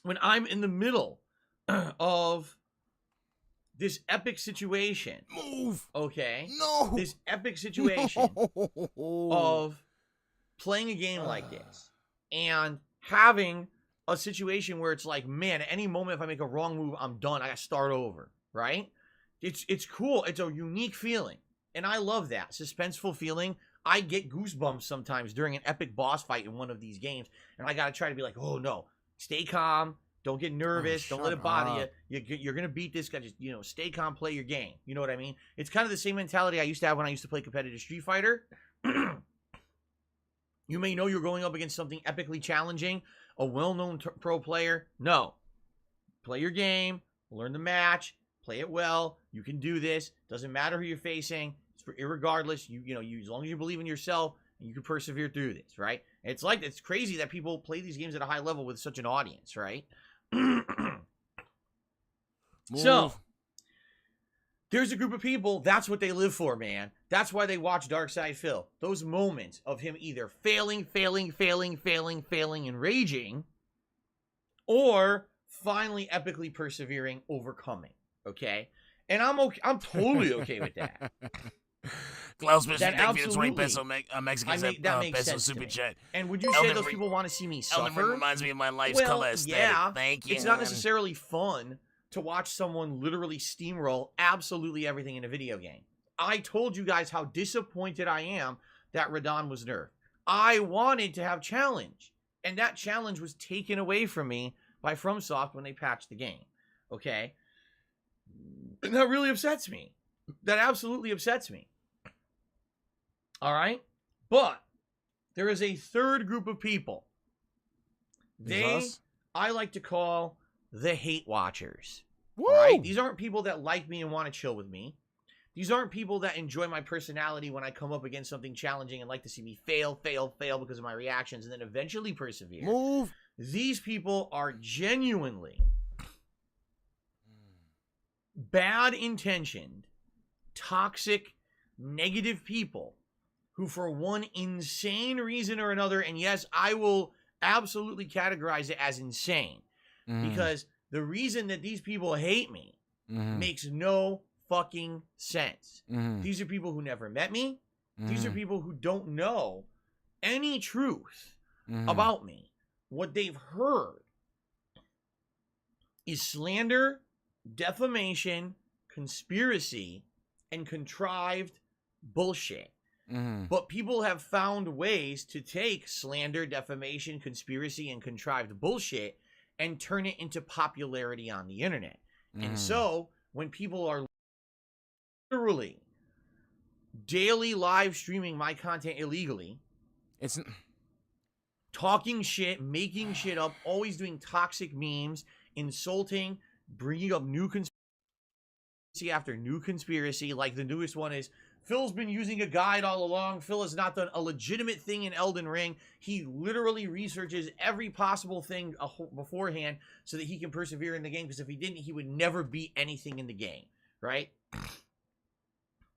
when I'm in the middle of this epic situation. Move. Okay? No. This epic situation of playing a game like this and having a situation where it's like, man, at any moment if I make a wrong move, I'm done. I gotta start over, right? It's cool. It's a unique feeling. And I love that. Suspenseful feeling. I get goosebumps sometimes during an epic boss fight in one of these games. And I gotta try to be like, oh no, stay calm. Don't get nervous. Don't let it bother you. You're going to beat this guy. Just, stay calm, play your game. You know what I mean? It's kind of the same mentality I used to have when I used to play competitive Street Fighter. You may know you're going up against something epically challenging, a well-known pro player. No. Play your game. Learn the match. Play it well. You can do this. Doesn't matter who you're facing. Irregardless, you as long as you believe in yourself, you can persevere through this, right? It's crazy that people play these games at a high level with such an audience, right? So, there's a group of people, that's what they live for, man. That's why they watch DarksydePhil. Those moments of him either failing, and raging, or finally epically persevering, overcoming, okay? And I'm totally okay with that. Klaus Bishop, That thank you for the 20 absolutely- peso Mexican that makes peso sense to super me. chat. And would you say Elden those Ring- people want to see me Elden Ring suffer? reminds me of my life's Well, color aesthetic. yeah. Thank you. It's not necessarily fun to watch someone literally steamroll absolutely everything in a video game. I told you guys how disappointed I am that Radahn was nerfed. I wanted to have challenge, and that challenge was taken away from me by FromSoft when they patched the game. Okay? And that really upsets me. That absolutely upsets me. All right? But there is a third group of people. I like to call the hate watchers. Woo! All right? These aren't people that like me and want to chill with me. These aren't people that enjoy my personality when I come up against something challenging and like to see me fail because of my reactions and then eventually persevere. Move. These people are genuinely bad-intentioned, toxic, negative people who, for one insane reason or another, and yes, I will absolutely categorize it as insane, because the reason that these people hate me makes no fucking sense. These are people who never met me. These are people who don't know any truth about me. What they've heard is slander, defamation, conspiracy, and contrived bullshit. But people have found ways to take slander, defamation, conspiracy, and contrived bullshit and turn it into popularity on the internet. And so, when people are literally daily live streaming my content illegally, It's talking shit, making shit up, always doing toxic memes, insulting, bringing up new conspiracy after new conspiracy. Like the newest one is, Phil's been using a guide all along. Phil has not done a legitimate thing in Elden Ring. He literally researches every possible thing beforehand so that he can persevere in the game, because if he didn't, he would never beat anything in the game, right?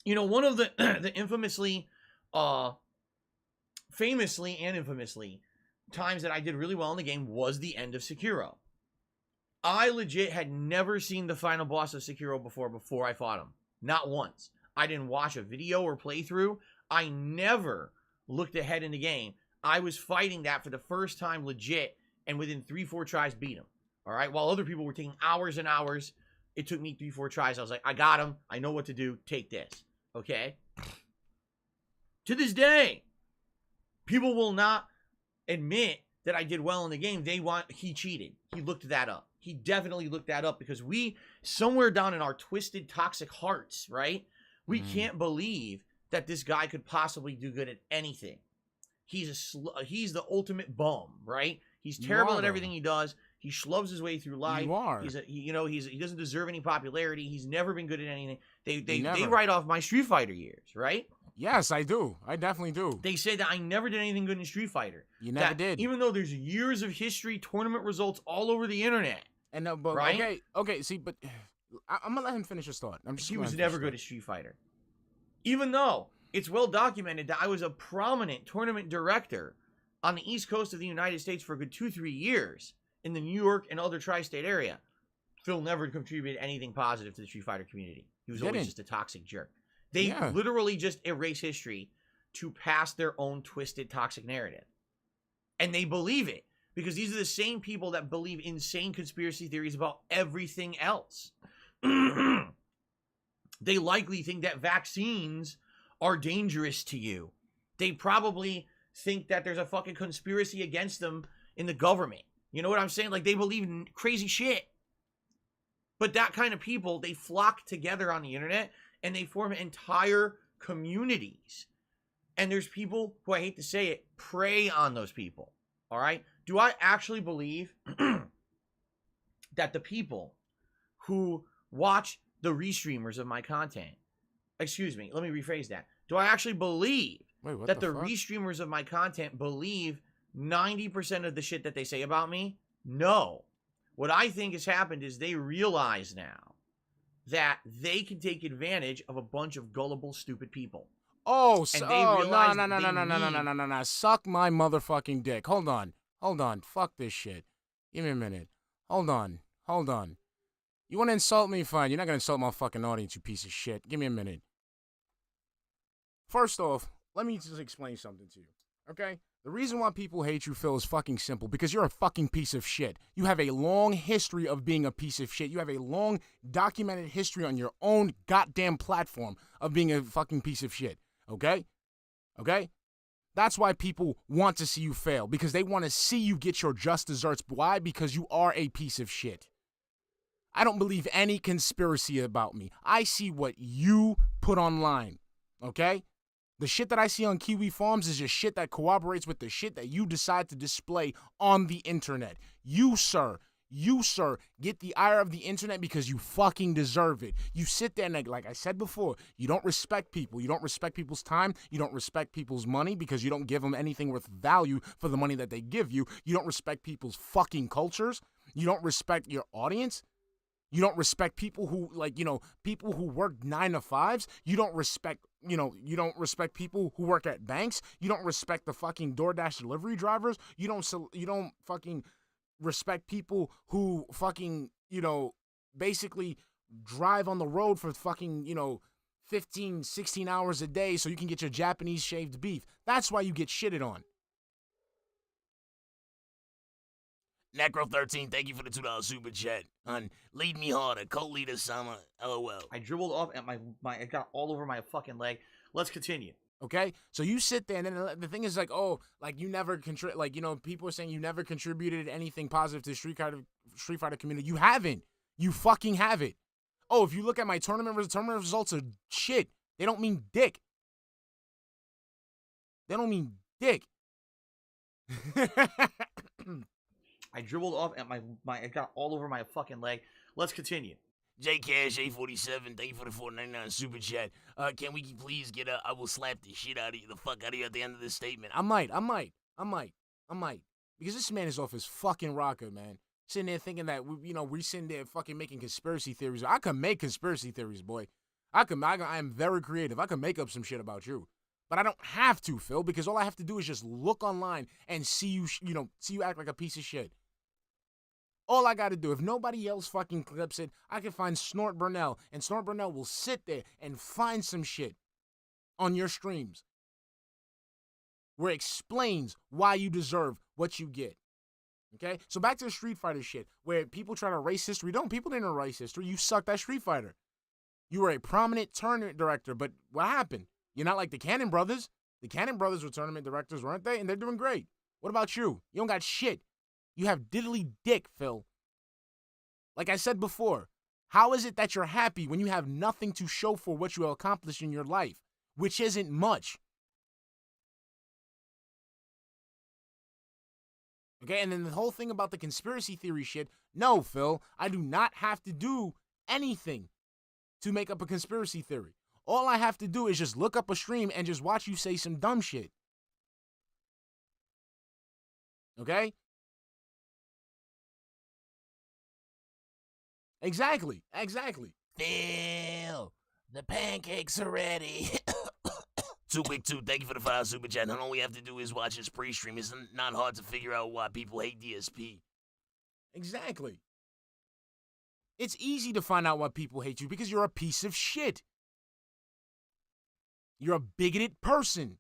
You know, one of the famously and infamously times that I did really well in the game was the end of Sekiro. I legit had never seen the final boss of Sekiro before I fought him. Not once. I didn't watch a video or playthrough. I never looked ahead in the game. I was fighting that for the first time legit, and within 3-4 tries beat him. All right? While other people were taking hours and hours, it took me 3-4 tries. I was like, I got him. I know what to do. Take this. Okay? To this day, people will not admit that I did well in the game. He cheated. He looked that up. He definitely looked that up, because we, somewhere down in our twisted, toxic hearts, right? We can't believe that this guy could possibly do good at anything. He's the ultimate bum, right? He's terrible at everything he does. He schlubs his way through life. You are. He doesn't deserve any popularity. He's never been good at anything. They write off my Street Fighter years, right? Yes, I do. I definitely do. They say that I never did anything good in Street Fighter. You never did. Even though there's years of history, tournament results all over the internet. And no, but right? okay. See, but I'm gonna let him finish his thought. He was never good at Street Fighter. Even though it's well documented that I was a prominent tournament director on the East Coast of the United States for a good 2-3 years in the New York and other tri-state area, Phil never contributed anything positive to the Street Fighter community. He was always just a toxic jerk. They literally just erase history to pass their own twisted, toxic narrative. And they believe it, because these are the same people that believe insane conspiracy theories about everything else. They likely think that vaccines are dangerous to you. They probably think that there's a fucking conspiracy against them in the government. You know what I'm saying? Like, they believe in crazy shit. But that kind of people, they flock together on the internet and they form entire communities. And there's people who, I hate to say it, prey on those people. All right? Do I actually believe that the people who watch the restreamers of my content, excuse me, let me rephrase that. Do I actually believe that the restreamers of my content believe 90% of the shit that they say about me? No. What I think has happened is they realize now that they can take advantage of a bunch of gullible, stupid people. No. Suck my motherfucking dick. Hold on. Fuck this shit. Give me a minute. Hold on. You want to insult me? Fine. You're not going to insult my fucking audience, you piece of shit. Give me a minute. First off, let me just explain something to you, okay? The reason why people hate you, Phil, is fucking simple. Because you're a fucking piece of shit. You have a long history of being a piece of shit. You have a long documented history on your own goddamn platform of being a fucking piece of shit, okay? Okay? That's why people want to see you fail. Because they want to see you get your just desserts. Why? Because you are a piece of shit. I don't believe any conspiracy about me. I see what you put online, okay? The shit that I see on Kiwi Farms is just shit that corroborates with the shit that you decide to display on the internet. You, sir, get the ire of the internet because you fucking deserve it. You sit there and, like I said before, you don't respect people. You don't respect people's time. You don't respect people's money because you don't give them anything worth value for the money that they give you. You don't respect people's fucking cultures. You don't respect your audience. You don't respect people who, people who work 9 to 5s. You don't respect, you don't respect people who work at banks. You don't respect the fucking DoorDash delivery drivers. You don't fucking respect people who fucking, basically drive on the road for fucking, 15, 16 hours a day so you can get your Japanese shaved beef. That's why you get shitted on. Necro13, thank you for the $2 super chat. Lead me harder, co-leader Sama, LOL. I dribbled off at my it got all over my fucking leg. Let's continue. Okay, so you sit there, and then the thing is like, oh, like you never like people are saying you never contributed anything positive to the Street Fighter community. You haven't. You fucking have it. Oh, if you look at my tournament results are shit. They don't mean dick. They don't mean dick. I dribbled off at my it got all over my fucking leg. Let's continue. JCash 847, thank you for the $4.99 super chat. Can we please get I will slap the shit out of you, the fuck out of you at the end of this statement. I might. Because this man is off his fucking rocker, man. Sitting there thinking that, we sitting there fucking making conspiracy theories. I can make conspiracy theories, boy. I am very creative. I can make up some shit about you. But I don't have to, Phil, because all I have to do is just look online and see you, see you act like a piece of shit. All I got to do, if nobody else fucking clips it, I can find Snort Burnell, and Snort Burnell will sit there and find some shit on your streams where it explains why you deserve what you get. Okay? So back to the Street Fighter shit, where people try to erase history. People didn't erase history. You sucked at Street Fighter. You were a prominent tournament director, but what happened? You're not like the Cannon Brothers. The Cannon Brothers were tournament directors, weren't they? And they're doing great. What about you? You don't got shit. You have diddly dick, Phil. Like I said before, how is it that you're happy when you have nothing to show for what you have accomplished in your life, which isn't much? Okay, and then the whole thing about the conspiracy theory shit, no, Phil, I do not have to do anything to make up a conspiracy theory. All I have to do is just look up a stream and just watch you say some dumb shit. Okay? Exactly. Phil, the pancakes are ready. Too Quick 2, thank you for the $5 super chat. All we have to do is watch his pre-stream. It's not hard to figure out why people hate DSP. Exactly. It's easy to find out why people hate you because you're a piece of shit. You're a bigoted person.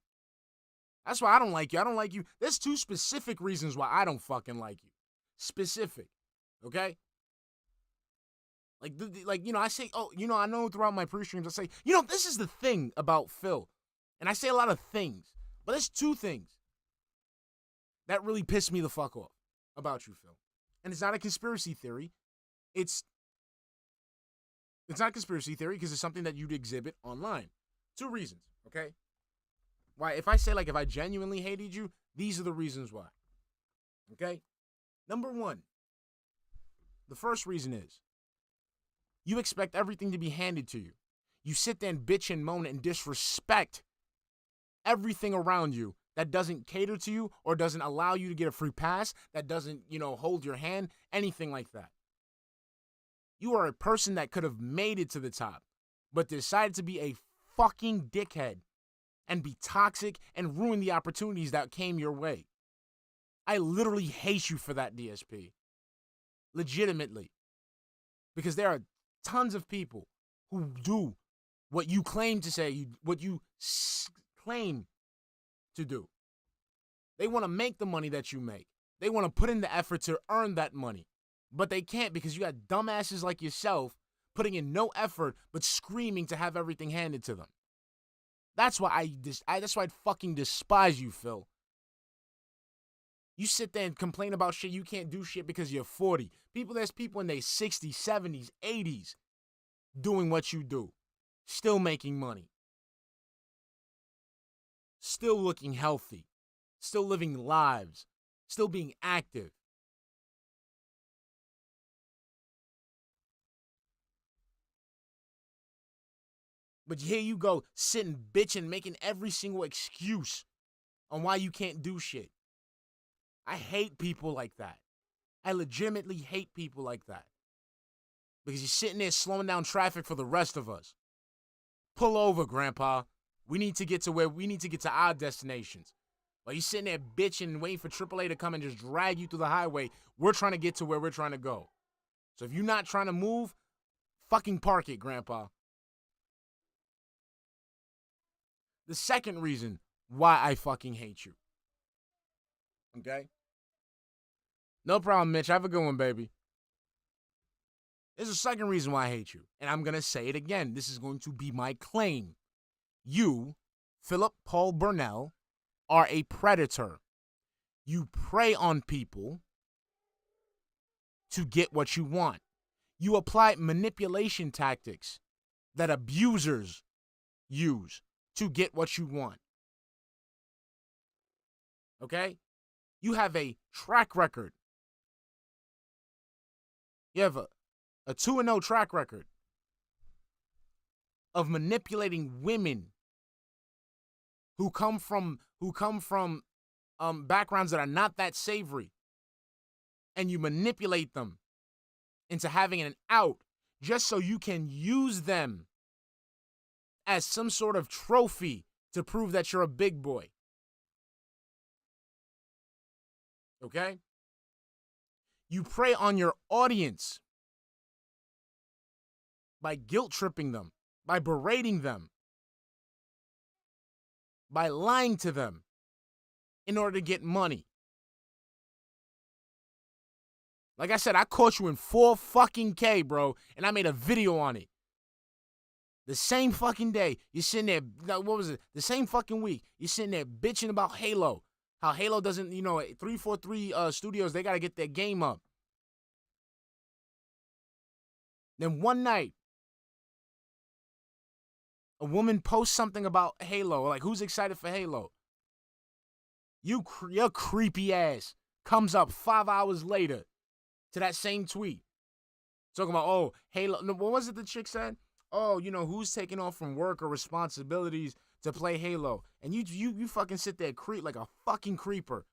That's why I don't like you. I don't like you. There's 2 specific reasons why I don't fucking like you. Specific. Okay? I say, I know throughout my pre-streams, I say, this is the thing about Phil. And I say a lot of things. But there's 2 things that really piss me the fuck off about you, Phil. And it's not a conspiracy theory. It's not a conspiracy theory because it's something that you'd exhibit online. 2 reasons, okay? Why, if I genuinely hated you, these are the reasons why. Okay? Number 1, the first reason is you expect everything to be handed to you. You sit there and bitch and moan and disrespect everything around you that doesn't cater to you or doesn't allow you to get a free pass, that doesn't, hold your hand, anything like that. You are a person that could have made it to the top, but decided to be a fucking dickhead and be toxic and ruin the opportunities that came your way. I literally hate you for that, DSP. Legitimately. Because there are tons of people who do what you claim to say, what you claim to do. They want to make the money that you make. They want to put in the effort to earn that money. But they can't because you got dumbasses like yourself putting in no effort but screaming to have everything handed to them. That's why that's why I fucking despise you, Phil. You sit there and complain about shit. You can't do shit because you're 40. There's people in their 60s, 70s, 80s doing what you do. Still making money. Still looking healthy. Still living lives. Still being active. But here you go, sitting bitching, making every single excuse on why you can't do shit. I hate people like that. I legitimately hate people like that. Because you're sitting there slowing down traffic for the rest of us. Pull over, Grandpa. We need to get to our destinations. While you're sitting there bitching and waiting for AAA to come and just drag you through the highway, we're trying to get to where we're trying to go. So if you're not trying to move, fucking park it, Grandpa. The second reason why I fucking hate you. Okay? No problem, Mitch. Have a good one, baby. There's a second reason why I hate you. And I'm going to say it again. This is going to be my claim. You Philip Paul Burnell, are a predator. You prey on people to get what you want. You apply manipulation tactics that abusers use to get what you want. Okay? You have a track record. You have a 2-0 track record of manipulating women who come from backgrounds that are not that savory, and you manipulate them into having an out just so you can use them as some sort of trophy to prove that you're a big boy. Okay? You prey on your audience by guilt tripping them, by berating them, by lying to them in order to get money. Like I said, I caught you in 4 fucking K, bro, and I made a video on it. The same fucking day, you're sitting there, what was it? The same fucking week, you're sitting there bitching about Halo. How Halo doesn't, 343 Studios, they got to get their game up. Then one night, a woman posts something about Halo, like who's excited for Halo? Your creepy ass comes up 5 hours later to that same tweet. Talking about, oh, Halo. No, what was it the chick said? Oh, who's taking off from work or responsibilities to play Halo? And you fucking sit there creep like a fucking creeper.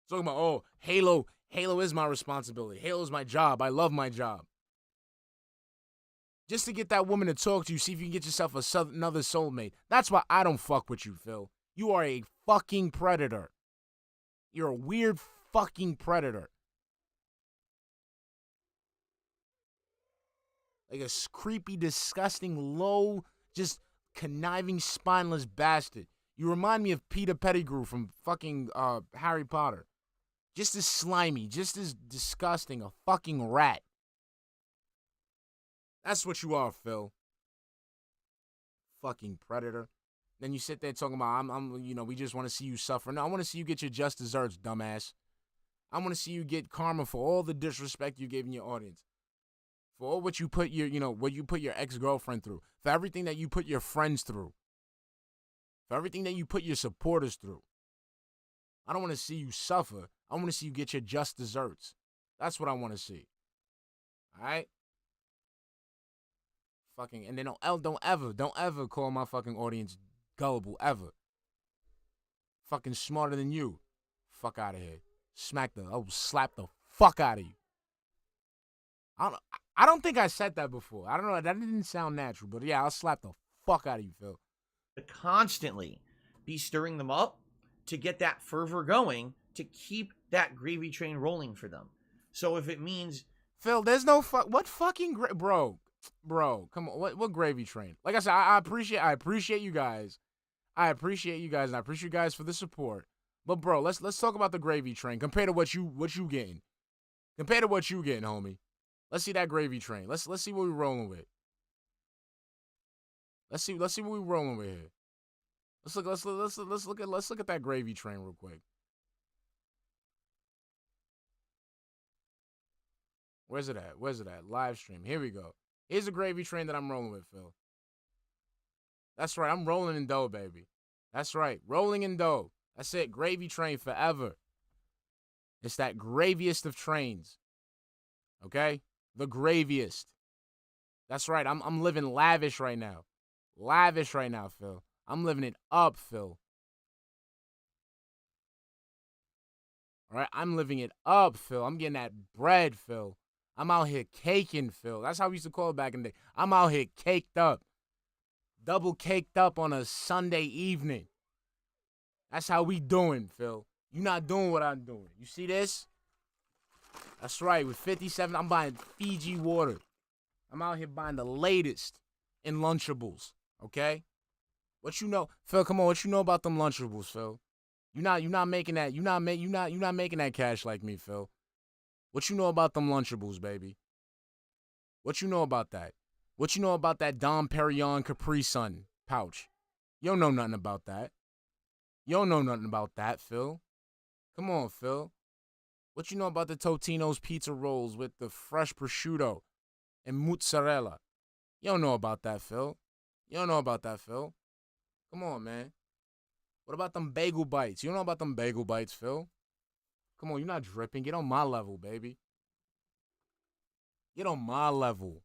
Talking about, oh, Halo is my responsibility. Halo is my job. I love my job. Just to get that woman to talk to you, see if you can get yourself another soulmate. That's why I don't fuck with you, Phil. You are a fucking predator. You're a weird fucking predator. Like a creepy, disgusting, low, just conniving, spineless bastard. You remind me of Peter Pettigrew from fucking Harry Potter. Just as slimy, just as disgusting, a fucking rat. That's what you are, Phil. Fucking predator. Then you sit there talking about, we just want to see you suffer. No, I want to see you get your just desserts, dumbass. I want to see you get karma for all the disrespect you gave in your audience. For all what you put your ex-girlfriend through. For everything that you put your friends through. For everything that you put your supporters through. I don't want to see you suffer. I want to see you get your just desserts. That's what I want to see. All right? Fucking, and then don't ever call my fucking audience gullible, ever. Fucking smarter than you. Fuck out of here. I'll slap the fuck out of you. I don't think I said that before. I don't know. That didn't sound natural, but yeah, I'll slap the fuck out of you, Phil. Constantly be stirring them up to get that fervor going, to keep that gravy train rolling for them. So if it means, Phil, there's no what fucking bro, come on, what gravy train? Like I said, I appreciate you guys. I appreciate you guys, and I appreciate you guys for the support. But bro, let's talk about the gravy train compared to what you getting. Compared to what you getting, homie. Let's see that gravy train. Let's see what we're rolling with. Let's see what we're rolling with here. Let's look at that gravy train real quick. Where's it at? Live stream. Here we go. Here's a gravy train that I'm rolling with, Phil. That's right. I'm rolling in dough, baby. That's right. Rolling in dough. That's it. Gravy train forever. It's that graviest of trains. Okay? The graviest. That's right. I'm living lavish right now. Lavish right now, Phil. I'm living it up, Phil. All right? I'm living it up, Phil. I'm getting that bread, Phil. I'm out here caking, Phil. That's how we used to call it back in the day. I'm out here caked up. Double caked up on a Sunday evening. That's how we doing, Phil. You not doing what I'm doing. You see this? That's right. With 57, I'm buying Fiji water. I'm out here buying the latest in Lunchables. Okay? What you know, Phil? Come on. What you know about them Lunchables, Phil? You're not making that. You're not making that cash like me, Phil. What you know about them Lunchables, baby? What you know about that? What you know about that Dom Perignon Capri Sun pouch? You don't know nothing about that. You don't know nothing about that, Phil. Come on, Phil. What you know about the Totino's pizza rolls with the fresh prosciutto and mozzarella? You don't know about that, Phil. You don't know about that, Phil. Come on, man. What about them bagel bites? You don't know about them bagel bites, Phil. Come on, you're not dripping. Get on my level, baby. Get on my level.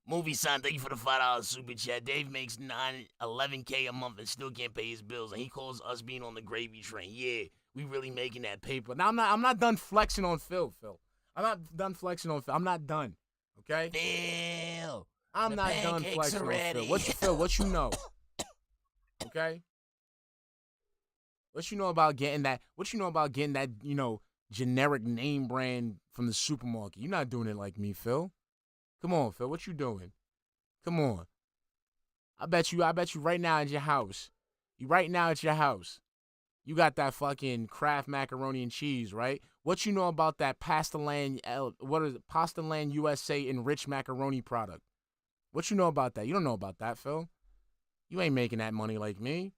Movie Son, thank you for the $5 super chat. Dave makes 11K a month and still can't pay his bills, and he calls us being on the gravy train. Yeah, we really making that paper. Now I'm not done flexing on Phil. I'm not done flexing on Phil. I'm not done. Okay? Phil, I'm the not done pancakes flexing are on ready. Phil. What you know? Okay? What you know about getting that? What you know about getting that, generic name brand from the supermarket? You're not doing it like me, Phil. Come on, Phil. What you doing? Come on. I bet you right now at your house. You got that fucking Kraft macaroni and cheese, right? What you know about that Pastaland USA enriched macaroni product? What you know about that? You don't know about that, Phil. You ain't making that money like me.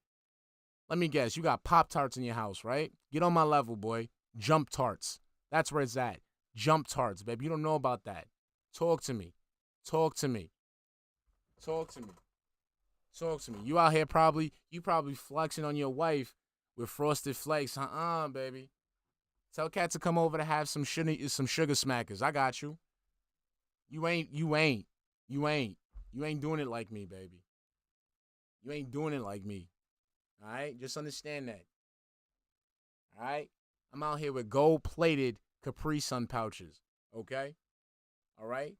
Let me guess. You got Pop-Tarts in your house, right? Get on my level, boy. Jump Tarts. That's where it's at. Jump Tarts, baby. You don't know about that. Talk to me. You out here probably flexing on your wife with Frosted Flakes. Baby. Tell Cat to come over to have some sugar smackers. I got you. You ain't doing it like me, baby. You ain't doing it like me. All right? Just understand that. All right? I'm out here with gold-plated Capri Sun pouches. Okay? All right?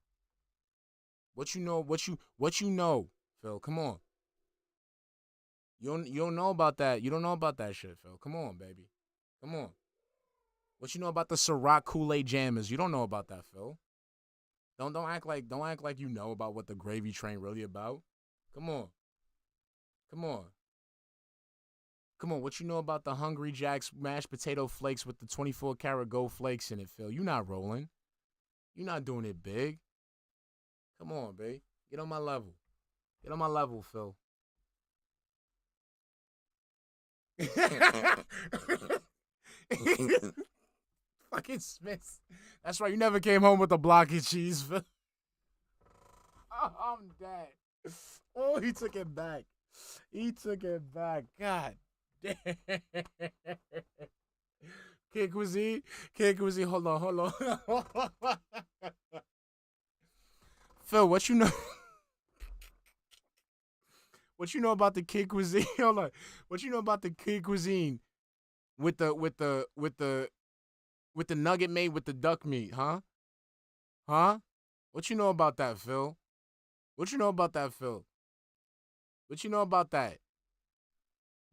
What you know, Phil? Come on. You don't know about that. You don't know about that shit, Phil. Come on, baby. Come on. What you know about the Ciroc Kool-Aid Jammers? You don't know about that, Phil. Don't act like you know about what the gravy train really about. Come on. What you know about the Hungry Jack's mashed potato flakes with the 24 karat gold flakes in it, Phil? You not rolling. You not doing it big. Come on, babe. Get on my level. Phil. Fucking Smith. That's right. You never came home with a block of cheese, Phil. Oh, I'm dead. Oh, he took it back. God damn. Kid Cuisine. Hold on. Phil, what you know? What you know about the Kid Cuisine? Hold on. What you know about the Kid Cuisine with the nugget made with the duck meat, huh? What you know about that, Phil? What you know about that?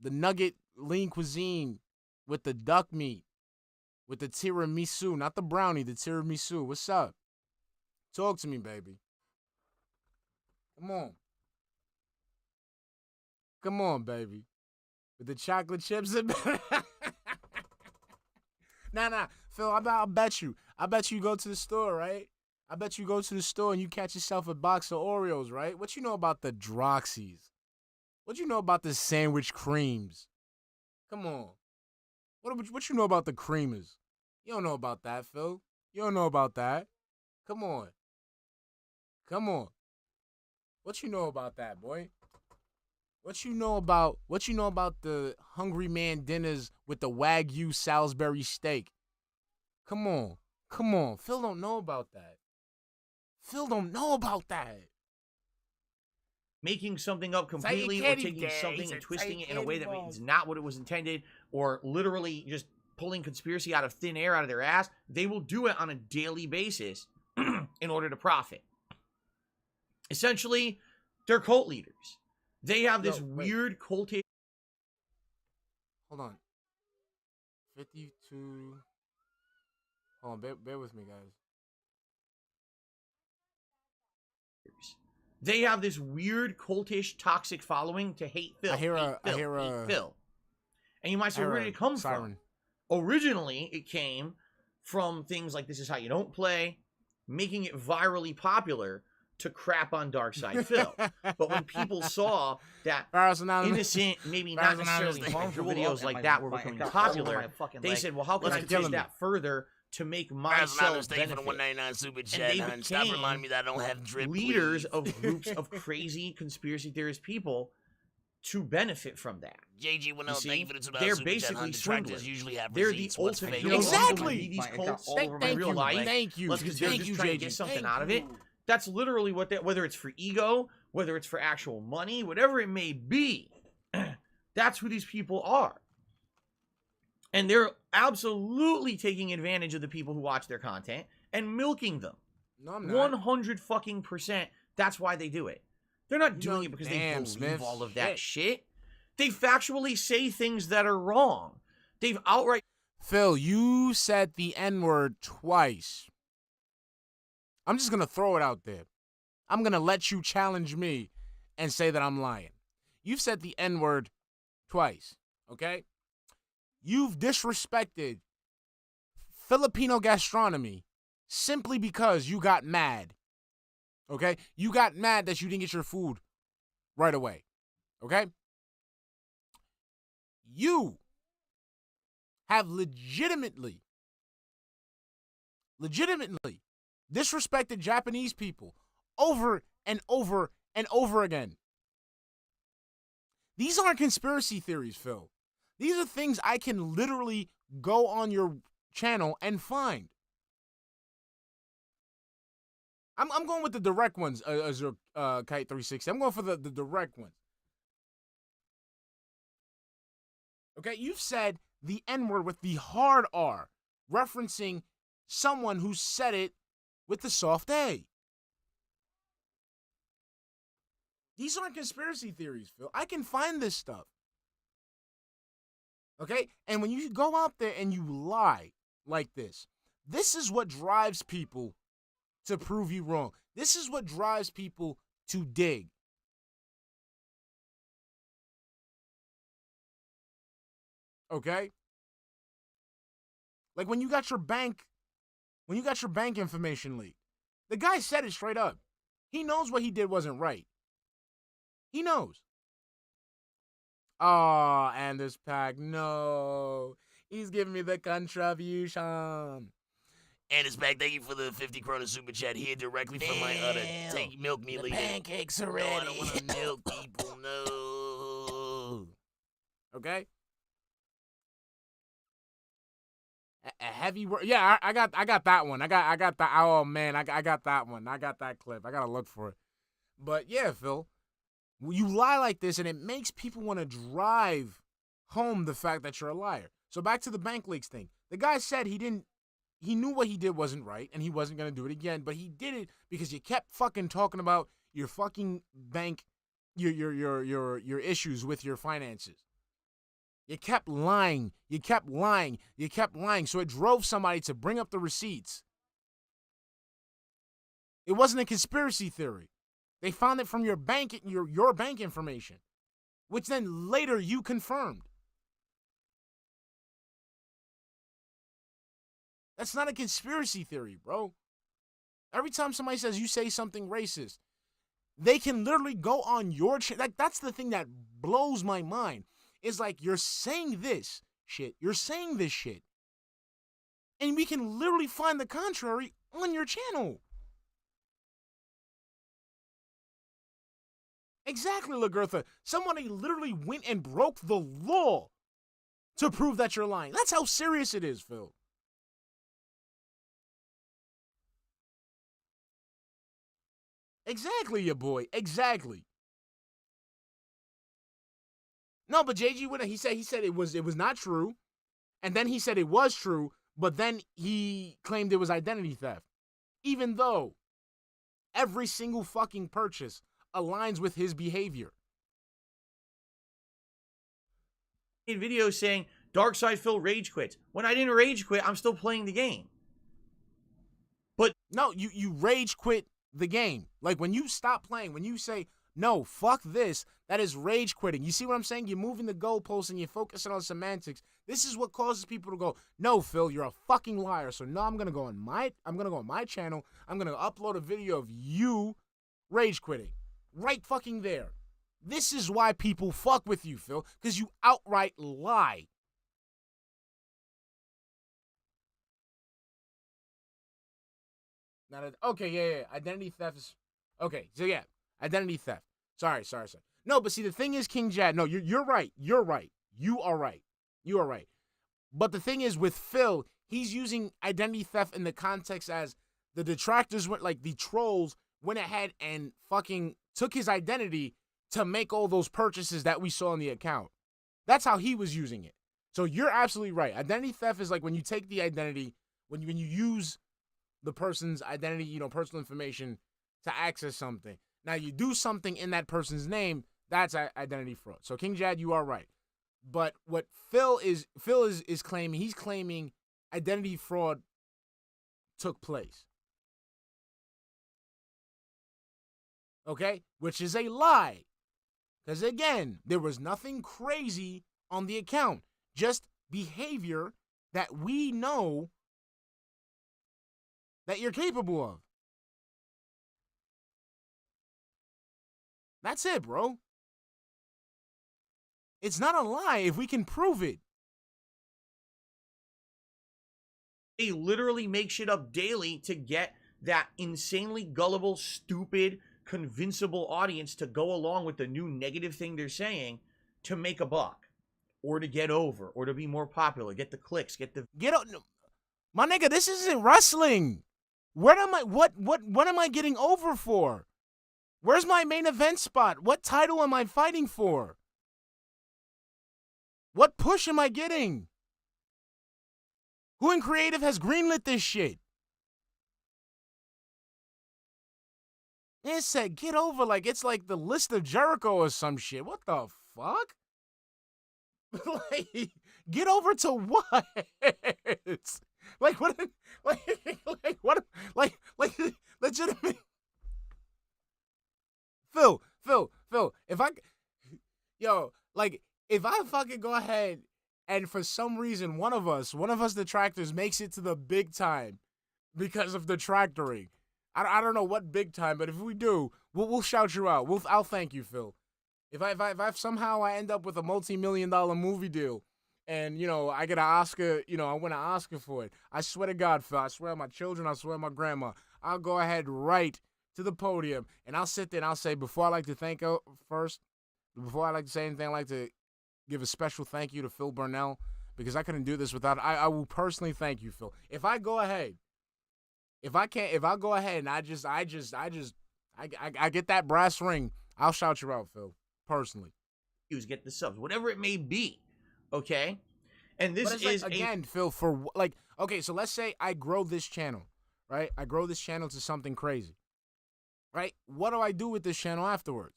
The nugget lean cuisine with the duck meat, with the tiramisu, not the brownie, the tiramisu. What's up? Talk to me, baby. Come on, baby. With the chocolate chips in Nah, Phil, I bet you go to the store, right? I bet you go to the store and you catch yourself a box of Oreos, right? What you know about the Droxies? What you know about the sandwich creams? Come on. What you know about the creamers? You don't know about that, Phil. You don't know about that. Come on. What you know about that, boy? What you know about the Hungry Man dinners with the Wagyu Salisbury steak? Come on. Phil don't know about that. Making something up completely or taking something and twisting it in a way that is not what it was intended, or literally just pulling conspiracy out of thin air out of their ass. They will do it on a daily basis in order to profit. Essentially, they're cult leaders. They have this weird cultish. Hold on. 52. Hold on, bear with me, guys. They have this weird cultish toxic following to hate Phil. I hear Phil. And you might say, where did it come from? Originally, it came from things like This Is How You Don't Play, making it virally popular to crap on darksydephil. But when people saw that innocent, maybe not necessarily harmful videos like that were becoming popular, they said, well, how can I take that further to make myself benefit? For the 199 super And chat, they hun. Stop became reminding me that I don't have drip, leaders please. of groups of crazy conspiracy theorist people to benefit from that. JG went out. Thank you for the 2 They're super chat, basically hun. Detractors swindlers. usually have They're the receipts. What's ultimate. fake? You know, Exactly. these cults Thank in real you, life. thank you, Because they're thank just you, trying to JG. get something Thank out of it. That's literally what that. Whether it's for ego, whether it's for actual money, whatever it may be, that's who these people are. And they're absolutely taking advantage of the people who watch their content and milking them. No, I'm not. 100%. That's why they do it. They're not doing it because they believe Smith, all of that shit. They factually say things that are wrong. They've outright. Phil, you said the N-word twice. I'm just going to throw it out there. I'm going to let you challenge me and say that I'm lying. You've said the N-word twice, okay? You've disrespected Filipino gastronomy simply because you got mad, okay? You got mad that you didn't get your food right away, okay? You have legitimately disrespected Japanese people over and over and over again. These aren't conspiracy theories, Phil. These are things I can literally go on your channel and find. I'm going with the direct ones, Azure Kite 360. I'm going for the direct ones. Okay, you've said the N-word with the hard R, referencing someone who said it with the soft A. These aren't conspiracy theories, Phil. I can find this stuff. Okay? And when you go out there and you lie like this is what drives people to prove you wrong. This is what drives people to dig. Okay? Like when you got your bank information leaked, the guy said it straight up. He knows what he did wasn't right. He knows. Oh, and this pack, no. He's giving me the contribution. And it's back. Thank you for the 50 krona super chat here directly from my udder. Take milk me, lady. Pancakes are No, ready. I don't want to milk people. No. Okay? A heavy word. Yeah, I got that one. I got that. Oh man, I got that one. I got that clip. I gotta look for it. But yeah, Phil, you lie like this, and it makes people want to drive home the fact that you're a liar. So back to the bank leaks thing. The guy said he knew what he did wasn't right, and he wasn't gonna do it again. But he did it because you kept fucking talking about your fucking bank, your issues with your finances. You kept lying. You kept lying. You kept lying. So it drove somebody to bring up the receipts. It wasn't a conspiracy theory. They found it from your bank, your bank information, which then later you confirmed. That's not a conspiracy theory, bro. Every time somebody says you say something racist, they can literally go on your channel. Like, that's the thing that blows my mind. Is like, you're saying this shit, and we can literally find the contrary on your channel. Exactly, Lagertha. Somebody literally went and broke the law to prove that you're lying. That's how serious it is, Phil. Exactly, your boy. Exactly. No, but JG wouldn't. He said it was not true, and then he said it was true, but then he claimed it was identity theft, even though every single fucking purchase aligns with his behavior. In videos saying darksydephil rage quits. When I didn't rage quit, I'm still playing the game. But no, you rage quit the game. Like when you stop playing, when you say, no, fuck this, that is rage quitting. You see what I'm saying? You're moving the goalposts and you're focusing on semantics. This is what causes people to go, no, Phil, you're a fucking liar. So no, I'm gonna go on my channel. I'm gonna upload a video of you rage quitting. Right fucking there. This is why people fuck with you, Phil, because you outright lie. Okay, yeah. Identity theft is... Okay, so yeah, identity theft. Sorry. No, but see, the thing is, King Jad, no, you're right. You are right. But the thing is, with Phil, he's using identity theft in the context as the detractors went, like the trolls went ahead and fucking took his identity to make all those purchases that we saw in the account. That's how he was using it. So you're absolutely right. Identity theft is like when you take the identity, when you use the person's identity, personal information to access something. Now you do something in that person's name, that's identity fraud. So King Jad, you are right. But what Phil is claiming, he's claiming identity fraud took place. Okay? Which is a lie. Because again, there was nothing crazy on the account. Just behavior that we know that you're capable of. That's it, bro. It's not a lie if we can prove it. They literally make shit up daily to get that insanely gullible, stupid, convincible audience to go along with the new negative thing they're saying to make a buck or to get over or to be more popular, get the clicks, get the... My nigga, this isn't wrestling. What am I getting over for? Where's my main event spot? What title am I fighting for? What push am I getting? Who in creative has greenlit this shit? It said get over like it's like the list of Jericho or some shit. What the fuck? Like, get over to what? Like what? Like what? Like legitimate. Phil, if I fucking go ahead and for some reason one of us detractors makes it to the big time because of detractoring. I don't know what big time, but if we do, we'll shout you out. I'll thank you, Phil. If I somehow I end up with a multi-million-dollar movie deal and, I get an Oscar, I win an Oscar for it, I swear to God, Phil, I swear to my children, I swear to my grandma, I'll go ahead right to the podium and I'll sit there and I'll say, before I like to say anything, I like to give a special thank you to Phil Burnell because I couldn't do this without, I will personally thank you, Phil. If I'll go ahead and I get that brass ring, I'll shout you out, Phil, personally. Get the subs, whatever it may be, okay? And this is like, again, Phil, for like, okay, so let's say I grow this channel, right? I grow this channel to something crazy, right? What do I do with this channel afterwards?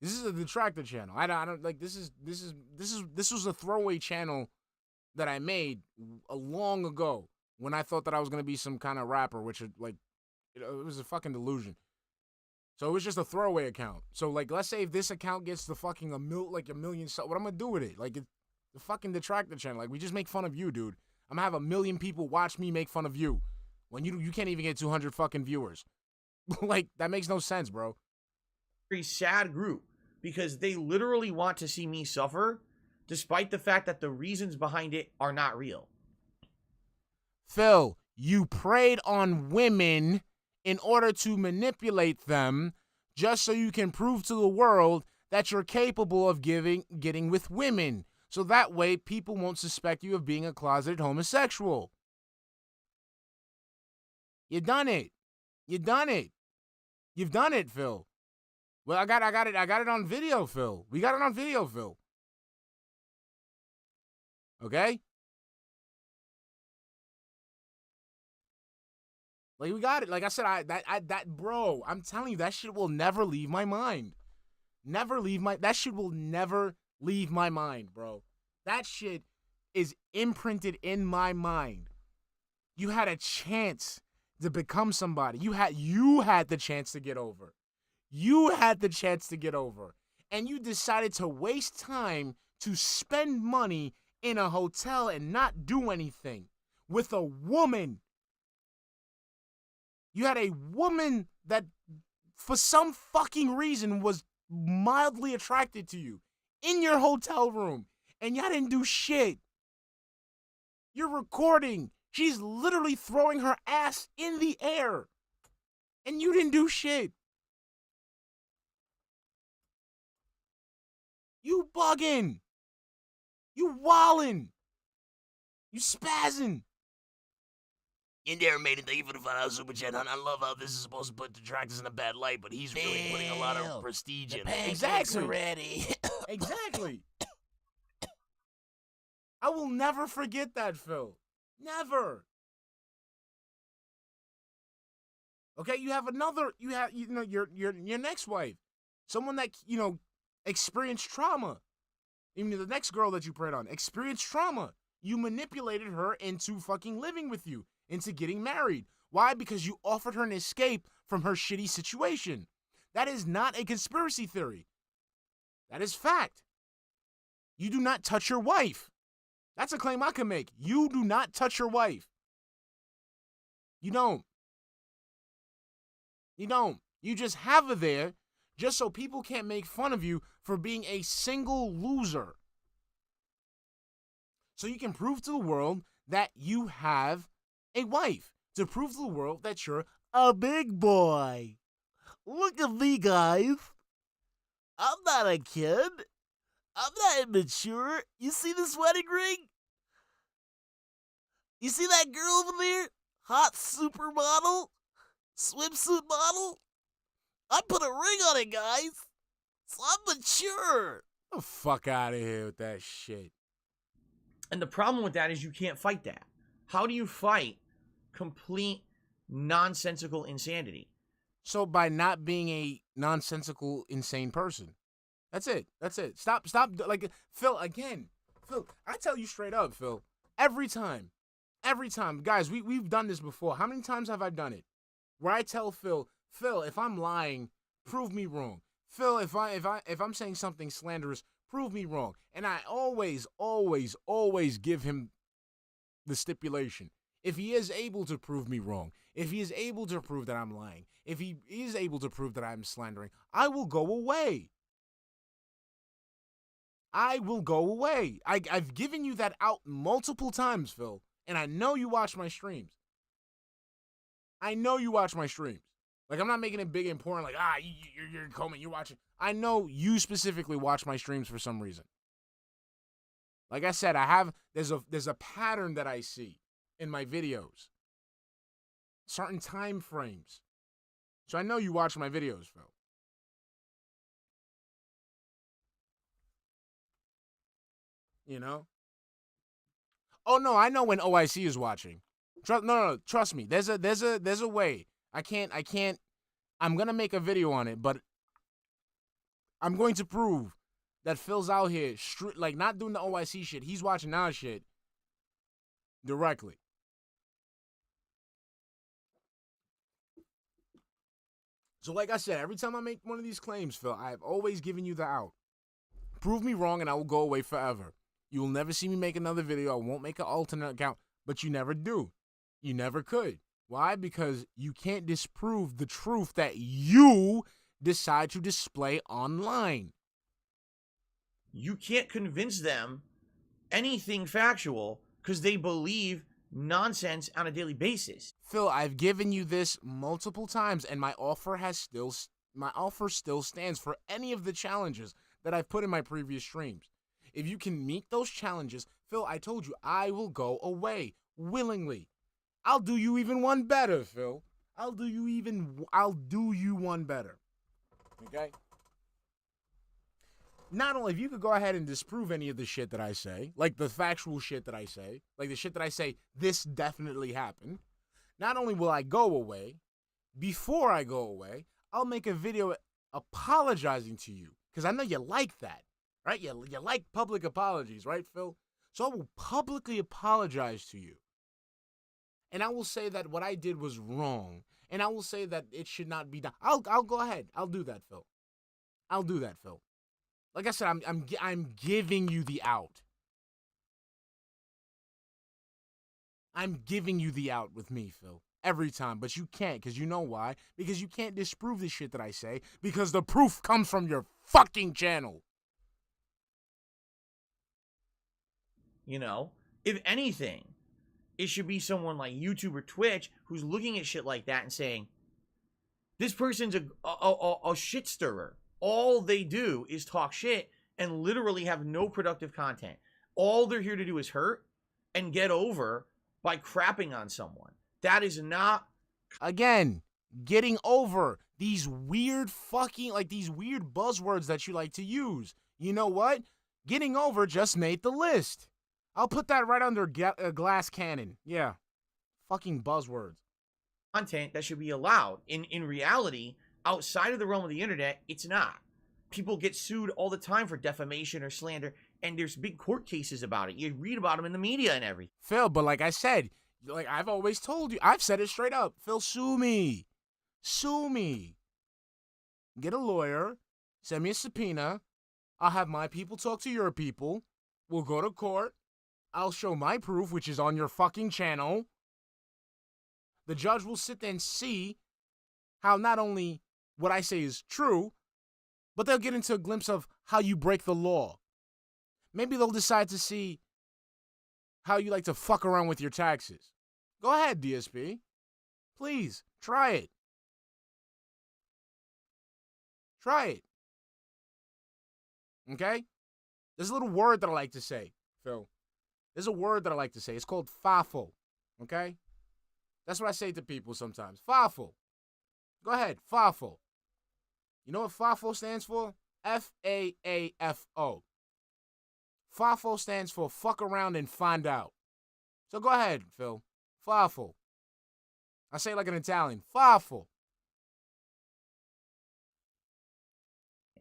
This is a detractor channel. I don't like this was a throwaway channel that I made long ago when I thought that I was gonna be some kind of rapper, which it was a fucking delusion. So it was just a throwaway account. So like, let's say if this account gets to fucking a million, what I'm gonna do with it? Like the fucking detractor channel. Like we just make fun of you, dude. I'm gonna have 1 million people watch me make fun of you when you can't even get 200 fucking viewers. Like that makes no sense, bro. Very sad group because they literally want to see me suffer, despite the fact that the reasons behind it are not real. Phil, you preyed on women in order to manipulate them just so you can prove to the world that you're capable of getting with women. So that way people won't suspect you of being a closeted homosexual. You done it. You've done it, Phil. Well, I got it on video, Phil. We got it on video, Phil. Okay? Like we got it. Like I said, bro, I'm telling you, that shit will never leave my mind. That shit will never leave my mind, bro. That shit is imprinted in my mind. You had a chance to become somebody. You had the chance to get over. And you decided to waste time to spend money in a hotel and not do anything with a woman. You had a woman that for some fucking reason, was mildly attracted to you in your hotel room, and y'all didn't do shit. You're recording. She's literally throwing her ass in the air, and you didn't do shit. You bugging. You wildin'. You spazzing. And there, Maiden, thank you for the $5 super chat, hon. I love how this is supposed to put detractors in a bad light, but he's really putting a lot of prestige in it. Exactly. Ready. Exactly. I will never forget that, Phil. Never. Okay, you have your next wife, someone that experienced trauma. Even the next girl that you preyed on experienced trauma. You manipulated her into fucking living with you, into getting married. Why? Because you offered her an escape from her shitty situation. That is not a conspiracy theory. That is fact. You do not touch your wife. That's a claim I can make. You do not touch your wife. You don't. You don't. You just have her there just so people can't make fun of you for being a single loser. So you can prove to the world that you have a wife. To prove to the world that you're a big boy. Look at me, guys. I'm not a kid. I'm not immature. You see this wedding ring? You see that girl over there? Hot supermodel? Swimsuit model? I put a ring on it, guys. So I'm mature. Get the fuck out of here with that shit. And the problem with that is you can't fight that. How do you fight complete nonsensical insanity? So by not being a nonsensical, insane person. That's it. That's it. Stop. Like, Phil, again. Phil, I tell you straight up, Phil. Every time. Guys, we've done this before. How many times have I done it? Where I tell Phil, if I'm lying, prove me wrong. Phil, if I'm saying something slanderous, prove me wrong. And I always give him the stipulation. If he is able to prove me wrong, if he is able to prove that I'm lying, if he is able to prove that I'm slandering, I will go away. I've given you that out multiple times, Phil, and I know you watch my streams. Like, I'm not making it big and important, like, you're Coleman, you're watching. I know you specifically watch my streams for some reason. Like I said, there's a pattern that I see in my videos. Certain time frames. So I know you watch my videos, Phil. You know? Oh no, I know when OIC is watching. Trust me. There's a way. I'm gonna make a video on it, but I'm going to prove that Phil's out here like not doing the OIC shit. He's watching our shit directly. So like I said, every time I make one of these claims, Phil, I have always given you the out. Prove me wrong and I will go away forever. You will never see me make another video. I won't make an alternate account, but you never do. You never could. Why? Because you can't disprove the truth that you decide to display online. You can't convince them anything factual because they believe nonsense on a daily basis. Phil, I've given you this multiple times, and my offer still stands for any of the challenges that I've put in my previous streams. If you can meet those challenges, Phil, I told you I will go away willingly. I'll do you even one better, Phil. I'll do you one better. Okay? Not only if you could go ahead and disprove any of the shit that I say, like the factual shit that I say, like the shit that I say, this definitely happened. Not only will I go away, before I go away, I'll make a video apologizing to you. Because I know you like that, right? You like public apologies, right, Phil? So I will publicly apologize to you. And I will say that what I did was wrong. And I will say that it should not be done. I'll go ahead. I'll do that, Phil. Like I said, I'm giving you the out. I'm giving you the out with me, Phil. every time, but you can't, because you know why? Because you can't disprove the shit that I say, because the proof comes from your fucking channel. You know, if anything, it should be someone like YouTube or Twitch who's looking at shit like that and saying, this person's a shit stirrer. All they do is talk shit and literally have no productive content. All they're here to do is hurt and get over by crapping on someone. That is not... Again, getting over these weird fucking, like these weird buzzwords that you like to use. You know what? Getting over just made the list. I'll put that right under glass cannon. Yeah. Fucking buzzwords. Content that should be allowed. In reality, outside of the realm of the internet, it's not. People get sued all the time for defamation or slander, and there's big court cases about it. You read about them in the media and everything. Phil, but like I said, like I've always told you, I've said it straight up. Phil, sue me. Sue me. Get a lawyer. Send me a subpoena. I'll have my people talk to your people. We'll go to court. I'll show my proof, which is on your fucking channel. The judge will sit there and see how not only what I say is true, but they'll get into a glimpse of how you break the law. Maybe they'll decide to see how you like to fuck around with your taxes. Go ahead, DSP. Please, try it. Try it. Okay? There's a little word that I like to say, Phil. There's a word that I like to say. It's called FAFO. Okay? That's what I say to people sometimes. FAFO. Go ahead, FAFO. You know what FAFO stands for? F-A-A-F-O. FAFO stands for fuck around and find out. So go ahead, Phil. FAFO. I say it like an Italian. FAFO.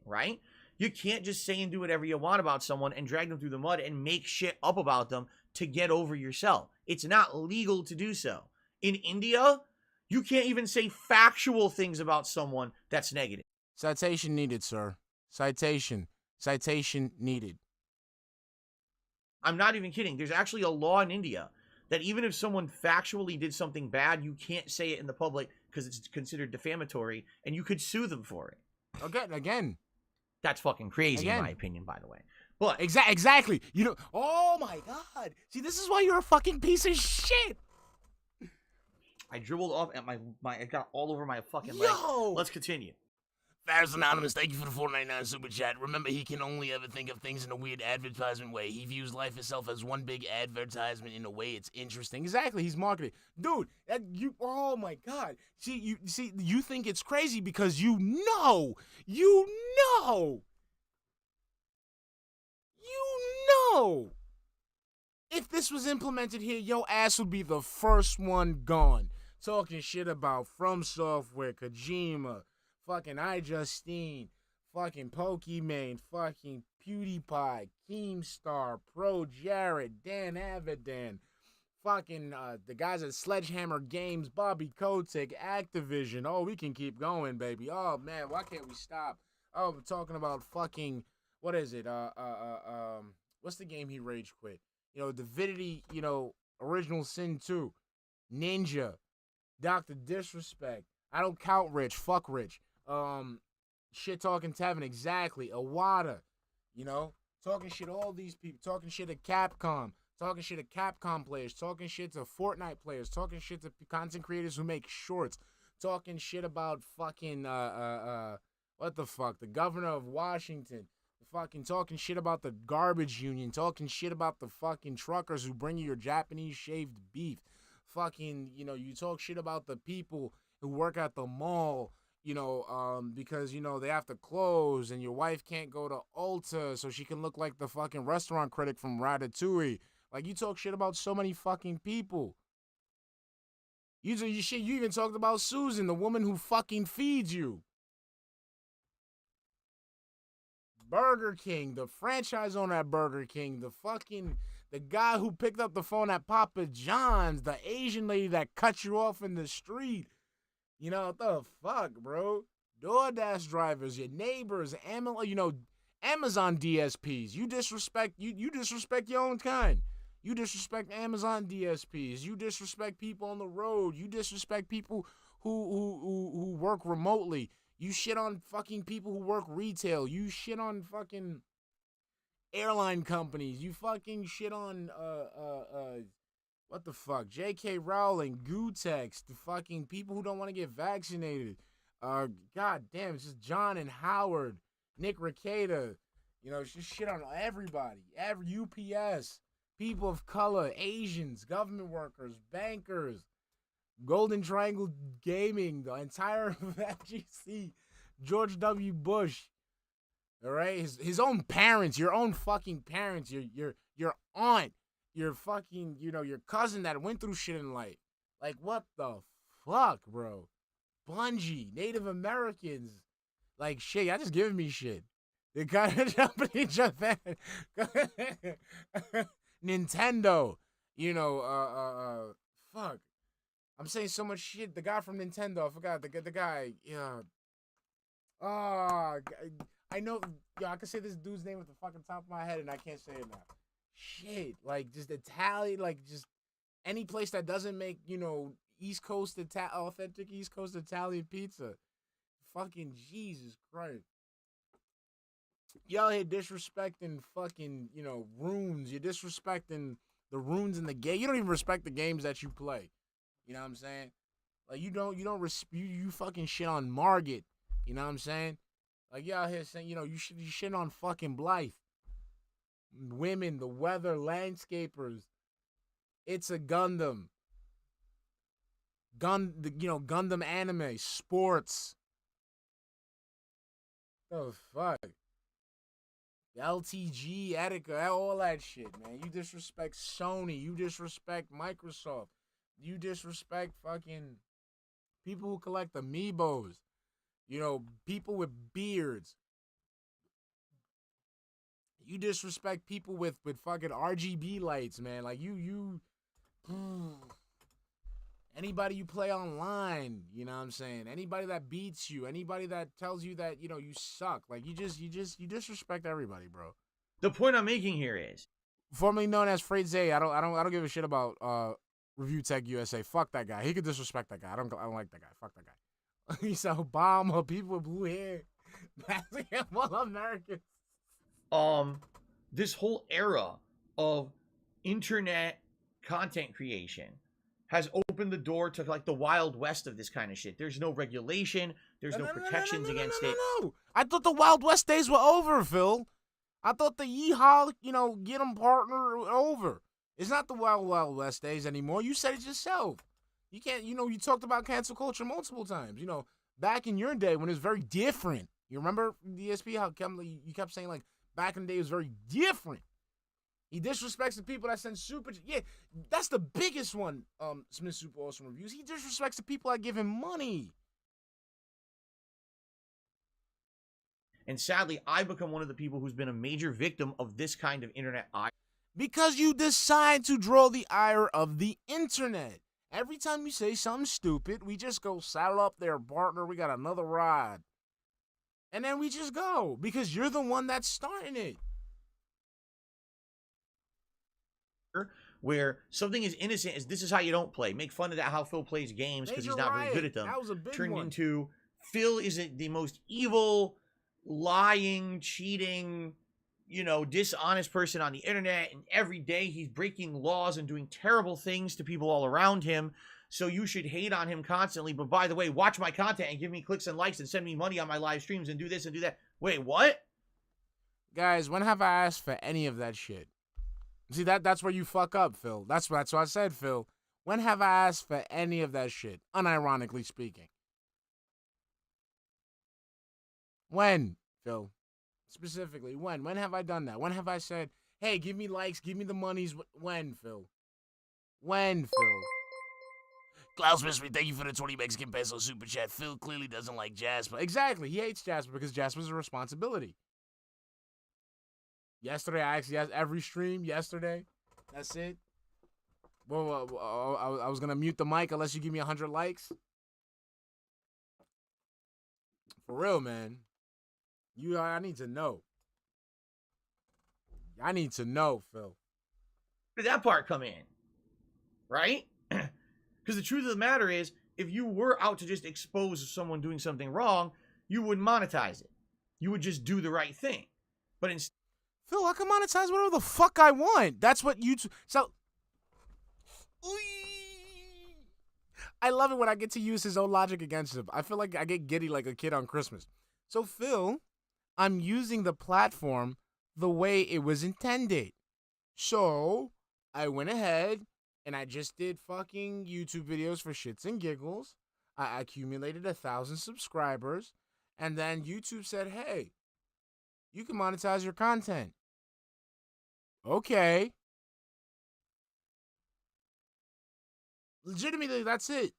Right? You can't just say and do whatever you want about someone and drag them through the mud and make shit up about them to get over yourself. It's not legal to do so. In India, you can't even say factual things about someone that's negative. Citation needed, sir. Citation. Citation needed. I'm not even kidding. There's actually a law in India that even if someone factually did something bad, you can't say it in the public because it's considered defamatory, and you could sue them for it. Again. That's fucking crazy, in my opinion, by the way. But exactly. You know. Oh my God. See, this is why you're a fucking piece of shit. I dribbled off at my it got all over my fucking leg. Let's continue. Fires Anonymous, thank you for the $4.99 super chat. Remember, he can only ever think of things in a weird advertisement way. He views life itself as one big advertisement in a way it's interesting. Exactly, he's marketing. Dude, oh my God. You think it's crazy because you know. If this was implemented here, your ass would be the first one gone. Talking shit about FromSoftware, Kojima, fucking iJustine, fucking Pokimane, fucking PewDiePie, Keemstar, Pro Jared, Dan Avidan, fucking the guys at Sledgehammer Games, Bobby Kotick, Activision. Oh, we can keep going, baby. Oh man, why can't we stop? Oh, we're talking about fucking, what is it? What's the game he rage quit? You know, Divinity, Original Sin 2, Ninja, Dr. Disrespect. I don't count Rich. Fuck Rich. Shit talking Tevin, exactly. Awada, talking shit all these people, talking shit at Capcom, talking shit at Capcom players, talking shit to Fortnite players, talking shit to content creators who make shorts, talking shit about fucking what the fuck, the governor of Washington, fucking talking shit about the garbage union, talking shit about the fucking truckers who bring you your Japanese shaved beef, fucking, you talk shit about the people who work at the mall, because, they have to close and your wife can't go to Ulta so she can look like the fucking restaurant critic from Ratatouille. Like, you talk shit about so many fucking people. You even talked about Susan, the woman who fucking feeds you. Burger King, the franchise owner at Burger King, the guy who picked up the phone at Papa John's, the Asian lady that cut you off in the street. What the fuck, bro? DoorDash drivers, your neighbors, Amazon DSPs. You disrespect your own kind. You disrespect Amazon DSPs. You disrespect people on the road. You disrespect people who work remotely. You shit on fucking people who work retail. You shit on fucking airline companies. You fucking shit on what the fuck? J.K. Rowling, Gutex, the fucking people who don't want to get vaccinated. God damn, it's just John and Howard, Nick Rekieta. You know, it's just shit on everybody. Every UPS, people of color, Asians, government workers, bankers, Golden Triangle Gaming, the entire FGC, George W. Bush. All right, his own parents, your own fucking parents, your aunt, your fucking, you know, your cousin that went through shit in life. Like, what the fuck, bro? Bungie, Native Americans, like shit. Y'all just giving me shit. They kind of jumping Japan, Nintendo. You know, fuck. I'm saying so much shit. The guy from Nintendo, I forgot the guy. Yeah. I know. Yo, I can say this dude's name at the fucking top of my head, and I can't say it now. Shit, like just Italian, like just any place that doesn't make, you know, East Coast authentic East Coast Italian pizza. Fucking Jesus Christ. Y'all here disrespecting fucking, you know, runes. You're disrespecting the runes in the game. You don't even respect the games that you play. You know what I'm saying? Like you fucking shit on Margit. You know what I'm saying? Like y'all here saying, you know, you shit on fucking Blythe. Women, the weather, landscapers. It's a Gundam. Gundam anime, sports. The fuck? LTG, Etika, all that shit, man. You disrespect Sony. You disrespect Microsoft. You disrespect fucking people who collect amiibos. You know, people with beards. You disrespect people with fucking RGB lights, man. Like you anybody you play online, you know what I'm saying? Anybody that beats you, anybody that tells you that, you know, you suck. Like you disrespect everybody, bro. The point I'm making here is, formerly known as Freight Zay, I don't give a shit about Review Tech USA. Fuck that guy. He could disrespect that guy. I don't like that guy. Fuck that guy. He said Obama, people with blue hair, all Americans. this whole era of internet content creation has opened the door to like the Wild West of this kind of shit. There's no regulation. There's no protections against it. No. I thought the Wild West days were over, Phil. I thought the yeehaw, you know, get 'em partner over. It's not the Wild West days anymore. You said it yourself. You can't, you know, you talked about cancel culture multiple times. You know, back in your day when it was very different. You remember DSP, how you kept saying, like, back in the day it was very different. He disrespects the people that send super. Yeah, that's the biggest one, Smith Super Awesome Reviews. He disrespects the people that give him money. And sadly, I've become one of the people who's been a major victim of this kind of internet ire. Because you decide to draw the ire of the internet. Every time you say something stupid, we just go saddle up there, partner. We got another ride. And then we just go. Because you're the one that's starting it. Where something as innocent as this is how you don't play. Make fun of that how Phil plays games because he's not very good at them. That was a big Turned one. into Phil is the most evil, lying, cheating, you know, dishonest person on the internet, and every day he's breaking laws and doing terrible things to people all around him. So you should hate on him constantly. But by the way, watch my content and give me clicks and likes and send me money on my live streams and do this and do that. Wait, what? Guys, when have I asked for any of that shit? See, that's where you fuck up, Phil. That's what I said, Phil. When have I asked for any of that shit? Unironically speaking. When, Phil? Specifically, when? When have I done that? When have I said, hey, give me likes, give me the monies? When, Phil? When, Phil? Klaus Mystery, thank you for the 20 Mexican peso super chat. Phil clearly doesn't like Jasper. Exactly. He hates Jasper because Jasper's a responsibility. Yesterday, I actually asked every stream yesterday. That's it. Well, I was going to mute the mic unless you give me 100 likes. For real, man. I need to know. I need to know, Phil. Where did that part come in? Right? Because the truth of the matter is, if you were out to just expose someone doing something wrong, you wouldn't monetize it. You would just do the right thing. But instead, Phil, I can monetize whatever the fuck I want. That's what YouTube. So, I love it when I get to use his own logic against him. I feel like I get giddy like a kid on Christmas. So, Phil, I'm using the platform the way it was intended. So, I went ahead and I just did fucking YouTube videos for shits and giggles. I accumulated 1,000 subscribers. And then YouTube said, hey, you can monetize your content. Okay. Legitimately, that's it.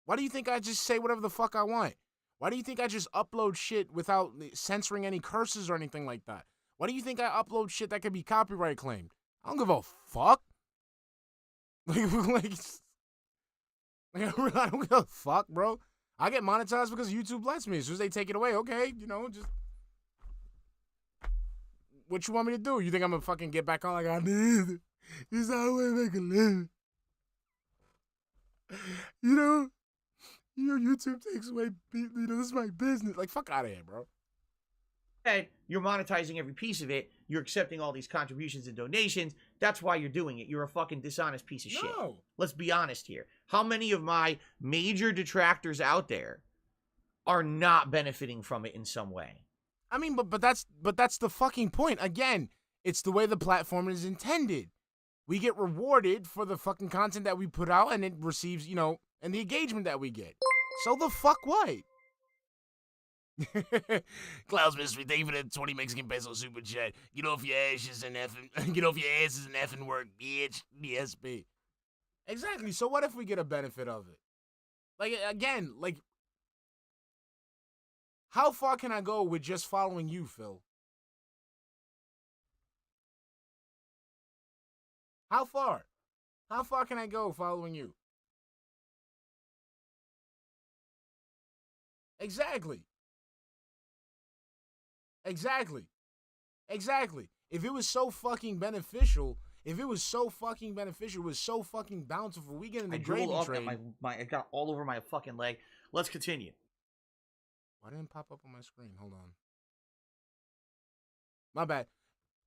Why do you think I just say whatever the fuck I want? Why do you think I just upload shit without censoring any curses or anything like that? Why do you think I upload shit that could be copyright claimed? I don't give a fuck. I don't give a fuck, bro. I get monetized because YouTube lets me. As soon as they take it away, okay, just what you want me to do? You think I'm gonna fucking get back on like I need it? This is how I make a living. YouTube takes away people. This is my business. Like, fuck out of here, bro. you're monetizing every piece of it. You're accepting all these contributions and donations. That's why you're doing it. You're a fucking dishonest piece of shit. Let's be honest here. How many of my major detractors out there are not benefiting from it in some way? I mean, but that's the fucking point. Again, it's the way the platform is intended. We get rewarded for the fucking content that we put out, and it receives, and the engagement that we get. So the fuck what? Clouds Mystery, thank you for that 20 Mexican peso super chat. Get off your asses and get off your asses and effing work, bitch. DSP. Exactly. So what if we get a benefit of it? Like, again, how far can I go with just following you, Phil? How far? How far can I go following you? Exactly. Exactly. If it was so fucking beneficial, it was so fucking bountiful, we get in the gravy train. I got all over my fucking leg. Let's continue. Why didn't it pop up on my screen? Hold on. My bad.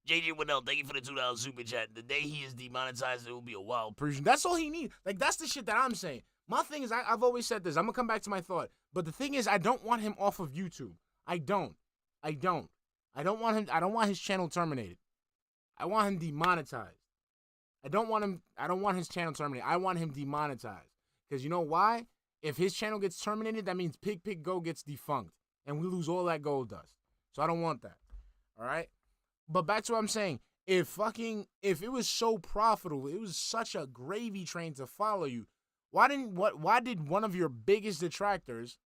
JJ Winnell, thank you for the $2 super chat. The day he is demonetized, it will be a wild Persian. That's all he needs. That's the shit that I'm saying. My thing is, I've always said this. I'm gonna come back to my thought. But the thing is, I don't want him off of YouTube. I don't want him. I don't want his channel terminated. I want him demonetized. I don't want his channel terminated. I want him demonetized. Because you know why? If his channel gets terminated, that means Pig Go gets defunct. And we lose all that gold dust. So I don't want that. All right? But back to what I'm saying. If it was so profitable, it was such a gravy train to follow you, why did one of your biggest detractors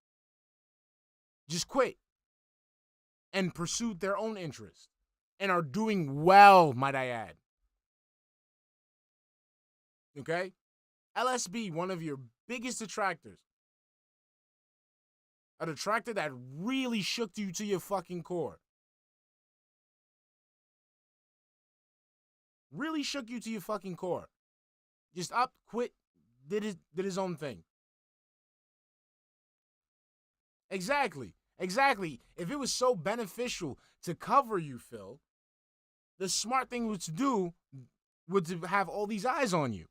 just quit and pursued their own interests and are doing well, might I add? Okay? LSB, one of your biggest detractors. A detractor that really shook you to your fucking core. Really shook you to your fucking core. Just up, quit, did his own thing. Exactly. If it was so beneficial to cover you, Phil, the smart thing was to do would to have all these eyes on you.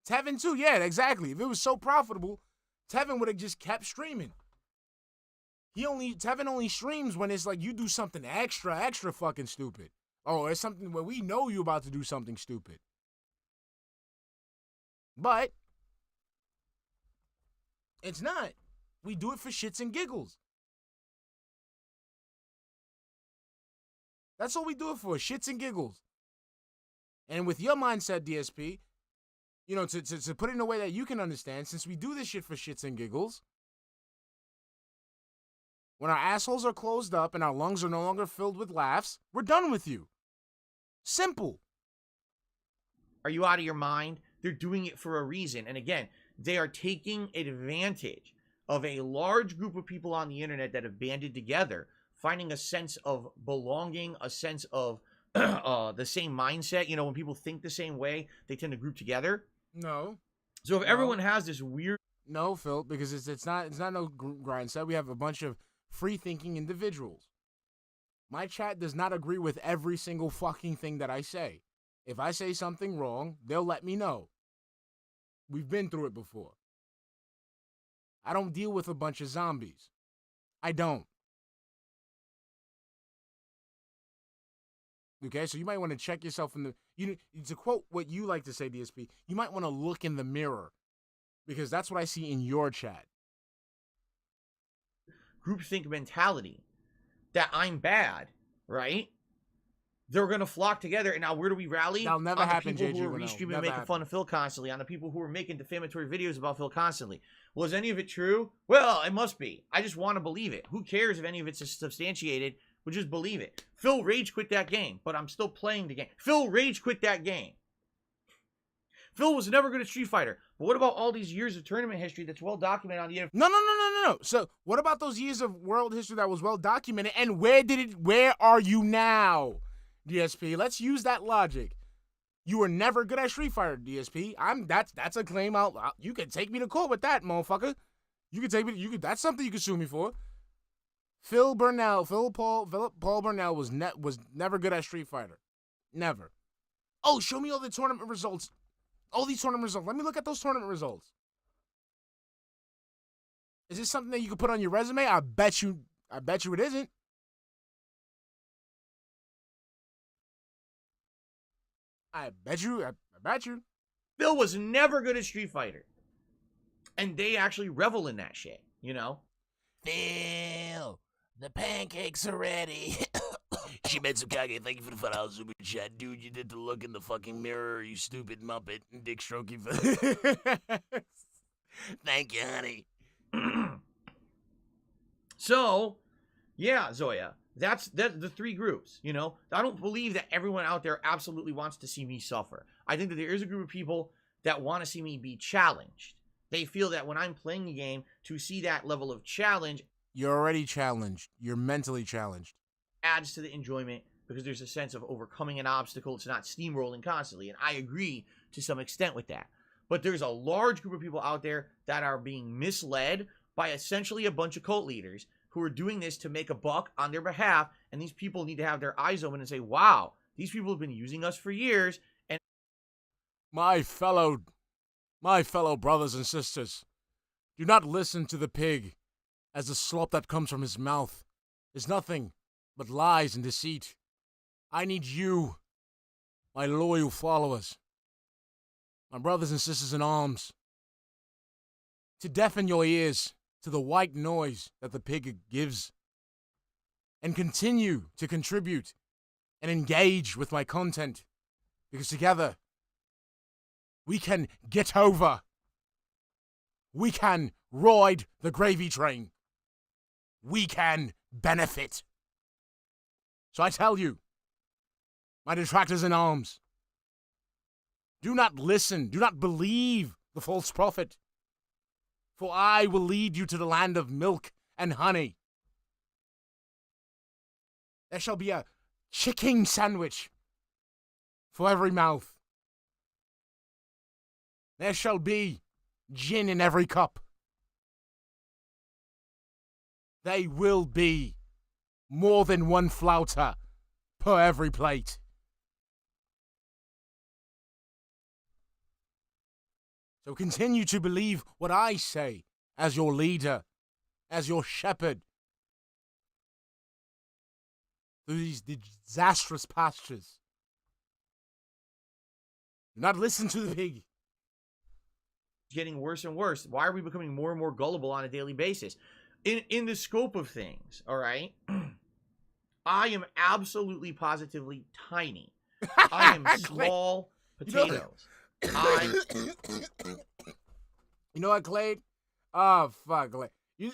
Tevin too, yeah, exactly. If it was so profitable, Tevin would have just kept streaming. Tevin only streams when it's like you do something extra fucking stupid. Oh, it's something where we know you about to do something stupid. But it's not. We do it for shits and giggles. That's all we do it for, shits and giggles. And with your mindset, DSP, to put it in a way that you can understand, since we do this shit for shits and giggles, when our assholes are closed up and our lungs are no longer filled with laughs, we're done with you. Simple. Are you out of your mind? They're doing it for a reason. And again, they are taking advantage of a large group of people on the internet that have banded together, finding a sense of belonging, a sense of the same mindset. You know, when people think the same way, they tend to group together. No. So if No. everyone has this weird... No, Phil, because it's not no grind set. We have a bunch of free-thinking individuals. My chat does not agree with every single fucking thing that I say. If I say something wrong, they'll let me know. We've been through it before. I don't deal with a bunch of zombies. I don't. Okay, so you might want to check yourself in the... to quote what you like to say, DSP, you might want to look in the mirror. Because that's what I see in your chat. groupthink mentality that I'm bad, right? They're going to flock together. And now where do we rally? That'll never on happen, the people JG who are Renault. restreaming Never and making happen. fun of Phil constantly, on the people who are making defamatory videos about Phil constantly. Was any of it true? Well, it must be. I just want to believe it. Who cares if any of it's substantiated? We'll just believe it. Phil rage quit that game, but I'm still playing the game. Phil rage quit that game. Phil was never good at Street Fighter. But what about all these years of tournament history that's well documented on the internet? No. So what about those years of world history that was well documented? And where are you now, DSP? Let's use that logic. You were never good at Street Fighter, DSP. That's a claim out. You can take me to court with that, motherfucker. You can take me. That's something you can sue me for. Philip Paul Burnell was never good at Street Fighter. Never. Oh, show me all the tournament results. All these tournament results. Let me look at those tournament results. Is this something that you can put on your resume? I bet you it isn't. I bet you. Phil was never good at Street Fighter. And they actually revel in that shit, you know? Phil, the pancakes are ready. Shimatsukage, thank you for the $5 super chat. Dude, you did the look in the fucking mirror, you stupid muppet. Dick Strokey for... Thank you, honey. So, yeah, Zoya, that's the three groups, you know? I don't believe that everyone out there absolutely wants to see me suffer. I think that there is a group of people that want to see me be challenged. They feel that when I'm playing the game, to see that level of challenge... You're already challenged. You're mentally challenged. ...adds to the enjoyment because there's a sense of overcoming an obstacle. It's not steamrolling constantly, and I agree to some extent with that. But there's a large group of people out there that are being misled by essentially a bunch of cult leaders who are doing this to make a buck on their behalf, and these people need to have their eyes open and say, wow, these people have been using us for years, and... My fellow brothers and sisters, do not listen to the pig, as the slop that comes from his mouth is nothing but lies and deceit. I need you, my loyal followers, my brothers and sisters in arms, to deafen your ears to the white noise that the pig gives, and continue to contribute and engage with my content, because together we can get over. We can ride the gravy train. We can benefit. So I tell you, my detractors in arms, do not listen, do not believe the false prophet, for I will lead you to the land of milk and honey. There shall be a chicken sandwich for every mouth. There shall be gin in every cup. They will be more than one flouter per every plate. So continue to believe what I say as your leader, as your shepherd, through these disastrous pastures. Do not listen to the pig. Getting worse and worse. Why are we becoming more and more gullible on a daily basis? In the scope of things, all right? I am absolutely positively tiny. I am small potatoes. You know what, Clade? Oh, fuck, Clade. You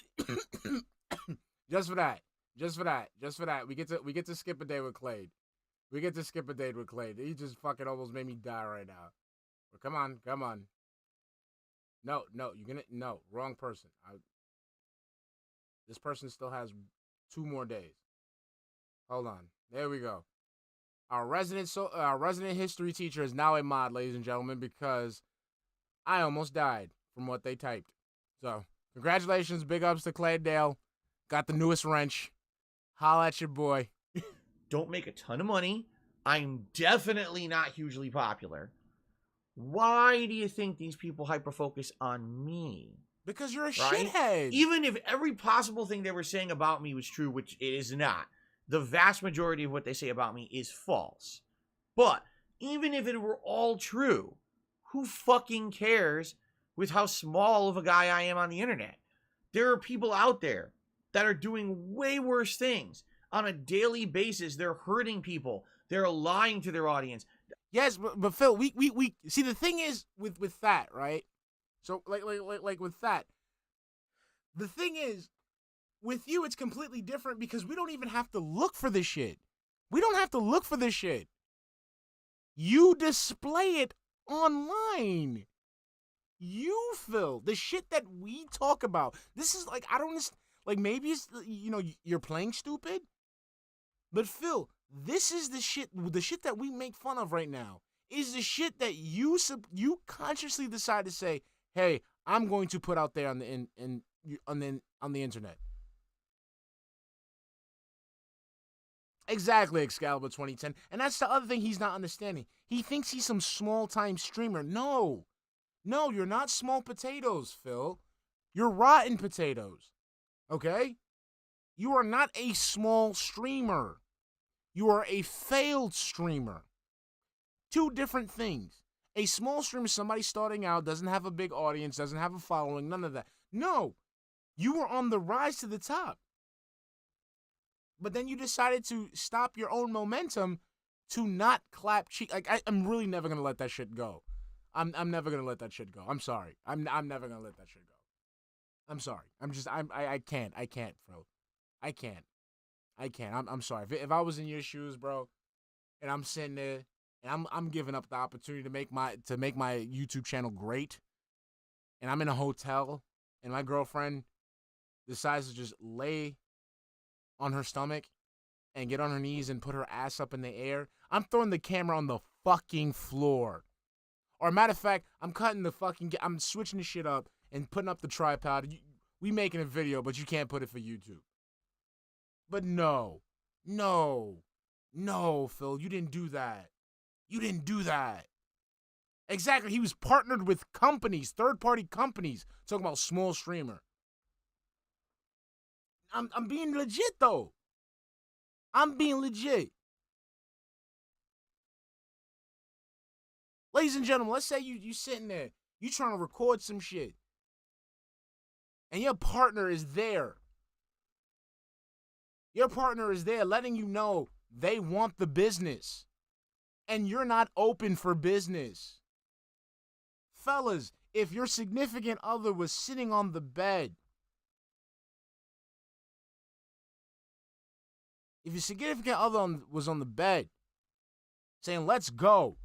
just for that. We get to skip a day with Clade. He just fucking almost made me die right now. But come on. No, wrong person. This person still has 2 more days. Hold on. There we go. Our resident history teacher is now a mod, ladies and gentlemen, because I almost died from what they typed. So, congratulations, big ups to Claydale. Got the newest wrench. Holla at your boy. Don't make a ton of money. I'm definitely not hugely popular. Why do you think these people hyper-focus on me? Because you're a Right? shithead. Even if every possible thing they were saying about me was true, which it is not, the vast majority of what they say about me is false. But even if it were all true, who fucking cares with how small of a guy I am on the internet? There are people out there that are doing way worse things. On a daily basis, they're hurting people. They're lying to their audience. Yes, but Phil, we see the thing is with that, right? So like with that, the thing is with you it's completely different because we don't even have to look for this shit. We don't have to look for this shit. You display it online. You, Phil, the shit that we talk about. This is like I don't like maybe it's you're playing stupid, but Phil, this is the shit that we make fun of right now is the shit that you consciously decide to say, hey, I'm going to put out there on the internet. Exactly, Excalibur 2010. And that's the other thing he's not understanding. He thinks he's some small-time streamer. No, you're not small potatoes, Phil. You're rotten potatoes. Okay? You are not a small streamer. You are a failed streamer. 2 different things. A small streamer is somebody starting out, doesn't have a big audience, doesn't have a following, none of that. No, you were on the rise to the top. But then you decided to stop your own momentum to not clap cheek. Like I'm really never gonna let that shit go. I'm never gonna let that shit go. I'm sorry. I'm never gonna let that shit go. I'm sorry. I can't, bro. I can't. I'm sorry. If I was in your shoes, bro, and I'm sitting there and I'm giving up the opportunity to make my YouTube channel great, and I'm in a hotel and my girlfriend decides to just lay on her stomach and get on her knees and put her ass up in the air, I'm throwing the camera on the fucking floor. Or matter of fact, I'm switching the shit up and putting up the tripod. We making a video, but you can't put it for YouTube. But no, Phil, you didn't do that. You didn't do that. Exactly, he was partnered with companies, third-party companies, talking about small streamer. I'm being legit, though. I'm being legit. Ladies and gentlemen, let's say you sitting there, you trying to record some shit, and your partner is there. Your partner is there letting you know they want the business, and you're not open for business. Fellas, if your significant other was sitting on the bed, if your significant other was on the bed saying, let's go,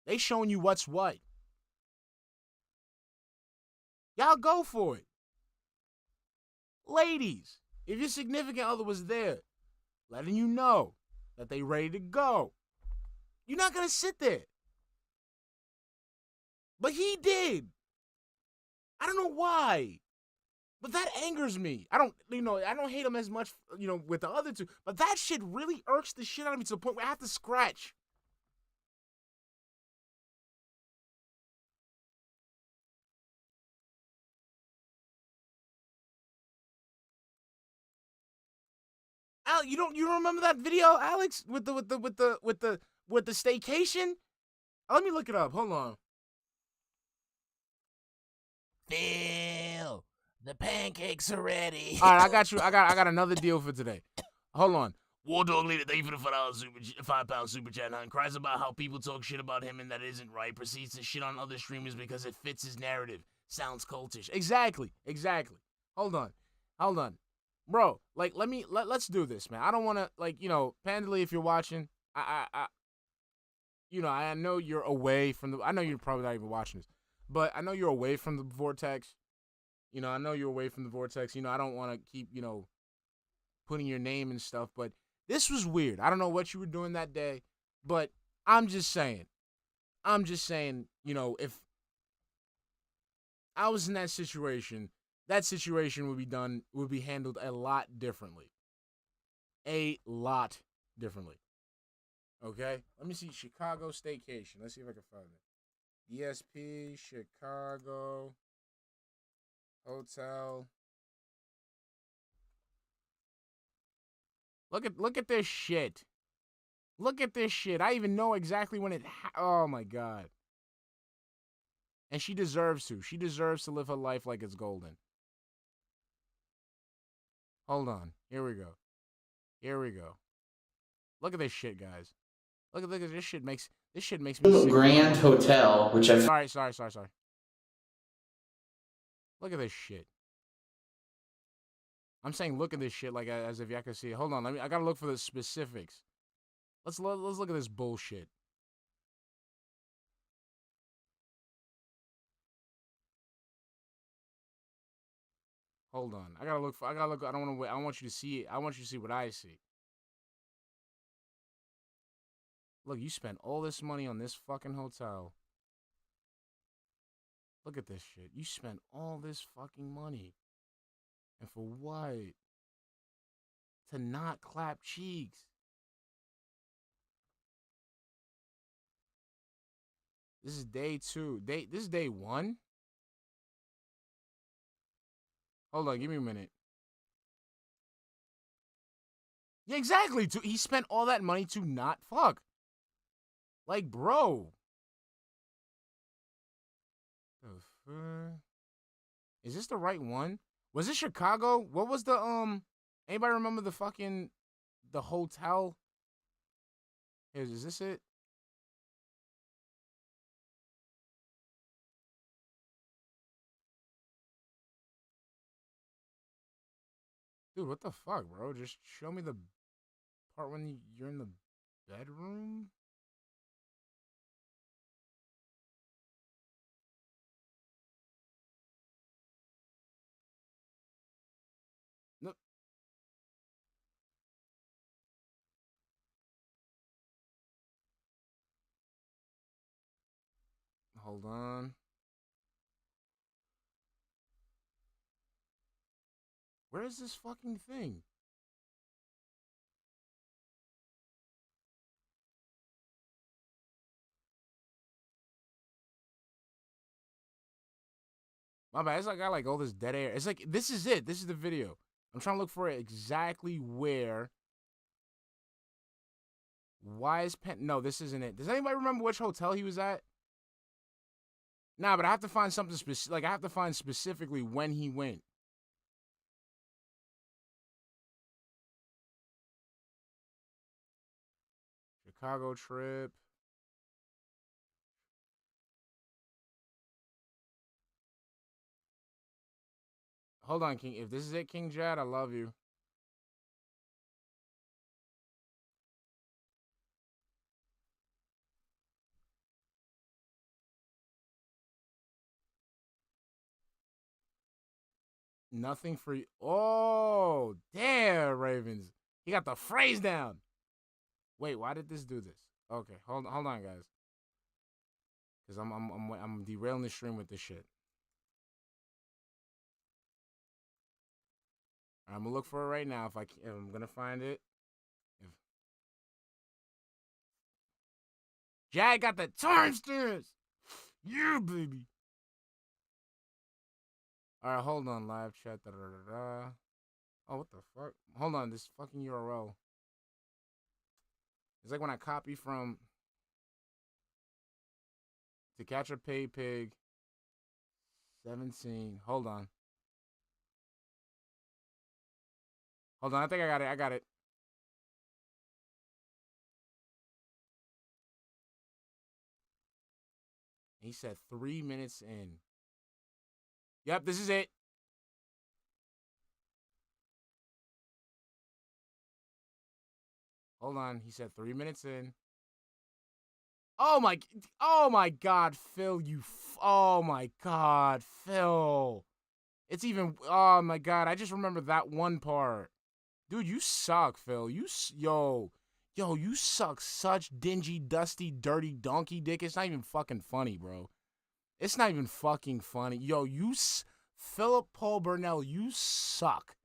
they showing you what's what. Y'all go for it. Ladies, if your significant other was there letting you know that they ready to go, you're not going to sit there. But he did. I don't know why. But that angers me. I don't hate him as much, with the other two. But that shit really irks the shit out of me to the point where I have to scratch. Al, you remember that video, Alex, with the staycation? Let me look it up. Hold on. Phil, the pancakes are ready. All right, I got you. I got another deal for today. Hold on. War Dog Leader, thank you for the £5 super chat, and cries about how people talk shit about him and that isn't right. Proceeds to shit on other streamers because it fits his narrative. Sounds cultish. Exactly. Hold on. Bro, let's do this, man. I don't want to, Pandally, if you're watching, I know you're away from I know you're probably not even watching this, but I know you're away from the vortex. You know, I know you're away from the vortex. You know, I don't want to keep, you know, putting your name and stuff, but this was weird. I don't know what you were doing that day, but I'm just saying, you know, if I was in that situation would be handled a lot differently. A lot differently. Okay? Let me see. Chicago Staycation. Let's see if I can find it. ESP, Chicago, Hotel. Look at this shit. Look at this shit. I even know exactly when it oh my god. And she deserves to. She deserves to live her life like it's golden. Hold on. Here we go. Here we go. Look at this shit, guys. Look at this shit makes me sick. Grand Hotel, which I've Sorry. Look at this shit. I'm saying look at this shit like as if y'all can see it. Hold on. I gotta look for the specifics. Let's look at this bullshit. Hold on. I gotta look. I don't want to wait. I want you to see it. I want you to see what I see. Look, you spent all this money on this fucking hotel. Look at this shit. You spent all this fucking money. And for what? To not clap cheeks. This is day 2. This is day 1? Hold on, give me a minute. Yeah, exactly. He spent all that money to not fuck. Like, bro. Is this the right one? Was it Chicago? What was the, anybody remember the fucking, the hotel? Is this it? Dude, what the fuck, bro? Just show me the part when you're in the bedroom? No. Hold on. Where is this fucking thing? My bad. It's like I got like all this dead air. It's like this is it. This is the video. I'm trying to look for exactly where. Why is Penn? No, this isn't it. Does anybody remember which hotel he was at? Nah, but I have to find something specific. Like I have to find specifically when he went. Chicago trip. Hold on, King. If this is it, King Jad, I love you. Nothing for you. Oh, damn, Ravens. He got the phrase down. Wait, why did this do this? Okay, hold on, guys. Cause I'm derailing the stream with this shit. I'm gonna look for it right now. If I'm gonna find it. Jad got the timestamps. Yeah, baby. All right, hold on. Live chat. Oh, what the fuck? Hold on. This fucking URL. It's like when I copy from To Catch a Pay Pig 17. Hold on. Hold on. I think I got it. I got it. He said 3 minutes in. Yep, this is it. Hold on. He said 3 minutes in. Oh my God, Phil, oh my God, Phil. It's even. Oh my god! I just remember that one part. Dude, you suck, Phil. Yo, you suck such dingy, dusty, dirty donkey dick. It's not even fucking funny, bro. It's not even fucking funny. Yo, Philip Paul Burnell, you suck.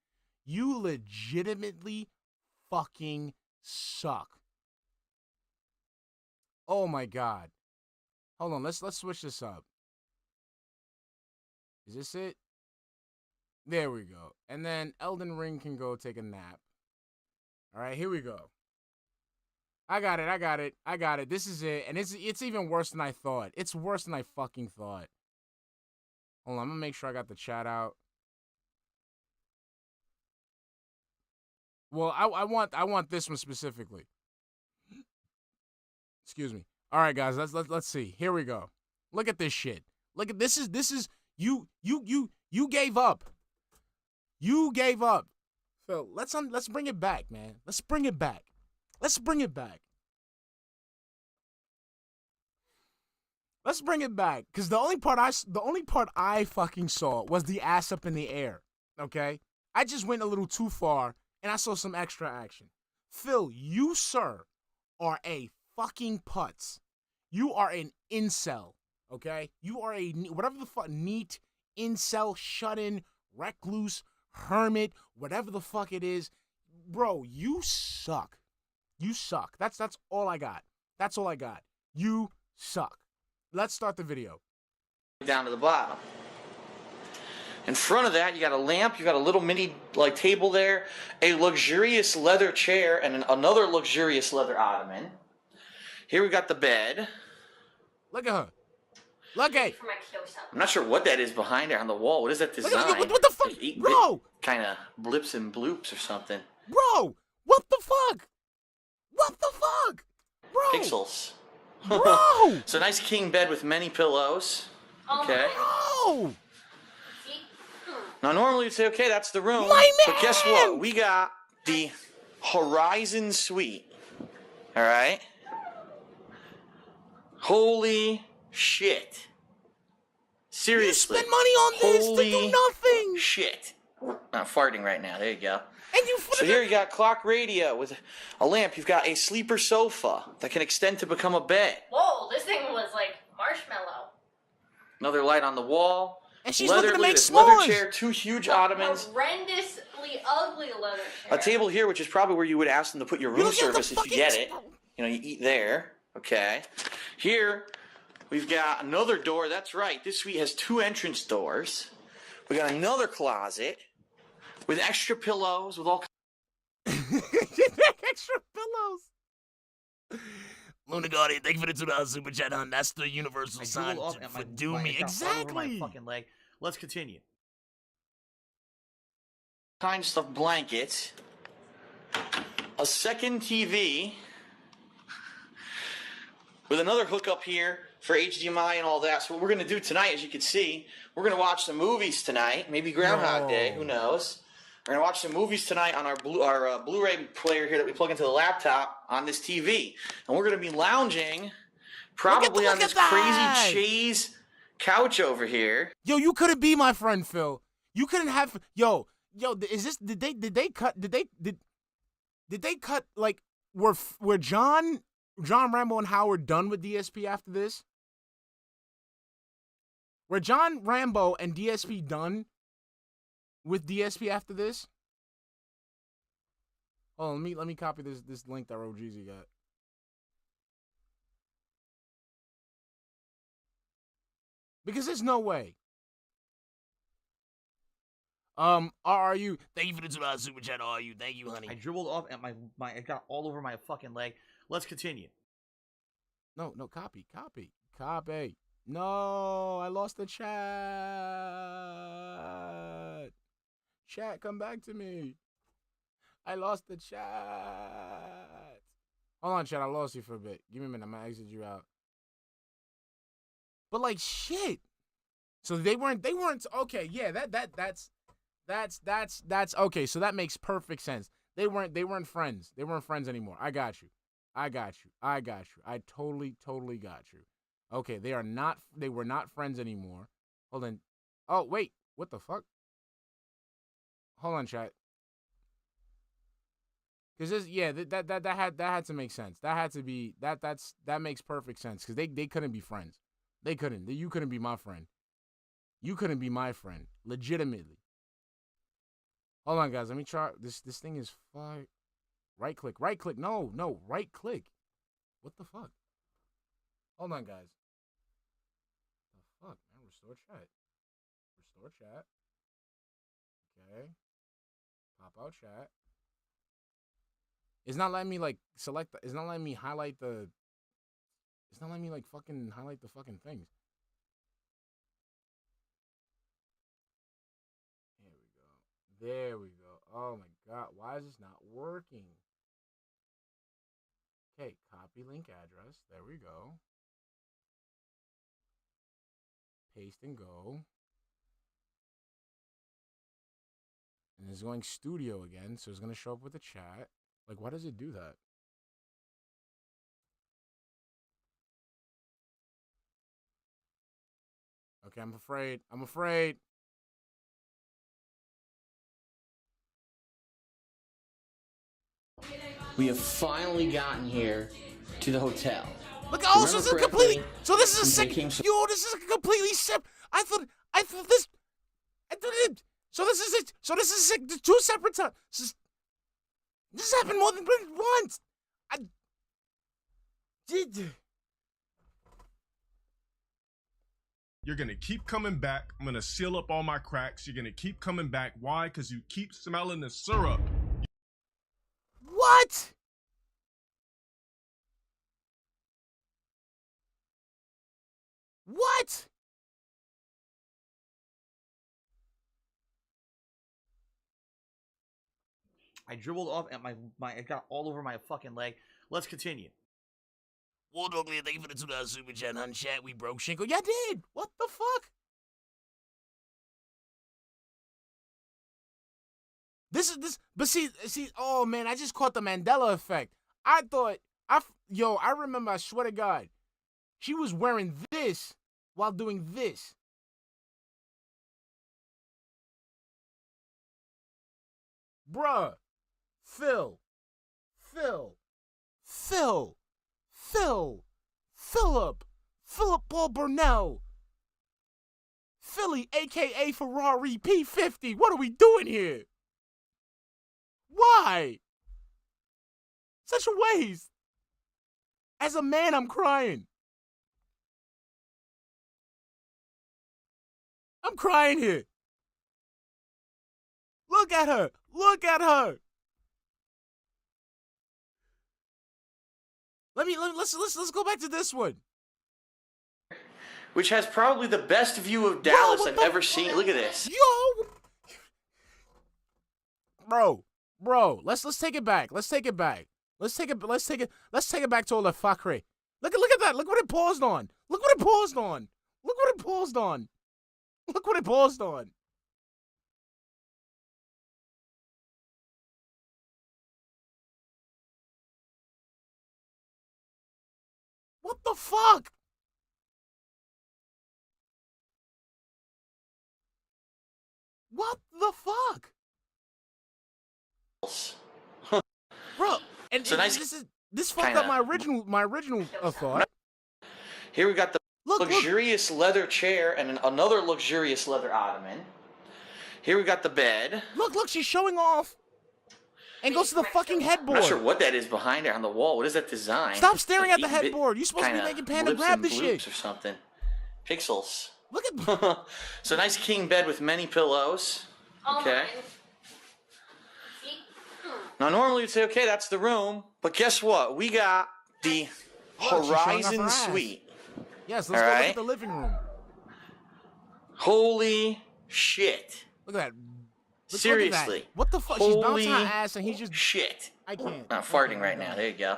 You legitimately fucking suck. Oh my god. Hold on, let's switch this up. Is this it? There we go. And then Elden Ring can go take a nap. All right, here we go. I got it. This is it. And it's even worse than I thought. It's worse than I fucking thought. Hold on, I'm gonna make sure I got the chat out. Well, I want this one specifically. Excuse me. All right, guys, let's see. Here we go. Look at this shit. Look at this is you gave up. You gave up. Phil, let's bring it back, man. Let's bring it back. Let's bring it back. Let's bring it back, cause the only part I fucking saw was the ass up in the air. Okay, I just went a little too far, and I saw some extra action. Phil, you sir are a fucking putz. You are an incel. Okay, you are a whatever the fuck neat incel, shut in, recluse, hermit, whatever the fuck it is, bro. You suck. You suck. That's all I got. That's all I got. You suck. Let's start the video. Down to the bottom. In front of that, you got a lamp, you got a little mini table there, a luxurious leather chair, and another luxurious leather ottoman. Here we got the bed. Look at her. Look at. I'm not sure what that is behind her on the wall. What is that design? What the fuck, bro? Kind of blips and bloops or something. Bro, what the fuck? What the fuck? Bro. Pixels. Bro. So nice king bed with many pillows. Okay. Bro. Now normally you'd say, okay, that's the room. My man. But guess what? We got the Horizon Suite. All right. Holy shit. Seriously. You spend money on this to do nothing. Shit. I'm farting right now. There you go. And So here you got clock radio with a lamp. You've got a sleeper sofa that can extend to become a bed. Whoa, this thing was like marshmallow. Another light on the wall. And she's leather, looking to make leather s'mores. chair, two huge ottomans. Horrendously ugly leather chair. A table here, which is probably where you would ask them to put your room service if you get it. You know, you eat there. Okay. Here, we've got another door. That's right. This suite has two entrance doors. We got another closet with extra pillows, with all extra pillows. Luna Guardian, thank you for the $2 super chat, hon. That's the universal sign for do me. Exactly. my fucking leg. Let's continue. Kind stuff blankets. A second TV. With another hookup here for HDMI and all that. So what we're going to do tonight, as you can see, we're going to watch some movies tonight. Maybe Groundhog Day. Who knows? We're going to watch some movies tonight on our Blu-ray player here that we plug into the laptop on this TV. And we're going to be lounging probably on this crazy chaise couch over here. Yo, you couldn't be my friend, Phil. You couldn't have. Yo, is this? Did they cut? Did they cut like were John Rambo and Howard done with DSP after this? Were John Rambo and DSP done with DSP after this? Oh, let me copy this link that Rogeezy got. Because there's no way. Are you? Thank you for the $2 super chat, are you? Thank you, honey. I dribbled off at my it got all over my fucking leg. Let's continue. No, copy. No, I lost the chat. Chat, come back to me. I lost the chat. Hold on, chat, I lost you for a bit. Give me a minute, I'm gonna exit you out. But like shit. So they weren't okay, yeah, that's okay, so that makes perfect sense. They weren't friends. They weren't friends anymore. I got you. I totally got you. Okay, they were not friends anymore. Hold on. Oh, wait. What the fuck? Hold on, chat. Cause this, yeah, that had to make sense. That had to be that makes perfect sense. Cause they couldn't be friends. They couldn't. You couldn't be my friend. You couldn't be my friend. Legitimately. Hold on, guys. Let me try. This thing is fine. Right click. Right click. No. Right click. What the fuck? Hold on, guys. The fuck, man. Restore chat. Restore chat. Okay. Pop out chat. It's not letting me like select. It's not letting me highlight the. It's not letting me like fucking highlight the fucking things. There we go. Oh my god, why is this not working? Okay, copy link address. There we go. Paste and go. And it's going studio again, so it's going to show up with the chat. Like, why does it do that? Okay, I'm afraid. We have finally gotten here to the hotel. Look, oh, so this is completely. So this is a they sick. came Yo, this is a completely separate. I thought this. So this is it. So this is two separate times. This happened more than once. I did. You're gonna keep coming back. I'm gonna seal up all my cracks. You're gonna keep coming back. Why? Because you keep smelling the syrup. What? What? I dribbled off at my it got all over my fucking leg. Let's continue. War Dog Lear, thank you for the $2 super chat, hun. Chat, we broke Shinko, yeah, I did. What the fuck? But see, oh man, I just caught the Mandela effect. I remember, I swear to God, she was wearing this while doing this. Bruh, Philip Paul Burnell, Philly, aka Ferrari P50. What are we doing here? Why? Such a waste. As a man, I'm crying. I'm crying here. Look at her. Let's go back to this one. Which has probably the best view of Dallas I've ever seen. Look at this. Yo, bro, let's take it back. Let's take it back to all the fuckery. Look at that. Look what it paused on. What the fuck? What the fuck? Bro, and So nice- this fucked up my original thought. Here we got the Look. luxurious leather chair and another luxurious leather ottoman. Here we got the bed. Look, she's showing off. And goes to the fucking I'm headboard. not sure what that is behind there on the wall. What is that design? Stop staring Like at the headboard. You're supposed to be kinda making Panda blips grab and this shit. bloops or something. Pixels. Look at. So nice king bed with many pillows. Okay. See? Now normally you'd say, okay, that's the room, but guess what? We got the Look, she's showing off her Horizon ass. Suite. Yes, let's All go look right. at the living room. Holy shit. Look at that. Seriously. That. What the fuck? She's bouncing her Holy ass and he's just. Shit. I can't. I'm farting right now. There you go.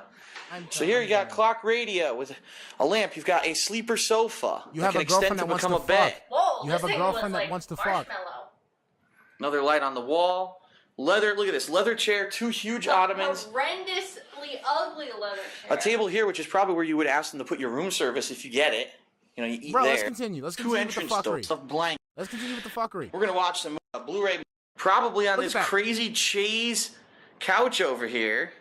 I'm So here you got done. clock radio with a lamp. You've got a sleeper sofa. You that have can a girlfriend extend that to wants become to a bed. fuck. Whoa, You this have a thing girlfriend was that like wants to fuck. marshmallow. Another light on the wall. Leather. Look at this. Leather chair. 2 huge ottomans. Horrendously ugly leather chair. A table here, which is probably where you would ask them to put your room service if you get it. You know, you eat Bro, there. let's continue. Let's 2 continue with the entrance doors. fuckery. Stuff blank. Let's continue with the fuckery. We're gonna watch some Blu-ray Probably on Look this at that. crazy chaise couch over here,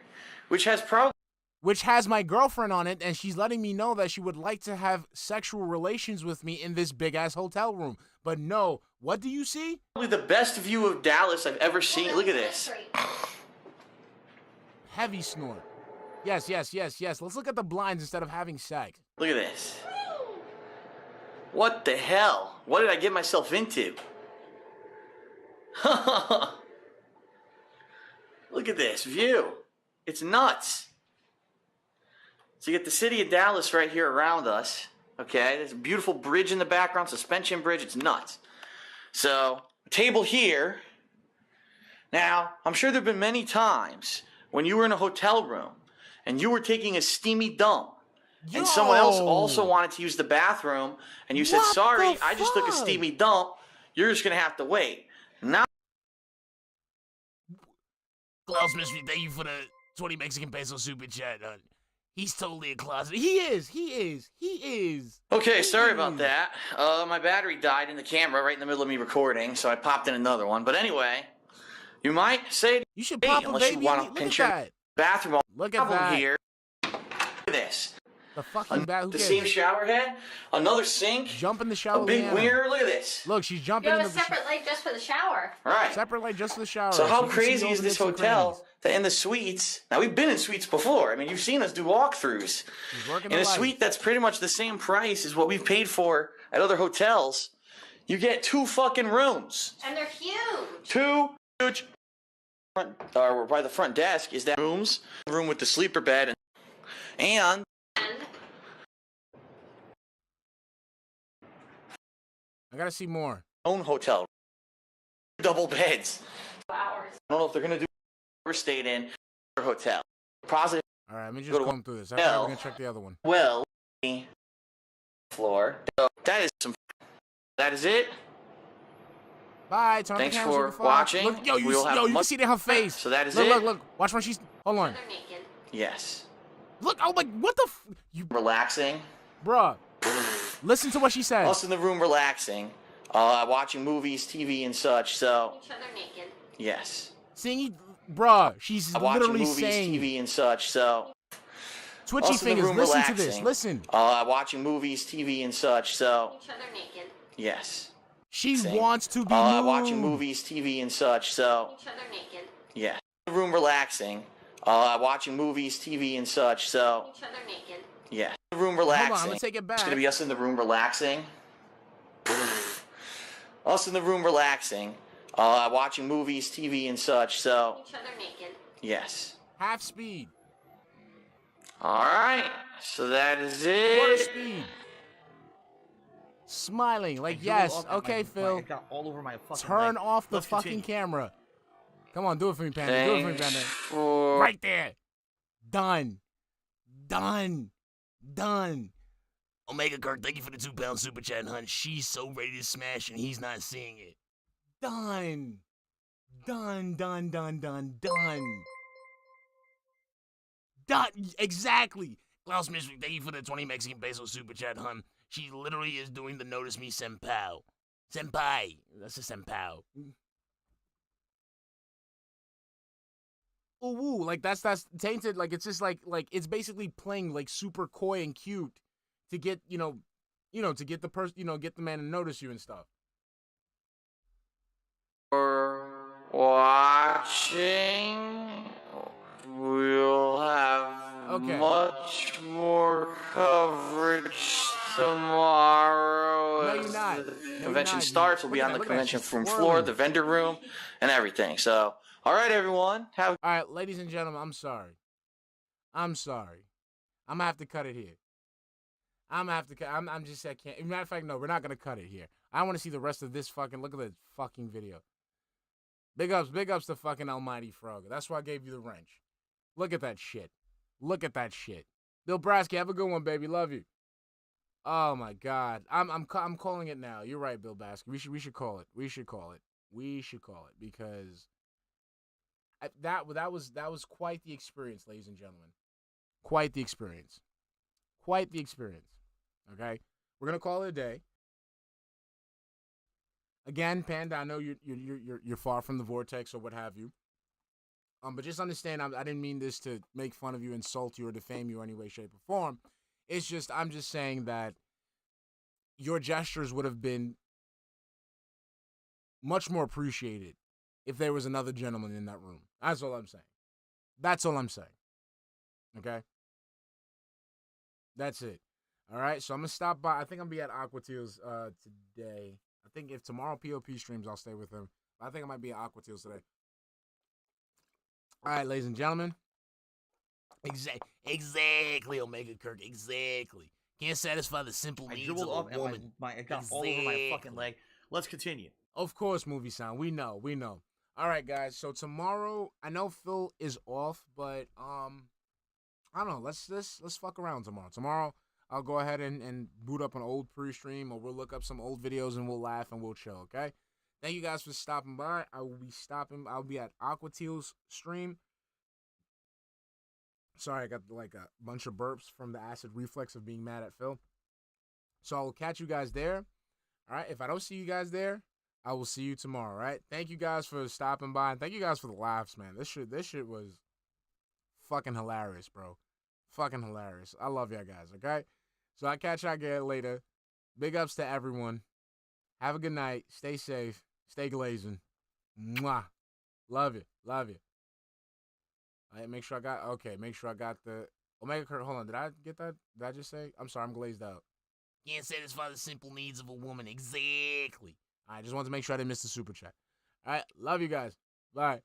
which has my girlfriend on it, and she's letting me know that she would like to have sexual relations with me in this big-ass hotel room. But no, what do you see? probably the best view of Dallas I've ever seen. Look at this. Heavy snort. Yes. Let's look at the blinds instead of having sex. Look at this. What the hell? What did I get myself into? Look at this view. It's nuts. So you get the city of Dallas right here around us. Okay, there's a beautiful bridge in the background, suspension bridge. It's nuts. So, table here. Now, I'm sure there have been many times when you were in a hotel room and you were taking a steamy dump. And someone else also wanted to use the bathroom, and you said, What sorry, the I just took a fuck? steamy dump. You're just going to have to wait. Now, Klaus Mystery, thank you for the 20 Mexican peso super chat. He's totally a closet. He is. okay, sorry about that. My battery died in the camera right in the middle of me recording, so I popped in another one. But anyway, you might say, You should hey, pop a unless baby. you want to Look at pinch your that. bathroom. Look at Problem that. here. Look at this. The fucking bat. Who The cares? same shower head, another sink, Jump in the shower. a big Leanna. mirror. Look at this. Look, she's You jumping have in a the separate light just for the shower. All right. separate light just for the shower. So you how can see crazy all is the this nooks and hotel crannies. that in the suites, now we've been in suites before. I mean, you've seen us do walkthroughs. She's working In the a light. suite that's pretty much the same price as what we've paid for at other hotels, you get 2 fucking rooms. And they're huge. 2 huge front, or by the front desk is that rooms, room with the sleeper bed, and And I gotta see more. own hotel. Double beds. hours. I don't know if they're gonna do or stayed in or hotel. Positive. All right, let me just Go to comb through this. After that, we're gonna check the other one. Well, floor. So that is some. That is it. Bye. Turn Thanks the camera so for we can follow. watching. Look, yo, you, We'll have you can much- see it in her face. So that is look, it. Look. Watch when she's. Hold on. They're naked. Yes. Look. Oh my. What the? You, Relaxing. bruh. Listen to what she said. Us in the room relaxing, watching movies, TV, and such. So Each other naked. yes. Seeing, bruh. She's Watching literally movies, saying. TV, and such. So Twitchy us in the fingers. room Listen relaxing, to this. Listen. watching movies, TV, and such. So Each other naked. yes. She Same. wants to be moved. Watching movies, TV, and such. So Each other naked. yeah. In the room relaxing, watching movies, TV, and such. So Each other naked. yeah. In the room Hold on. relaxing. I'm gonna take it back. It's gonna be us in the room relaxing. Us in the room relaxing, watching movies, TV, and such. So Each other naked. yes. Half speed. All right. So that is Quarter it. speed. Smiling. Like, I drew yes. up at Okay, my- Phil. It got all over my fucking Turn leg. off the Let's fucking continue. camera. Come on, do it for me, Panda. Do it for me, Thanks Panda. for Right there. Done. Omega Kirk, thank you for the £2 super chat, hun. She's so ready to smash and he's not seeing it. Done. Exactly. Klaus Mystery, thank you for the 20 Mexican peso super chat, hun. She literally is doing the notice me senpai. Senpai. That's a senpai. Ooh, like that's tainted. Like it's just like it's basically playing like super coy and cute to get to get the person get the man to notice you and stuff. watching. We'll have Okay. much more coverage tomorrow. No, you're as not. The No, you're convention not. starts. We'll be Look at on that, the look at that. convention She's room floor, twirling. the vendor room, and everything. So, all right, everyone. Have All right, ladies and gentlemen, I'm sorry. I'm gonna have to cut it here. I'm gonna have to cut. I'm just I can't. Matter of fact, no, we're not gonna cut it here. I want to see the rest of this fucking. Look at this fucking video. Big ups to fucking Almighty Frog. That's why I gave you the wrench. Look at that shit. Look at that shit. Bill Brasky, have a good one, baby. Love you. Oh my God, I'm calling it now. You're right, Bill Brasky. We should call it. We should call it because that was quite the experience, ladies and gentlemen. Quite the experience. Okay, we're gonna call it a day. Again, Panda, I know you're far from the vortex or what have you. But just understand, I didn't mean this to make fun of you, insult you, or defame you in any way, shape, or form. It's just, I'm just saying that your gestures would have been much more appreciated if there was another gentleman in that room. That's all I'm saying. That's all I'm saying. Okay? That's it. All right? So I'm going to stop by. I think I'm going to be at Aquatiles today. I think if tomorrow POP streams, I'll stay with him. But I think I might be at Aquatiles today. All right, ladies and gentlemen. Exactly, Omega Kirk. Exactly. Can't satisfy the simple I needs dribbled of off a and woman. it got all over my fucking leg. Let's continue. Of course, Movie Sound. We know. All right, guys. So tomorrow, I know Phil is off, but I don't know. Let's fuck around tomorrow. Tomorrow, I'll go ahead and boot up an old pre-stream, or we'll look up some old videos and we'll laugh and we'll chill. Okay. Thank you guys for stopping by. I'll be at Aquatiles stream. Sorry, I got like a bunch of burps from the acid reflex of being mad at Phil. So I'll catch you guys there. All right. If I don't see you guys there, I will see you tomorrow. All right. Thank you guys for stopping by, and thank you guys for the laughs, man. This shit was fucking hilarious, bro. Fucking hilarious. I love y'all guys. Okay. So I'll catch y'all again later. Big ups to everyone. Have a good night. Stay safe. Stay glazing. Mwah. Love you. Love you. All right, make sure I got the Omega Kurt. Hold on, did I get that? Did I just say? I'm sorry, I'm glazed out. Can't satisfy the simple needs of a woman. Exactly. I just wanted to make sure I didn't miss the super chat. All right, love you guys. Bye.